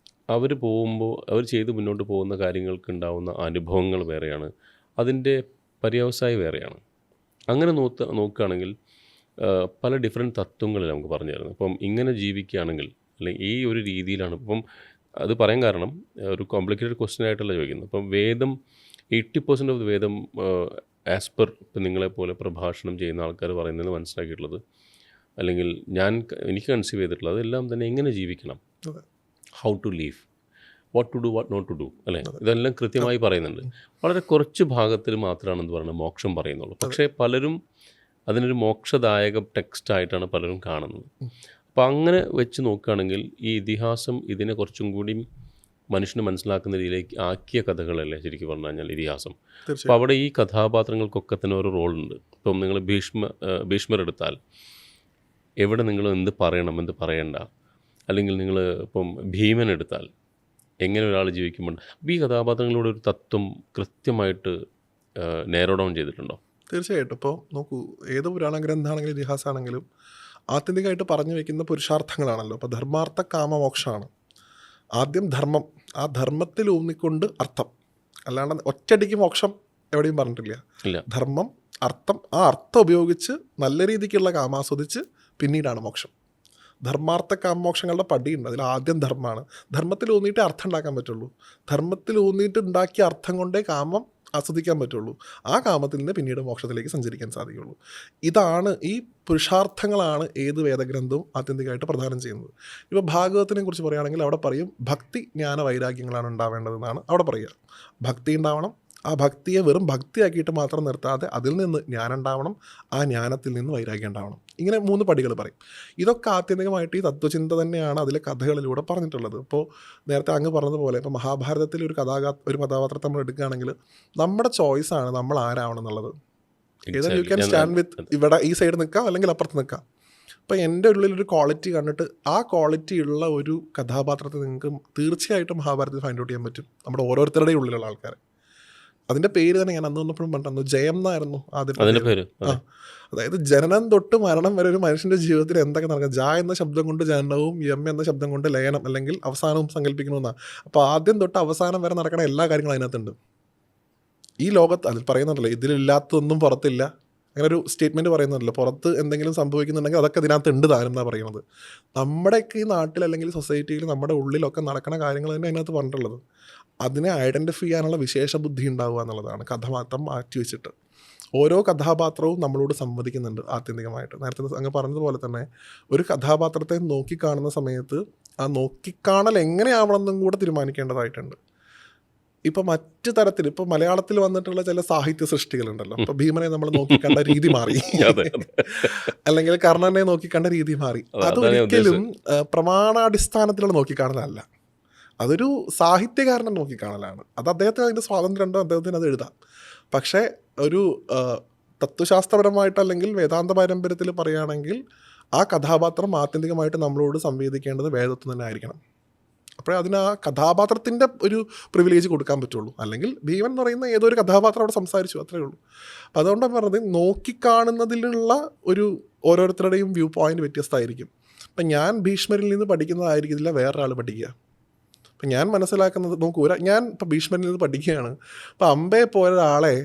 അവർ പോകുമ്പോൾ അവർ ചെയ്ത് മുന്നോട്ട് പോകുന്ന കാര്യങ്ങൾക്ക് ഉണ്ടാകുന്ന അനുഭവങ്ങൾ വേറെയാണ്, അതിൻ്റെ പര്യവസായി വേറെയാണ്. അങ്ങനെ നോക്കുകയാണെങ്കിൽ പല ഡിഫറെൻറ്റ് തത്വങ്ങളിൽ നമുക്ക് പറഞ്ഞു തരുന്നത്. അപ്പം ഇങ്ങനെ ജീവിക്കുകയാണെങ്കിൽ അല്ലെങ്കിൽ ഈ ഒരു രീതിയിലാണ് ഇപ്പം അത് പറയാൻ കാരണം ഒരു കോംപ്ലിക്കേറ്റഡ് ക്വസ്റ്റ്യൻ ആയിട്ടല്ല ചോദിക്കുന്നത്. അപ്പം വേദം 80% ഓഫ് വേദം ആസ് പെർ ഇപ്പം നിങ്ങളെപ്പോലെ പ്രഭാഷണം ചെയ്യുന്ന ആൾക്കാർ പറയുന്നതെന്ന് മനസ്സിലാക്കിയിട്ടുള്ളത്, അല്ലെങ്കിൽ എനിക്ക് കൺസീവ് ചെയ്തിട്ടുള്ളത് എല്ലാം തന്നെ എങ്ങനെ ജീവിക്കണം, how to live, what to do, what not to do, അല്ലേ, ഇതെല്ലാം കൃത്യമായി പറയുന്നുണ്ട്. വളരെ കുറച്ച് ഭാഗത്തിൽ മാത്രമാണ് എന്ത് പറയുന്നത് മോക്ഷം പറയുന്നുള്ളൂ. പക്ഷേ പലരും അതിനൊരു മോക്ഷദായക ടെക്സ്റ്റായിട്ടാണ് പലരും കാണുന്നത്. അപ്പോൾ അങ്ങനെ വെച്ച് നോക്കുകയാണെങ്കിൽ ഈ ഇതിഹാസം ഇതിനെ കുറച്ചും കൂടി മനുഷ്യന് മനസ്സിലാക്കുന്ന രീതിയിലേക്ക് ആക്കിയ കഥകളല്ലേ ശരിക്കും പറഞ്ഞു കഴിഞ്ഞാൽ ഇതിഹാസം. അപ്പോൾ അവിടെ ഈ കഥാപാത്രങ്ങൾക്കൊക്കെ തന്നെ ഓരോ റോളുണ്ട്. ഇപ്പം നിങ്ങൾ ഭീഷ്മർ എടുത്താൽ എവിടെ നിങ്ങൾ എന്ത് പറയണം, എന്ത് പറയണ്ട, അല്ലെങ്കിൽ നിങ്ങൾ ഇപ്പം ഭീമൻ എടുത്താൽ എങ്ങനെ ഒരാൾ ജീവിക്കുമ്പോൾ അപ്പോൾ ഈ കഥാപാത്രങ്ങളുടെ ഒരു തത്വം കൃത്യമായിട്ട് നേരോ ഡൗൺ ചെയ്തിട്ടുണ്ടോ? തീർച്ചയായിട്ടും. ഇപ്പോൾ നോക്കൂ, ഏത് പുരാണ ഗ്രന്ഥമാണെങ്കിലും ഇതിഹാസമാണെങ്കിലും ആത്യന്തികമായിട്ട് പറഞ്ഞു വയ്ക്കുന്ന പുരുഷാർത്ഥങ്ങളാണല്ലോ. അപ്പോൾ ധർമാർത്ഥ കാമമോക്ഷമാണ്. ആദ്യം ധർമ്മം, ആ ധർമ്മത്തിൽ ഊന്നിക്കൊണ്ട് അർത്ഥം, അല്ലാണ്ട് ഒറ്റയടിക്ക് മോക്ഷം എവിടെയും പറഞ്ഞിട്ടില്ല. ഇല്ല. ധർമ്മം, അർത്ഥം, ആ അർത്ഥം ഉപയോഗിച്ച് നല്ല രീതിക്കുള്ള കാമാസ്വദിച്ച് പിന്നീടാണ് മോക്ഷം. ധർമാർത്ഥ കാമോക്ഷങ്ങളുടെ പടിയുണ്ട്. അതിൽ ആദ്യം ധർമ്മമാണ്. ധർമ്മത്തിൽ ഊന്നിയിട്ടേ അർത്ഥം ഉണ്ടാക്കാൻ പറ്റുള്ളൂ. ധർമ്മത്തിൽ ഊന്നിയിട്ട് ഉണ്ടാക്കിയ അർത്ഥം കൊണ്ടേ കാമം ആസ്വദിക്കാൻ പറ്റുള്ളൂ. ആ കാമത്തിൽ നിന്ന് പിന്നീട് മോക്ഷത്തിലേക്ക് സഞ്ചരിക്കാൻ സാധിക്കുള്ളൂ. ഇതാണ് ഈ പുരുഷാർത്ഥങ്ങളാണ് ഏത് വേദഗ്രന്ഥവും ആത്യന്തികമായിട്ട് പ്രദാനം ചെയ്യുന്നത്. ഇപ്പോൾ ഭാഗവതത്തിനെ കുറിച്ച് പറയുകയാണെങ്കിൽ അവിടെ പറയും ഭക്തി ജ്ഞാന വൈരാഗ്യങ്ങളാണ് ഉണ്ടാവേണ്ടതെന്നാണ് അവിടെ പറയുക. ഭക്തി ഉണ്ടാവണം, ആ ഭക്തിയെ വെറും ഭക്തിയാക്കിയിട്ട് മാത്രം നിർത്താതെ അതിൽ നിന്ന് ജ്ഞാനം ഉണ്ടാവണം, ആ ജ്ഞാനത്തിൽ നിന്ന് വൈരാഗ്യം ഉണ്ടാവണം. ഇങ്ങനെ 3 പടികൾ പറയും. ഇതൊക്കെ ആത്യന്തികമായിട്ട് ഈ തത്വചിന്ത തന്നെയാണ് അതിലെ കഥകളിലൂടെ പറഞ്ഞിട്ടുള്ളത്. ഇപ്പോൾ നേരത്തെ അങ്ങ് പറഞ്ഞതുപോലെ ഇപ്പോൾ മഹാഭാരതത്തിൽ ഒരു കഥാപാത്രത്തെ നമ്മൾ എടുക്കുകയാണെങ്കിൽ നമ്മുടെ ചോയ്സാണ് നമ്മൾ ആരാവണം എന്നുള്ളത്. ഏതാ യു ക്യാൻ സ്റ്റാൻഡ് വിത്ത്, ഇവിടെ ഈ സൈഡ് നിൽക്കാം അല്ലെങ്കിൽ അപ്പുറത്ത് നിൽക്കാം. അപ്പോൾ എൻ്റെ ഉള്ളിലൊരു ക്വാളിറ്റി കണ്ടിട്ട് ആ ക്വാളിറ്റി ഉള്ള ഒരു കഥാപാത്രത്തെ നിങ്ങൾക്ക് തീർച്ചയായിട്ടും മഹാഭാരതത്തിൽ ഫൈൻഡ് ഔട്ട് ചെയ്യാൻ പറ്റും, നമ്മുടെ ഓരോരുത്തരുടെയും ഉള്ളിലുള്ള ആൾക്കാരെ. അതിൻ്റെ പേര് തന്നെ ഞാൻ അന്ന് വന്നപ്പോഴും പറഞ്ഞിരുന്നു, ജയം എന്നായിരുന്നു ആദ്യത്തെ പേര്. അതായത് ജനനം തൊട്ട് മരണം വരെ ഒരു മനുഷ്യൻ്റെ ജീവിതത്തിൽ എന്തൊക്കെ നടക്കുക. ജ എന്ന ശബ്ദം കൊണ്ട് ജനനവും യം എന്ന ശബ്ദം കൊണ്ട് ലയനം അല്ലെങ്കിൽ അവസാനവും സങ്കല്പിക്കണമെന്നാണ്. അപ്പോൾ ആദ്യം തൊട്ട് അവസാനം വരെ നടക്കുന്ന എല്ലാ കാര്യങ്ങളും അതിനകത്തുണ്ട്. ഈ ലോകത്ത് അതിൽ പറയുന്നുണ്ടല്ലോ, ഇതിലില്ലാത്തതൊന്നും പുറത്തില്ല, അങ്ങനെ ഒരു സ്റ്റേറ്റ്മെൻറ്റ് പറയുന്നുണ്ടല്ലോ. പുറത്ത് എന്തെങ്കിലും സംഭവിക്കുന്നുണ്ടെങ്കിൽ അതൊക്കെ ഇതിനകത്ത് ഉണ്ട് താനും എന്നാണ് പറയുന്നത്. നമ്മുടെയൊക്കെ ഈ നാട്ടിൽ അല്ലെങ്കിൽ സൊസൈറ്റിയിൽ നമ്മുടെ ഉള്ളിലൊക്കെ നടക്കുന്ന കാര്യങ്ങൾ തന്നെ അതിനകത്ത് പറഞ്ഞിട്ടുള്ളത്. അതിനെ ഐഡൻറ്റിഫൈ ചെയ്യാനുള്ള വിശേഷ ബുദ്ധി ഉണ്ടാവുക എന്നുള്ളതാണ്. കഥാപാത്രം മാറ്റി വെച്ചിട്ട് ഓരോ കഥാപാത്രവും നമ്മളോട് സംവദിക്കുന്നുണ്ട് ആത്യന്തികമായിട്ട്. നേരത്തെ അങ്ങ് പറഞ്ഞതുപോലെ തന്നെ ഒരു കഥാപാത്രത്തെ നോക്കിക്കാണുന്ന സമയത്ത് ആ നോക്കിക്കാണൽ എങ്ങനെയാവണമെന്നും കൂടെ തീരുമാനിക്കേണ്ടതായിട്ടുണ്ട്. ഇപ്പോൾ മറ്റു തരത്തിൽ ഇപ്പോൾ മലയാളത്തിൽ വന്നിട്ടുള്ള ചില സാഹിത്യ സൃഷ്ടികളുണ്ടല്ലോ. ഇപ്പോൾ ഭീമനെ നമ്മൾ നോക്കിക്കണ്ട രീതി മാറി, അല്ലെങ്കിൽ കർണനെ നോക്കിക്കണ്ട രീതി മാറി. അതൊരിക്കലും പ്രമാണാടിസ്ഥാനത്തിലുള്ള നോക്കിക്കാണലല്ല, അതൊരു സാഹിത്യകാരനെ നോക്കിക്കാണലാണ്. അത് അദ്ദേഹത്തിന് അതിൻ്റെ സ്വാതന്ത്ര്യമുണ്ടോ, അദ്ദേഹത്തിന് അത് എഴുതാം. പക്ഷേ ഒരു തത്വശാസ്ത്രപരമായിട്ട് അല്ലെങ്കിൽ വേദാന്ത പാരമ്പര്യത്തിൽ പറയുകയാണെങ്കിൽ ആ കഥാപാത്രം ആത്യന്തികമായിട്ട് നമ്മളോട് സംവേദിക്കേണ്ടത് വേദത്തിൽ തന്നെ ആയിരിക്കണം. അപ്പോഴേ അതിന് ആ കഥാപാത്രത്തിൻ്റെ ഒരു പ്രിവിലേജ് കൊടുക്കാൻ പറ്റുള്ളൂ. അല്ലെങ്കിൽ ഭീമൻ എന്ന് പറയുന്ന ഏതോ ഒരു കഥാപാത്രം അവിടെ സംസാരിച്ചു, അത്രയേ ഉള്ളൂ. അപ്പം അതുകൊണ്ടാണ് പറഞ്ഞത് നോക്കിക്കാണുന്നതിലുള്ള ഒരു ഓരോരുത്തരുടെയും വ്യൂ പോയിൻ്റ് വ്യത്യസ്തമായിരിക്കും. അപ്പം ഞാൻ ഭീഷ്മരിൽ നിന്ന് പഠിക്കുന്നതായിരിക്കില്ല വേറൊരാൾ പഠിക്കുക. അപ്പം ഞാൻ മനസ്സിലാക്കുന്നത് നോക്കൂ, ഞാൻ ഇപ്പം ഭീഷ്മരിൽ നിന്ന് പഠിക്കുകയാണ്. അപ്പം അമ്പയെ പോലെ ഒരാളെ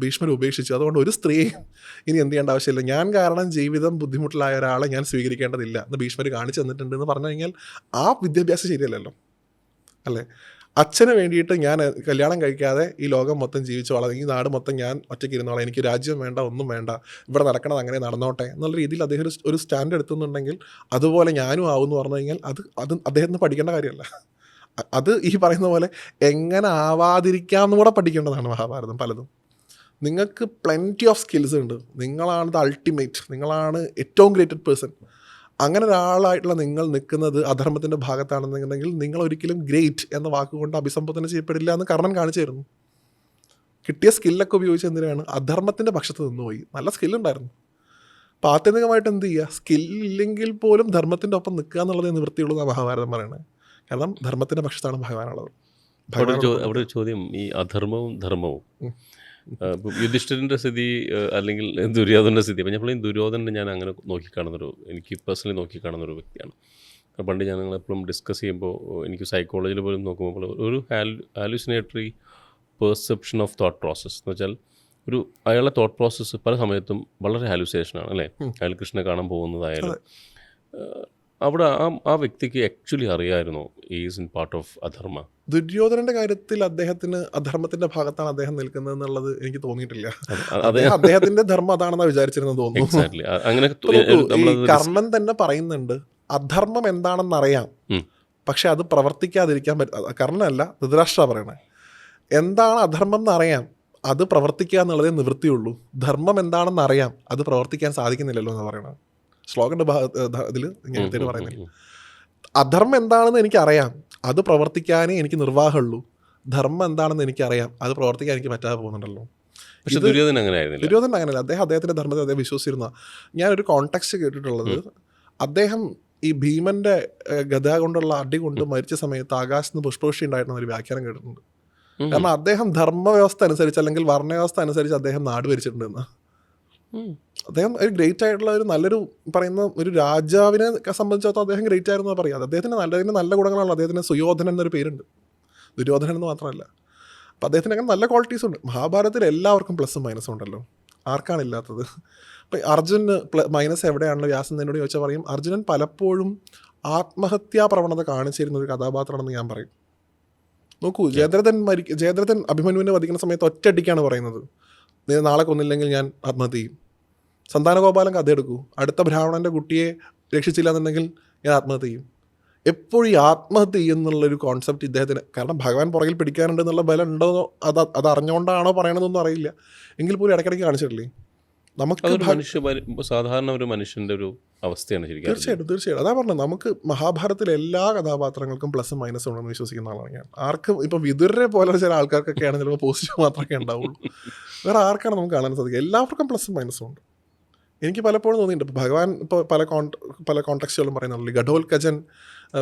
ഭീഷ്മർ ഉപേക്ഷിച്ചു, അതുകൊണ്ട് ഒരു സ്ത്രീയും ഇനി എന്ത് ചെയ്യേണ്ട ആവശ്യമില്ല, ഞാൻ കാരണം ജീവിതം ബുദ്ധിമുട്ടിലായ ഒരാളെ ഞാൻ സ്വീകരിക്കേണ്ടതില്ല എന്ന് ഭീഷ്മർ കാണിച്ചു തന്നിട്ടുണ്ട് എന്ന് പറഞ്ഞു കഴിഞ്ഞാൽ ആ വിദ്യാഭ്യാസം ശരിയല്ലല്ലോ, അല്ലേ? അച്ഛന് വേണ്ടിയിട്ട് ഞാൻ കല്യാണം കഴിക്കാതെ ഈ ലോകം മൊത്തം ജീവിച്ചോളാം, ഈ നാട് മൊത്തം ഞാൻ ഒറ്റയ്ക്ക് ഇരുന്നോളാം, എനിക്ക് രാജ്യം വേണ്ട, ഒന്നും വേണ്ട, ഇവിടെ നടക്കണത് അങ്ങനെ നടന്നോട്ടെ എന്നുള്ള രീതിയിൽ അദ്ദേഹം ഒരു സ്റ്റാൻഡ് എടുത്തുന്നുണ്ടെങ്കിൽ അതുപോലെ ഞാനും ആവുമെന്ന് പറഞ്ഞു കഴിഞ്ഞാൽ അത് അദ്ദേഹത്തിന് പഠിക്കേണ്ട കാര്യമല്ല. അത് ഈ പറയുന്ന പോലെ എങ്ങനെ ആവാതിരിക്കാമെന്ന് കൂടെ പഠിക്കേണ്ടതാണ് മഹാഭാരതം. പലതും നിങ്ങൾക്ക് പ്ലെൻറ്റി ഓഫ് സ്കിൽസ് ഉണ്ട്, നിങ്ങളാണ് ദ അൾട്ടിമേറ്റ്, നിങ്ങളാണ് ഏറ്റവും ഗ്രേറ്റഡ് പേഴ്സൺ. അങ്ങനെ ഒരാളായിട്ടുള്ള നിങ്ങൾ നിൽക്കുന്നത് അധർമ്മത്തിൻ്റെ ഭാഗത്താണെന്നുണ്ടെങ്കിൽ നിങ്ങൾ ഒരിക്കലും ഗ്രേറ്റ് എന്ന വാക്കുകൊണ്ട് അഭിസംബോധന ചെയ്യപ്പെടില്ല എന്ന് കർണൻ കാണിച്ചു തരുന്നു. കിട്ടിയ സ്കില്ലൊക്കെ ഉപയോഗിച്ച് എന്തിനാണ് അധർമ്മത്തിൻ്റെ പക്ഷത്ത് നിന്നുപോയി. നല്ല സ്കില്ലുണ്ടായിരുന്നു. അപ്പോൾ ആത്യന്തികമായിട്ട് എന്ത് ചെയ്യുക, സ്കില്ലില്ലെങ്കിൽ പോലും ധർമ്മത്തിൻ്റെ ഒപ്പം നിൽക്കുക എന്നുള്ളത് നിവൃത്തിയുള്ളൂ എന്നാണ് മഹാഭാരതം പറയുന്നത്. കാരണം ധർമ്മത്തിൻ്റെ പക്ഷത്താണ് ഭഗവാനുള്ളത്. അവിടെ ഒരു ചോദ്യം, ഈ അധർമ്മവും ധർമ്മവും യുധിഷ്ഠിരൻ്റെ സ്ഥിതി അല്ലെങ്കിൽ ദുര്യോധനൻ്റെ സ്ഥിതി. അപ്പം ഞാൻ ദുര്യോധനനെ ഞാൻ അങ്ങനെ എനിക്ക് പേഴ്സണലി നോക്കിക്കാണുന്നൊരു വ്യക്തിയാണ്. പണ്ട് ഞാൻ നിങ്ങളെപ്പോഴും ഡിസ്കസ് ചെയ്യുമ്പോൾ എനിക്ക് സൈക്കോളജിയിൽ പോലും നോക്കുമ്പോൾ ഒരു ഹാലുസിനേറ്ററി പെർസെപ്ഷൻ ഓഫ് തോട്ട് പ്രോസസ്സ് എന്ന് വെച്ചാൽ ഒരു അയാളുടെ തോട്ട് പ്രോസസ്സ് പല സമയത്തും വളരെ ഹാലുസിനേഷനാണ് അല്ലേ. അയാൾ കൃഷ്ണനെ കാണാൻ പോകുന്നതായാലും അവിടെ ആ വ്യക്തിക്ക് ആക്ച്വലി അറിയാമായിരുന്നോ is in part of adharma? ദുര്യോധനന്റെ കാര്യത്തിൽ അദ്ദേഹത്തിന് അധർമ്മത്തിന്റെ ഭാഗത്താണ് അദ്ദേഹം നിൽക്കുന്നത് എന്നുള്ളത് എനിക്ക് തോന്നിയിട്ടില്ല. അതെ, അദ്ദേഹത്തിന്റെ ധർമ്മം അതാണെന്നാ വിചാരിച്ചിരുന്നത് തോന്നുന്നു. എക്സാക്ട്ലി. അങ്ങനെ ഈ കർണൻ തന്നെ പറയുന്നുണ്ട് അധർമ്മം എന്താണെന്നറിയാം, പക്ഷെ അത് പ്രവർത്തിക്കാതിരിക്കാൻ കർണനല്ല ധൃതരാഷ്ട്ര പറയണേ. എന്താണ് അധർമ്മം എന്നറിയാം, അത് പ്രവർത്തിക്കുക എന്നുള്ളതേ നിവൃത്തിയുള്ളൂ. ധർമ്മം എന്താണെന്ന് അറിയാം, അത് പ്രവർത്തിക്കാൻ സാധിക്കുന്നില്ലല്ലോ എന്ന് പറയണത് ശ്ലോകന്റെ ഇതിൽ ഇങ്ങനത്തെ പറയുന്നില്ല. അധർമ്മം എന്താണെന്ന് എനിക്കറിയാം, അത് പ്രവർത്തിക്കാനേ എനിക്ക് നിർവാഹമുള്ളൂ. ധർമ്മം എന്താണെന്ന് എനിക്കറിയാം, അത് പ്രവർത്തിക്കാൻ എനിക്ക് പറ്റാതെ പോകുന്നുണ്ടല്ലോ. പക്ഷെ ദുര്യോധനൻ അങ്ങനെയായിരുന്നില്ല. ദുര്യോധനൻ അങ്ങനെയല്ല. അദ്ദേഹത്തിന്റെ ധർമ്മത്തെ അദ്ദേഹം വിശ്വസിച്ചിരുന്ന. ഞാനൊരു കോണ്ടെക്സ്റ്റ് കേട്ടിട്ടുള്ളത്, അദ്ദേഹം ഈ ഭീമന്റെ ഗദ കൊണ്ടുള്ള അടി കൊണ്ട് മരിച്ച സമയത്ത് ആകാശത്ത് നിന്ന് പുഷ്പവൃഷ്ടി ഉണ്ടായിരുന്ന ഒരു വ്യാഖ്യാനം കേട്ടിട്ടുണ്ട്. കാരണം അദ്ദേഹം ധർമ്മവ്യവസ്ഥ അനുസരിച്ച് അല്ലെങ്കിൽ വർണ്ണവ്യവസ്ഥ അനുസരിച്ച് അദ്ദേഹം നാട് ഭരിച്ചിട്ടുണ്ടെന്ന്. അദ്ദേഹം ഒരു ഗ്രേറ്റ് ആയിട്ടുള്ള ഒരു നല്ലൊരു പറയുന്ന ഒരു രാജാവിനെ സംബന്ധിച്ചിടത്തോളം അദ്ദേഹം ഗ്രേറ്റ് ആയിരുന്നു പറയാം. അദ്ദേഹത്തിന് നല്ല ഗുണങ്ങളാണ്. അദ്ദേഹത്തിന് സുയോധനൻ എന്നൊരു പേരുണ്ട്, ദുര്യോധനൻ എന്ന് മാത്രമല്ല. അപ്പം അദ്ദേഹത്തിന് അങ്ങനെ നല്ല ക്വാളിറ്റീസ് ഉണ്ട്. മഹാഭാരതത്തിൽ എല്ലാവർക്കും പ്ലസും മൈനസും ഉണ്ടല്ലോ, ആർക്കാണ് ഇല്ലാത്തത്? അപ്പം അർജുന് മൈനസ് എവിടെയാണല്ലോ വ്യാസൻ എന്നോട് ചോദിച്ചാൽ പറയും അർജുനൻ പലപ്പോഴും ആത്മഹത്യാ പ്രവണത കാണിച്ചിരുന്ന ഒരു കഥാപാത്രമാണെന്ന് ഞാൻ പറയും. നോക്കൂ, ജയദ്രഥൻ അഭിമന്യുവിനെ വധിക്കുന്ന സമയത്ത് ഒറ്റയടിക്കാണ് പറയുന്നത്, നീ നാളെ കൊന്നില്ലെങ്കിൽ ഞാൻ ആത്മഹത്യ ചെയ്യും. സന്താനഗോപാലൻ കഥ എടുക്കൂ, അടുത്ത ബ്രാഹ്മണൻ്റെ കുട്ടിയെ രക്ഷിച്ചില്ല എന്നുണ്ടെങ്കിൽ ഞാൻ ആത്മഹത്യ ചെയ്യും. എപ്പോഴും ഈ ആത്മഹത്യ ചെയ്യുന്നുള്ളൊരു കോൺസെപ്റ്റ് ഇദ്ദേഹത്തിന്, കാരണം ഭഗവാൻ പുറകിൽ പിടിക്കാനുണ്ട് എന്നുള്ള ബലം ഉണ്ടോ അത് അറിഞ്ഞുകൊണ്ടാണോ പറയണമെന്നൊന്നും അറിയില്ല, എങ്കിൽ പോലും ഇടയ്ക്കിടയ്ക്ക് കാണിച്ചിട്ടില്ലേ നമുക്ക്. സാധാരണ ഒരു മനുഷ്യൻ്റെ ഒരു അവസ്ഥയാണ് ശരിക്കും. തീർച്ചയായിട്ടും അതാ പറഞ്ഞത്. നമുക്ക് മഹാഭാരതത്തിലെ എല്ലാ കഥാപാത്രങ്ങൾക്കും പ്ലസും മൈനസും ഉണ്ടെന്ന് വിശ്വസിക്കുന്ന ആളാണ് ഞാൻ. ആർക്കും ഇപ്പം വിതുരരെ പോലെ ചില ആൾക്കാർക്കൊക്കെയാണ് ചിലപ്പോൾ പോസിറ്റീവ് മാത്രമേ ഉണ്ടാവുള്ളൂ, വേറെ ആർക്കാണ് നമുക്ക് കാണാൻ സാധിക്കുക. എല്ലാവർക്കും പ്ലസും മൈനസും ഉണ്ട്. എനിക്ക് പലപ്പോഴും തോന്നിയിട്ടുണ്ട്, ഇപ്പോൾ ഭഗവാൻ ഇപ്പോൾ പല കോൺടെക്സ്റ്റുകളും പറയുന്നുണ്ടല്ലോ. ഘടോൽക്കജൻ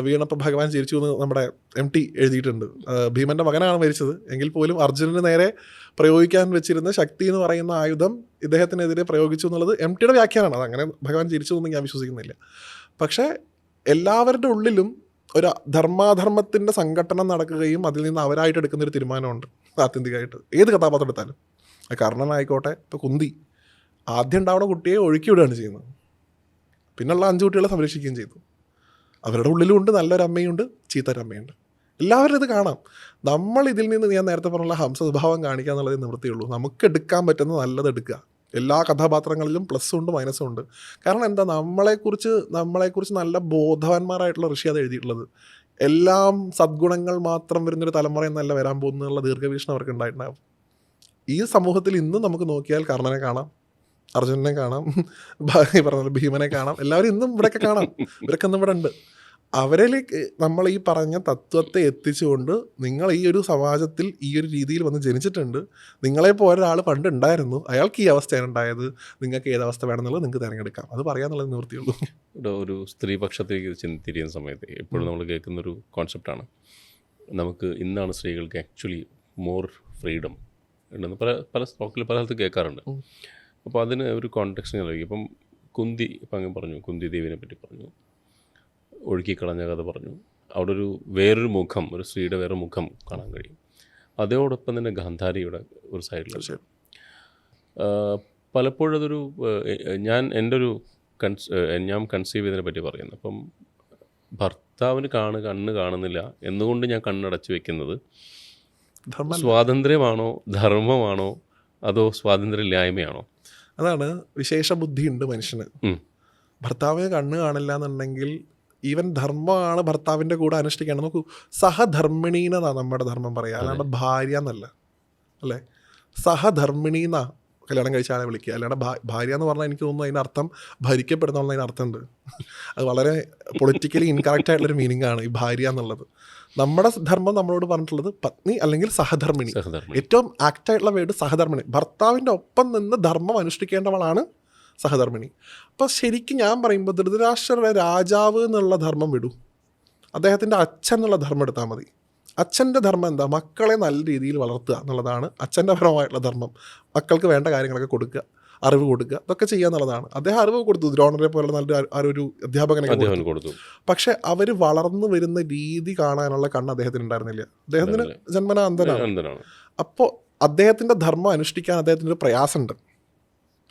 വീണപ്പോൾ ഭഗവാൻ ചിരിച്ചു എന്ന് നമ്മുടെ MT എഴുതിയിട്ടുണ്ട്. ഭീമൻ്റെ മകനാണ് മരിച്ചത് എങ്കിൽ പോലും അർജുനന് നേരെ പ്രയോഗിക്കാൻ വെച്ചിരുന്ന ശക്തി എന്ന് പറയുന്ന ആയുധം ഇദ്ദേഹത്തിനെതിരെ പ്രയോഗിച്ചു എന്നുള്ളത് MTയുടെ വ്യാഖ്യാനമാണ്. അതങ്ങനെ ഭഗവാൻ ചിരിച്ചു എന്നൊന്നും ഞാൻ വിശ്വസിക്കുന്നില്ല. പക്ഷേ എല്ലാവരുടെ ഉള്ളിലും ഒരു ധർമാധർമ്മത്തിൻ്റെ സംഘടന നടക്കുകയും അതിൽ നിന്ന് അവരായിട്ട് എടുക്കുന്നൊരു തീരുമാനമുണ്ട് ആത്യന്തികമായിട്ട്. ഏത് കഥാപാത്രം എടുത്താലും, കർണനായിക്കോട്ടെ, ഇപ്പോൾ കുന്തി ആദ്യം ഉണ്ടാവുന്ന കുട്ടിയെ ഒഴുക്കി വിടുകയാണ് ചെയ്യുന്നത്, പിന്നുള്ള 5 കുട്ടികളെ സംരക്ഷിക്കുകയും ചെയ്തു. അവരുടെ ഉള്ളിലുണ്ട് നല്ലൊരു അമ്മയുണ്ട്, ചീത്തൊരമ്മയുണ്ട്. എല്ലാവരും ഇത് കാണാം. നമ്മൾ ഇതിൽ നിന്ന് ഞാൻ നേരത്തെ പറഞ്ഞുള്ള ഹംസ സ്വഭാവം കാണിക്കുക എന്നുള്ളതേ നിവൃത്തിയുള്ളൂ. നമുക്ക് എടുക്കാൻ പറ്റുന്ന നല്ലത് എടുക്കുക. എല്ലാ കഥാപാത്രങ്ങളിലും പ്ലസ്സും ഉണ്ട് മൈനസും ഉണ്ട്. കാരണം എന്താ, നമ്മളെക്കുറിച്ച് നല്ല ബോധവാന്മാരായിട്ടുള്ള ഋഷി അത് എഴുതിയിട്ടുള്ളത്. എല്ലാം സദ്ഗുണങ്ങൾ മാത്രം വരുന്നൊരു തലമുറ എന്നല്ല വരാൻ പോകുന്നുള്ള ദീർഘവീക്ഷണം അവർക്ക് ഉണ്ടായിട്ടുണ്ടാകും. ഈ സമൂഹത്തിൽ ഇന്നും നമുക്ക് നോക്കിയാൽ കർണനെ കാണാം, അർജുനനെ കാണാം, പറഞ്ഞ ഭീമനെ കാണാം, എല്ലാവരും ഇന്നും ഇവിടെയൊക്കെ കാണാം. ഇവരൊക്കെ ഇന്നും ഇവിടെ ഉണ്ട്. അവരിലേക്ക് നമ്മൾ ഈ പറഞ്ഞ തത്വത്തെ എത്തിച്ചുകൊണ്ട്, നിങ്ങൾ ഈ ഒരു സമാജത്തിൽ ഈ ഒരു രീതിയിൽ വന്ന് ജനിച്ചിട്ടുണ്ട്, നിങ്ങളെപ്പോലെ ഒരാൾ പണ്ട് ഉണ്ടായിരുന്നു, അയാൾക്ക് ഈ അവസ്ഥയാണ് ഉണ്ടായത്, നിങ്ങൾക്ക് ഏതവസ്ഥ വേണമെന്നുള്ളത് നിങ്ങൾക്ക് തിരഞ്ഞെടുക്കാം. അത് പറയാന്നുള്ളത് നിവൃത്തിയുള്ളൂ. ഒരു സ്ത്രീപക്ഷത്തേക്ക് തിരിയുന്ന സമയത്ത് എപ്പോഴും നമ്മൾ കേൾക്കുന്നൊരു കോൺസെപ്റ്റാണ്, നമുക്ക് ഇന്നാണ് സ്ത്രീകൾക്ക് ആക്ച്വലി മോർ ഫ്രീഡം ഉണ്ടെന്ന് പല സ്റ്റോക്കിൽ പല സ്ഥലത്ത് കേൾക്കാറുണ്ട്. അപ്പോൾ അതിന് ഒരു കോൺടെക്സ്റ്റ് നൽകി. ഇപ്പം കുന്തി ഇപ്പം അങ്ങ് പറഞ്ഞു, കുന്തി ദേവിനെ പറ്റി പറഞ്ഞു, ഒഴുക്കിക്കളഞ്ഞ കഥ പറഞ്ഞു. അവിടെ വേറൊരു മുഖം, ഒരു സ്ത്രീയുടെ വേറെ മുഖം കാണാൻ കഴിയും. അതോടൊപ്പം തന്നെ ഗാന്ധാരിയുടെ ഒരു സൈഡിൽ പലപ്പോഴും അതൊരു ഞാൻ കൺസീവ് ചെയ്തതിനെ പറ്റി പറയുന്നത്. അപ്പം ഭർത്താവിന് കണ്ണ് കാണുന്നില്ല എന്നുകൊണ്ട് ഞാൻ കണ്ണടച്ച് വെക്കുന്നത് സ്വാതന്ത്ര്യമാണോ ധർമ്മമാണോ അതോ സ്വാതന്ത്ര്യമില്ലായ്മയാണോ? അതാണ് വിശേഷ ബുദ്ധിയുണ്ട് മനുഷ്യന്. ഭർത്താവിന് കണ്ണ് കാണില്ല എന്നുണ്ടെങ്കിൽ ഈവൻ ധർമ്മമാണ് ഭർത്താവിൻ്റെ കൂടെ അനുഷ്ഠിക്കേണ്ടത്. നോക്കൂ, സഹധർമ്മിണീന്നാണ് നമ്മുടെ ധർമ്മം പറയുക, അല്ലാണ്ട് ഭാര്യ എന്നല്ല, അല്ലേ? സഹധർമ്മിണീന്നാ കല്യാണം കഴിച്ച ആളെ വിളിക്കുക, അല്ലാണ്ട് ഭാര്യ എന്ന് പറഞ്ഞാൽ എനിക്ക് തോന്നുന്നു അതിൻ്റെ അർത്ഥം ഭരിക്കപ്പെടുന്നതിന് അർത്ഥമുണ്ട്. അത് വളരെ പൊളിറ്റിക്കലി ഇൻകറക്റ്റ് ആയിട്ടുള്ളൊരു മീനിങ് ആണ് ഈ ഭാര്യ എന്നുള്ളത്. നമ്മുടെ ധർമ്മം നമ്മളോട് പറഞ്ഞിട്ടുള്ളത് പത്നി അല്ലെങ്കിൽ സഹധർമ്മിണി. ഏറ്റവും ആക്റ്റായിട്ടുള്ള വേർഡ് സഹധർമ്മിണി. ഭർത്താവിൻ്റെ ഒപ്പം നിന്ന് ധർമ്മം അനുഷ്ഠിക്കേണ്ടവളാണ് സഹധർമ്മിണി. അപ്പോൾ ശരിക്കും ഞാൻ പറയുമ്പോൾ ധൃതരാഷ്ട്രരുടെ രാജാവ് എന്നുള്ള ധർമ്മം വിടൂ, അദ്ദേഹത്തിൻ്റെ അച്ഛൻ എന്നുള്ള ധർമ്മം എടുത്താൽ മതി. അച്ഛൻ്റെ ധർമ്മം എന്താ? മക്കളെ നല്ല രീതിയിൽ വളർത്തുക എന്നുള്ളതാണ് അച്ഛൻ്റെ പരമായിട്ടുള്ള ധർമ്മം. മക്കൾക്ക് വേണ്ട കാര്യങ്ങളൊക്കെ കൊടുക്കുക, അറിവ് കൊടുക്കുക, ഇതൊക്കെ ചെയ്യുക എന്നുള്ളതാണ്. അദ്ദേഹം അറിവ് കൊടുത്തു, ദ്രോണരെ പോലെ നല്ല ഒരു അധ്യാപകനൊക്കെ കൊടുത്തു. പക്ഷെ അവർ വളർന്നു വരുന്ന രീതി കാണാനുള്ള കണ്ണ് അദ്ദേഹത്തിന് ഉണ്ടായിരുന്നില്ല. അദ്ദേഹത്തിന് ജന്മനാ അന്ധനാണ്. അപ്പോൾ അദ്ദേഹത്തിൻ്റെ ധർമ്മം അനുഷ്ഠിക്കാൻ അദ്ദേഹത്തിൻ്റെ ഒരു പ്രയാസമുണ്ട്,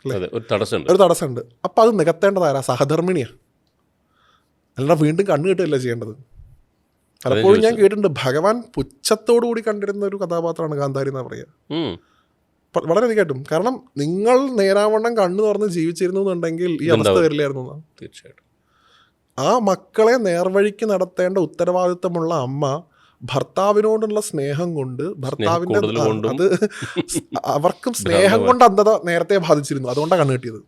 അതെ, ഒരു തടസ്സമുണ്ട്. ഒരു തടസ്സമുണ്ട്. അപ്പോൾ അത് നികത്തേണ്ടതാരാ? സഹധർമ്മിണിയാണ്. അല്ലാതെ വീണ്ടും കണ്ണു കിട്ടുകയല്ല ചെയ്യേണ്ടത്. പലപ്പോഴും ഞാൻ കേട്ടിട്ടുണ്ട് ഭഗവാൻ പുച്ഛത്തോടു കൂടി കണ്ടിരുന്ന ഒരു കഥാപാത്രമാണ് ഗാന്ധാരി എന്ന് പറയുക. വളരെയധികമായിട്ടും. കാരണം നിങ്ങൾ നേരാവണ്ണം കണ്ണു തുറന്ന് ജീവിച്ചിരുന്നു എന്നുണ്ടെങ്കിൽ ഈ അവസ്ഥ വരില്ലായിരുന്നു എന്നാണ്. തീർച്ചയായിട്ടും. ആ മക്കളെ നേർവഴിക്ക് നടത്തേണ്ട ഉത്തരവാദിത്തമുള്ള അമ്മ ഭർത്താവിനോടുള്ള സ്നേഹം കൊണ്ട് ഭർത്താവിൻ്റെ അത് അവർക്കും സ്നേഹം കൊണ്ട് അന്ധത നേരത്തെ ബാധിച്ചിരുന്നു. അതുകൊണ്ടാണ് കണ്ണു കിട്ടിയത്.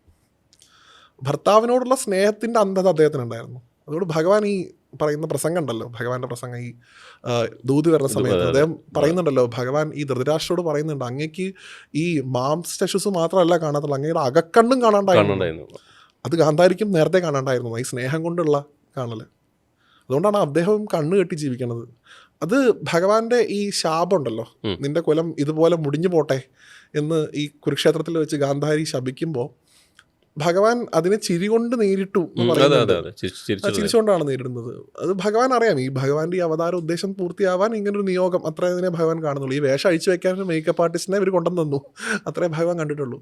ഭർത്താവിനോടുള്ള സ്നേഹത്തിൻ്റെ അന്ധത അദ്ദേഹത്തിനുണ്ടായിരുന്നു. അതുകൊണ്ട് ഭഗവാൻ ഈ പറയുന്ന പ്രസംഗം ഉണ്ടല്ലോ, ഭഗവാന്റെ പ്രസംഗം ഈ ദൂത് വരുന്ന സമയത്ത് അദ്ദേഹം പറയുന്നുണ്ടല്ലോ, ഭഗവാൻ ഈ ധൃതരാഷ്ട്രോട് പറയുന്നുണ്ട്, അങ്ങേക്ക് ഈ മാംസചക്ഷുസ് മാത്രമല്ല കാണാത്തുള്ളൂ, അങ്ങയുടെ അകക്കണ്ണും കാണാണ്ടായിരുന്നു. അത് ഗാന്ധാരിക്കും നേരത്തെ കാണാണ്ടായിരുന്നു, ഈ സ്നേഹം കൊണ്ടുള്ള കാണൽ. അതുകൊണ്ടാണ് അദ്ദേഹം കണ്ണ് കെട്ടി ജീവിക്കണത്. അത് ഭഗവാന്റെ ഈ ശാപം ഉണ്ടല്ലോ, നിന്റെ കുലം ഇതുപോലെ മുടിഞ്ഞു പോട്ടെ എന്ന് ഈ കുരുക്ഷേത്രത്തിൽ വെച്ച് ഗാന്ധാരി ശപിക്കുമ്പോൾ ഭഗവാൻ അതിനെ ചിരി കൊണ്ട് നേരിട്ടു എന്ന് പറയുന്നത്. ചിരിച്ചുകൊണ്ടാണ് നേരിടുന്നത്. അത് ഭഗവാൻ അറിയാം, ഈ ഭഗവാന്റെ ഈ അവതാര ഉദ്ദേശം പൂർത്തിയാവാൻ ഇങ്ങനൊരു നിയോഗം, അത്രേ അതിനെ ഭഗവാൻ കാണുന്നുള്ളൂ. ഈ വേഷം അഴിച്ചു വെക്കാൻ മേക്കപ്പ് ആർട്ടിസ്റ്റിനെ ഇവർ കൊണ്ടുവന്നു തന്നു, അത്രേ ഭഗവാൻ കണ്ടിട്ടുള്ളൂ.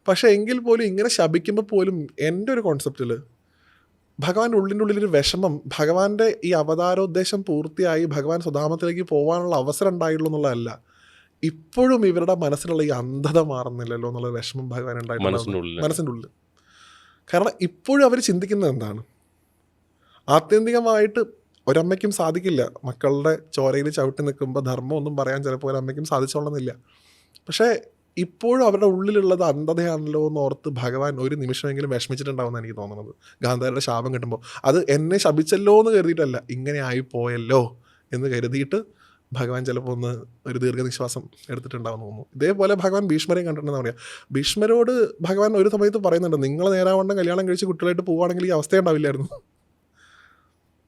പക്ഷേ എങ്കിൽ പോലും ഇങ്ങനെ ശപിക്കുമ്പോൾ പോലും എൻ്റെ ഒരു കോൺസെപ്റ്റിൽ ഭഗവാന്റെ ഉള്ളിനുള്ളിലൊരു വിഷമം, ഭഗവാന്റെ ഈ അവതാരോദ്ദേശം പൂർത്തിയായി ഭഗവാൻ സ്വധാമത്തിലേക്ക് പോകാനുള്ള അവസരം ഉണ്ടായുള്ളൂ എന്നുള്ളതല്ല, ഇപ്പോഴും ഇവരുടെ മനസ്സിലുള്ള ഈ അന്ധത മാറുന്നില്ലല്ലോ എന്നുള്ള വിഷമം ഭഗവാൻ ഉണ്ടായിട്ടുണ്ട് മനസ്സിൻ്റെ ഉള്ളിൽ. കാരണം ഇപ്പോഴും അവർ ചിന്തിക്കുന്നത് എന്താണ്? ആത്യന്തികമായിട്ട് ഒരമ്മയ്ക്കും സാധിക്കില്ല മക്കളുടെ ചോരയിൽ ചവിട്ടി നിൽക്കുമ്പോൾ ധർമ്മം ഒന്നും പറയാൻ ചിലപ്പോൾ ഒരമ്മയ്ക്കും സാധിച്ചോളുന്നില്ല. പക്ഷേ ഇപ്പോഴും അവരുടെ ഉള്ളിലുള്ളത് അന്ധതയാണല്ലോ എന്ന് ഓർത്ത് ഭഗവാൻ ഒരു നിമിഷമെങ്കിലും വിഷമിച്ചിട്ടുണ്ടാവുമെന്ന് എനിക്ക് തോന്നുന്നത്. ഗാന്ധാരിയുടെ ശാപം കിട്ടുമ്പോൾ അത് എന്നെ ശപിച്ചല്ലോ എന്ന് കരുതിയിട്ടല്ല, ഇങ്ങനെ ആയിപ്പോയല്ലോ എന്ന് കരുതിയിട്ട് ഭഗവാൻ ചിലപ്പോൾ ഒന്ന് ഒരു ദീർഘനിശ്വാസം എടുത്തിട്ടുണ്ടാവുമെന്ന് തോന്നുന്നു. ഇതേപോലെ ഭഗവാൻ ഭീഷ്മരെയും കണ്ടിട്ടുണ്ടെന്ന് പറയാം. ഭീഷ്മരോട് ഭഗവാൻ ഒരു സമയത്ത് പറയുന്നുണ്ട്, നിങ്ങൾ നേരാവണ്ണം കല്യാണം കഴിച്ച് കുട്ടികളായിട്ട് പോവുകയാണെങ്കിൽ ഈ അവസ്ഥ ഉണ്ടാവില്ലായിരുന്നു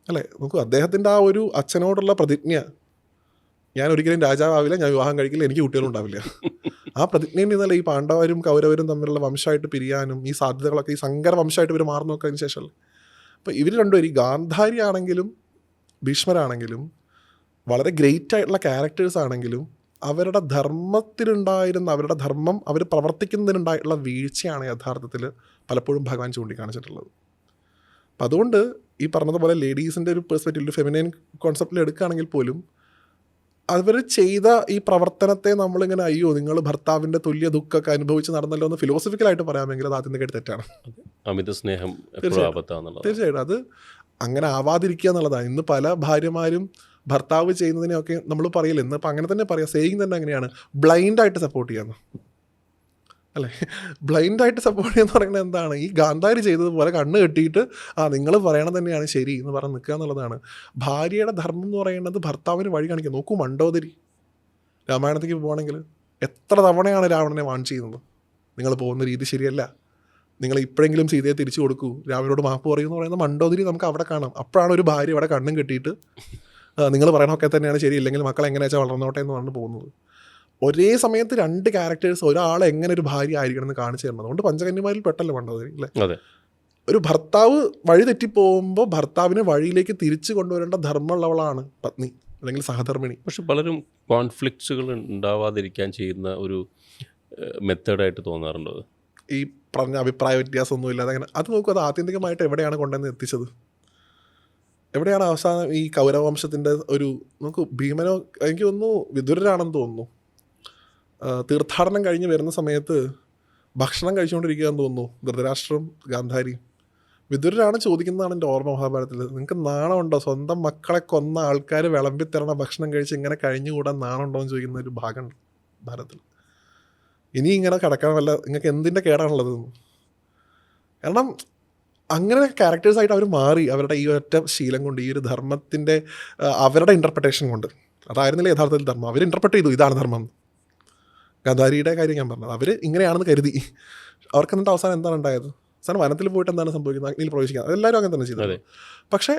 അല്ലേ. നോക്കൂ, അദ്ദേഹത്തിൻ്റെ ആ ഒരു അച്ഛനോടുള്ള പ്രതിജ്ഞ, ഞാൻ ഒരിക്കലും രാജാവില്ല, ഞാൻ വിവാഹം കഴിക്കില്ല, എനിക്ക് കുട്ടികളും ഉണ്ടാവില്ല. ആ പ്രതിജ്ഞയിൽ നിന്നല്ല ഈ പാണ്ഡവരും കൗരവരും തമ്മിലുള്ള വംശമായിട്ട് പിരിയാനും ഈ സാധ്യതകളൊക്കെ ഈ സങ്കര വംശമായിട്ട് ഇവർ മാറി നോക്കിയതിന് ശേഷമല്ലേ. അപ്പോൾ ഇവർ രണ്ടുപേരും, ഈ ഗാന്ധാരി ആണെങ്കിലും ഭീഷ്മരാണെങ്കിലും വളരെ ഗ്രേറ്റ് ആയിട്ടുള്ള ക്യാരക്ടേഴ്സ് ആണെങ്കിലും അവരുടെ ധർമ്മത്തിലുണ്ടായിരുന്ന, അവരുടെ ധർമ്മം അവർ പ്രവർത്തിക്കുന്നതിനുണ്ടായിട്ടുള്ള വീഴ്ചയാണ് യഥാർത്ഥത്തിൽ പലപ്പോഴും ഭഗവാൻ ചൂണ്ടിക്കാണിച്ചിട്ടുള്ളത്. അപ്പം അതുകൊണ്ട് ഈ പറഞ്ഞതുപോലെ ലേഡീസിൻ്റെ ഒരു പെർസ്പെക്റ്റീവ്, ഒരു ഫെമിനൈൻ കോൺസെപ്റ്റിൽ എടുക്കുകയാണെങ്കിൽ പോലും അവർ ചെയ്ത ഈ പ്രവർത്തനത്തെ നമ്മളിങ്ങനെ അയ്യോ നിങ്ങൾ ഭർത്താവിൻ്റെ തുല്യ ദുഃഖമൊക്കെ അനുഭവിച്ച് നടന്നല്ലോ എന്ന് ഫിലോസഫിക്കലായിട്ട് പറയാമെങ്കിൽ അത് ആദ്യം തെറ്റാണ്. അമിത സ്നേഹം തീർച്ചയായിട്ടും അത് അങ്ങനെ ആവാതിരിക്കുക എന്നുള്ളതാണ്. ഇന്ന് പല ഭാര്യമാരും ഭർത്താവ് ചെയ്യുന്നതിനെയൊക്കെ നമ്മൾ പറയില്ല, ഇന്നിപ്പോൾ അങ്ങനെ തന്നെ പറയാം, സേയിങ് തന്നെ അങ്ങനെയാണ്, ബ്ലൈൻഡായിട്ട് സപ്പോർട്ട് ചെയ്യാന്ന് അല്ലേ. ബ്ലൈൻഡായിട്ട് സപ്പോർട്ട് ചെയ്യുക എന്ന് പറയുന്നത് എന്താണ്? ഈ ഗാന്ധാരി ചെയ്തതുപോലെ കണ്ണ് കെട്ടിയിട്ട് നിങ്ങൾ പറയണത് തന്നെയാണ് ശരി എന്ന് പറഞ്ഞ് നിൽക്കുക എന്നുള്ളതാണ്. ഭാര്യയുടെ ധർമ്മം എന്ന് പറയുന്നത് ഭർത്താവിന് വഴി കാണിക്കുക. നോക്കൂ, മണ്ഡോദരി രാമായണത്തേക്ക് പോകണമെങ്കിൽ എത്ര തവണയാണ് രാവണനെ വാൺ ചെയ്യുന്നത്, നിങ്ങൾ പോകുന്ന രീതി ശരിയല്ല, നിങ്ങൾ ഇപ്പോഴെങ്കിലും സീതയെ തിരിച്ചു കൊടുക്കൂ, രാവണനോട് മാപ്പ് പറയുമെന്ന് പറയുന്ന മണ്ഡോദരി നമുക്ക് അവിടെ കാണാം. അപ്പോഴാണ് ഒരു ഭാര്യ അവിടെ കണ്ണും കെട്ടിയിട്ട് നിങ്ങൾ പറയണമൊക്കെ തന്നെയാണ് ശരി, ഇല്ലെങ്കിൽ മക്കൾ എങ്ങനെ വെച്ചാൽ വളർന്നോട്ടെ എന്ന് പറഞ്ഞു പോകുന്നത്. ഒരേ സമയത്ത് രണ്ട് ക്യാരക്ടേഴ്സ്, ഒരാൾ എങ്ങനെ ഒരു ഭാര്യ ആയിരിക്കണം എന്ന് കാണിച്ചു തരണം. അതുകൊണ്ട് പഞ്ചകന്യമാരിൽ പെട്ടല്ലോ മണ്ഡോദരി അല്ലേ. ഒരു ഭർത്താവ് വഴി തെറ്റിപ്പോകുമ്പോൾ ഭർത്താവിനെ വഴിയിലേക്ക് തിരിച്ചു കൊണ്ടുവരേണ്ട ധർമ്മമുള്ളവളാണ് പത്നി അല്ലെങ്കിൽ സഹധർമ്മിണി. പക്ഷെ പലരും കോൺഫ്ലിക്ട്സുകൾ ഉണ്ടാവാതിരിക്കാൻ ചെയ്യുന്ന ഒരു മെത്തേഡായിട്ട് തോന്നാറുണ്ട് ഈ പറഞ്ഞ അഭിപ്രായ വ്യത്യാസമൊന്നും ഇല്ലാതെ അങ്ങനെ. അത് നോക്കൂ, അത് ആത്യന്തികമായിട്ട് എവിടെയാണ് കൊണ്ടുവന്ന് എത്തിച്ചത്? എവിടെയാണ് അവസാനം ഈ കൗരവംശത്തിൻ്റെ ഒരു നോക്കൂ, ഭീമനോ എനിക്ക് തോന്നുന്നു വിദുരരാണെന്ന് തോന്നുന്നു, തീർത്ഥാടനം കഴിഞ്ഞ് വരുന്ന സമയത്ത് ഭക്ഷണം കഴിച്ചുകൊണ്ടിരിക്കുകയെന്ന് തോന്നുന്നു ധൃതരാഷ്ട്രവും ഗാന്ധാരിയും. വിദുരരാണ് ചോദിക്കുന്നതാണ് എൻ്റെ ഓർമ്മ മഹാഭാരതത്തിൽ, നിങ്ങൾക്ക് നാണമുണ്ടോ, സ്വന്തം മക്കളെ കൊന്ന ആൾക്കാർ വിളമ്പിത്തരണ ഭക്ഷണം കഴിച്ച് ഇങ്ങനെ കഴിഞ്ഞുകൂടാൻ നാണമുണ്ടോ എന്ന് ചോദിക്കുന്ന ഒരു ഭാഗമുണ്ട് ഭാരതത്തിൽ. ഇനി ഇങ്ങനെ കിടക്കാൻ വല്ല നിങ്ങൾക്ക് എന്തിൻ്റെ കേടാണുള്ളത്? കാരണം അങ്ങനെ ക്യാരക്ടേഴ്സായിട്ട് അവർ മാറി, അവരുടെ ഈ ഒറ്റ ശീലം കൊണ്ട്, ഈ ഒരു ധർമ്മത്തിൻ്റെ അവരുടെ ഇൻ്റർപ്രിട്ടേഷൻ കൊണ്ട്. അതായിരുന്നില്ല യഥാർത്ഥത്തിൽ ധർമ്മം, അവർ ഇൻ്റർപ്രറ്റ് ചെയ്തു ഇതാണ് ധർമ്മം. ഗാന്ധാരിയുടെ കാര്യം ഞാൻ പറഞ്ഞത്, അവർ ഇങ്ങനെയാണെന്ന് കരുതി. അവർക്ക് എന്നിട്ട് അവസാനം എന്താണ് ഉണ്ടായത്? അവസാനം വനത്തിൽ പോയിട്ട് എന്താണ് സംഭവിക്കുന്നത്? അഗ്നിയിൽ പ്രവേശിക്കുക, അതെല്ലാവരും അങ്ങനെ തന്നെ ചെയ്തത്. പക്ഷേ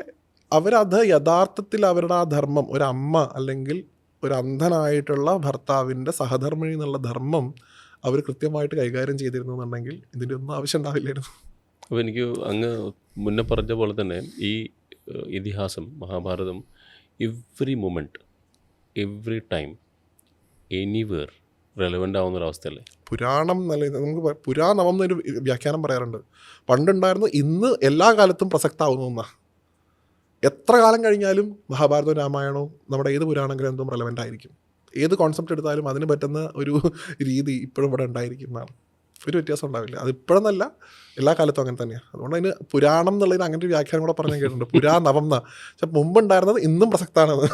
അവരത് യഥാർത്ഥത്തിൽ അവരുടെ ആ ധർമ്മം, ഒരു അമ്മ അല്ലെങ്കിൽ ഒരു അന്ധനായിട്ടുള്ള ഭർത്താവിൻ്റെ സഹധർമ്മിണി എന്നുള്ള ധർമ്മം അവർ കൃത്യമായിട്ട് കൈകാര്യം ചെയ്തിരുന്നു എന്നുണ്ടെങ്കിൽ ഇതിൻ്റെ ഒന്നും ആവശ്യം ഉണ്ടാവില്ലായിരുന്നു. അപ്പോൾ എനിക്ക് അങ്ങ് മുന്നേ പറഞ്ഞ പോലെ തന്നെ ഈ ഇതിഹാസം Mahabharata every moment, every time, anywhere relevant ആവുന്ന ഒരു അവസ്ഥയല്ലേ? പുരാണം എന്നല്ല നമുക്ക് പുരാനവം എന്നൊരു വ്യാഖ്യാനം പറയാറുണ്ട്. പണ്ടുണ്ടായിരുന്നു, ഇന്ന് എല്ലാ കാലത്തും പ്രസക്തമാവുന്ന ഒന്നാണ്. എത്ര കാലം കഴിഞ്ഞാലും മഹാഭാരതവും രാമായണവും നമ്മുടെ ഏത് പുരാണ ഗ്രന്ഥവും റെലവൻ്റ് ആയിരിക്കും. ഏത് കോൺസെപ്റ്റ് എടുത്താലും അതിന് പറ്റുന്ന ഒരു രീതി ഇപ്പോഴും ഇവിടെ ഉണ്ടായിരിക്കും എന്നാണ്. ഒരു വ്യത്യാസം ഉണ്ടാവില്ല. അത് ഇപ്പോഴെന്നല്ല, എല്ലാ കാലത്തും അങ്ങനെ തന്നെയാണ്. അതുകൊണ്ട് അതിന് പുരാണം എന്നുള്ളതിന് അങ്ങനെ ഒരു വ്യാഖ്യാനം കൂടെ പറഞ്ഞ് കേട്ടിട്ടുണ്ട്. പുരാനവം എന്നാ. പക്ഷെ മുമ്പ് ഉണ്ടായിരുന്നത് ഇന്നും പ്രസക്തമാണത്,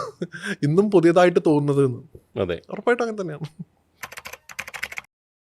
ഇന്നും പുതിയതായിട്ട് തോന്നുന്നത് എന്ന്. അതെ, ഉറപ്പായിട്ടും അങ്ങനെ തന്നെയാണ്.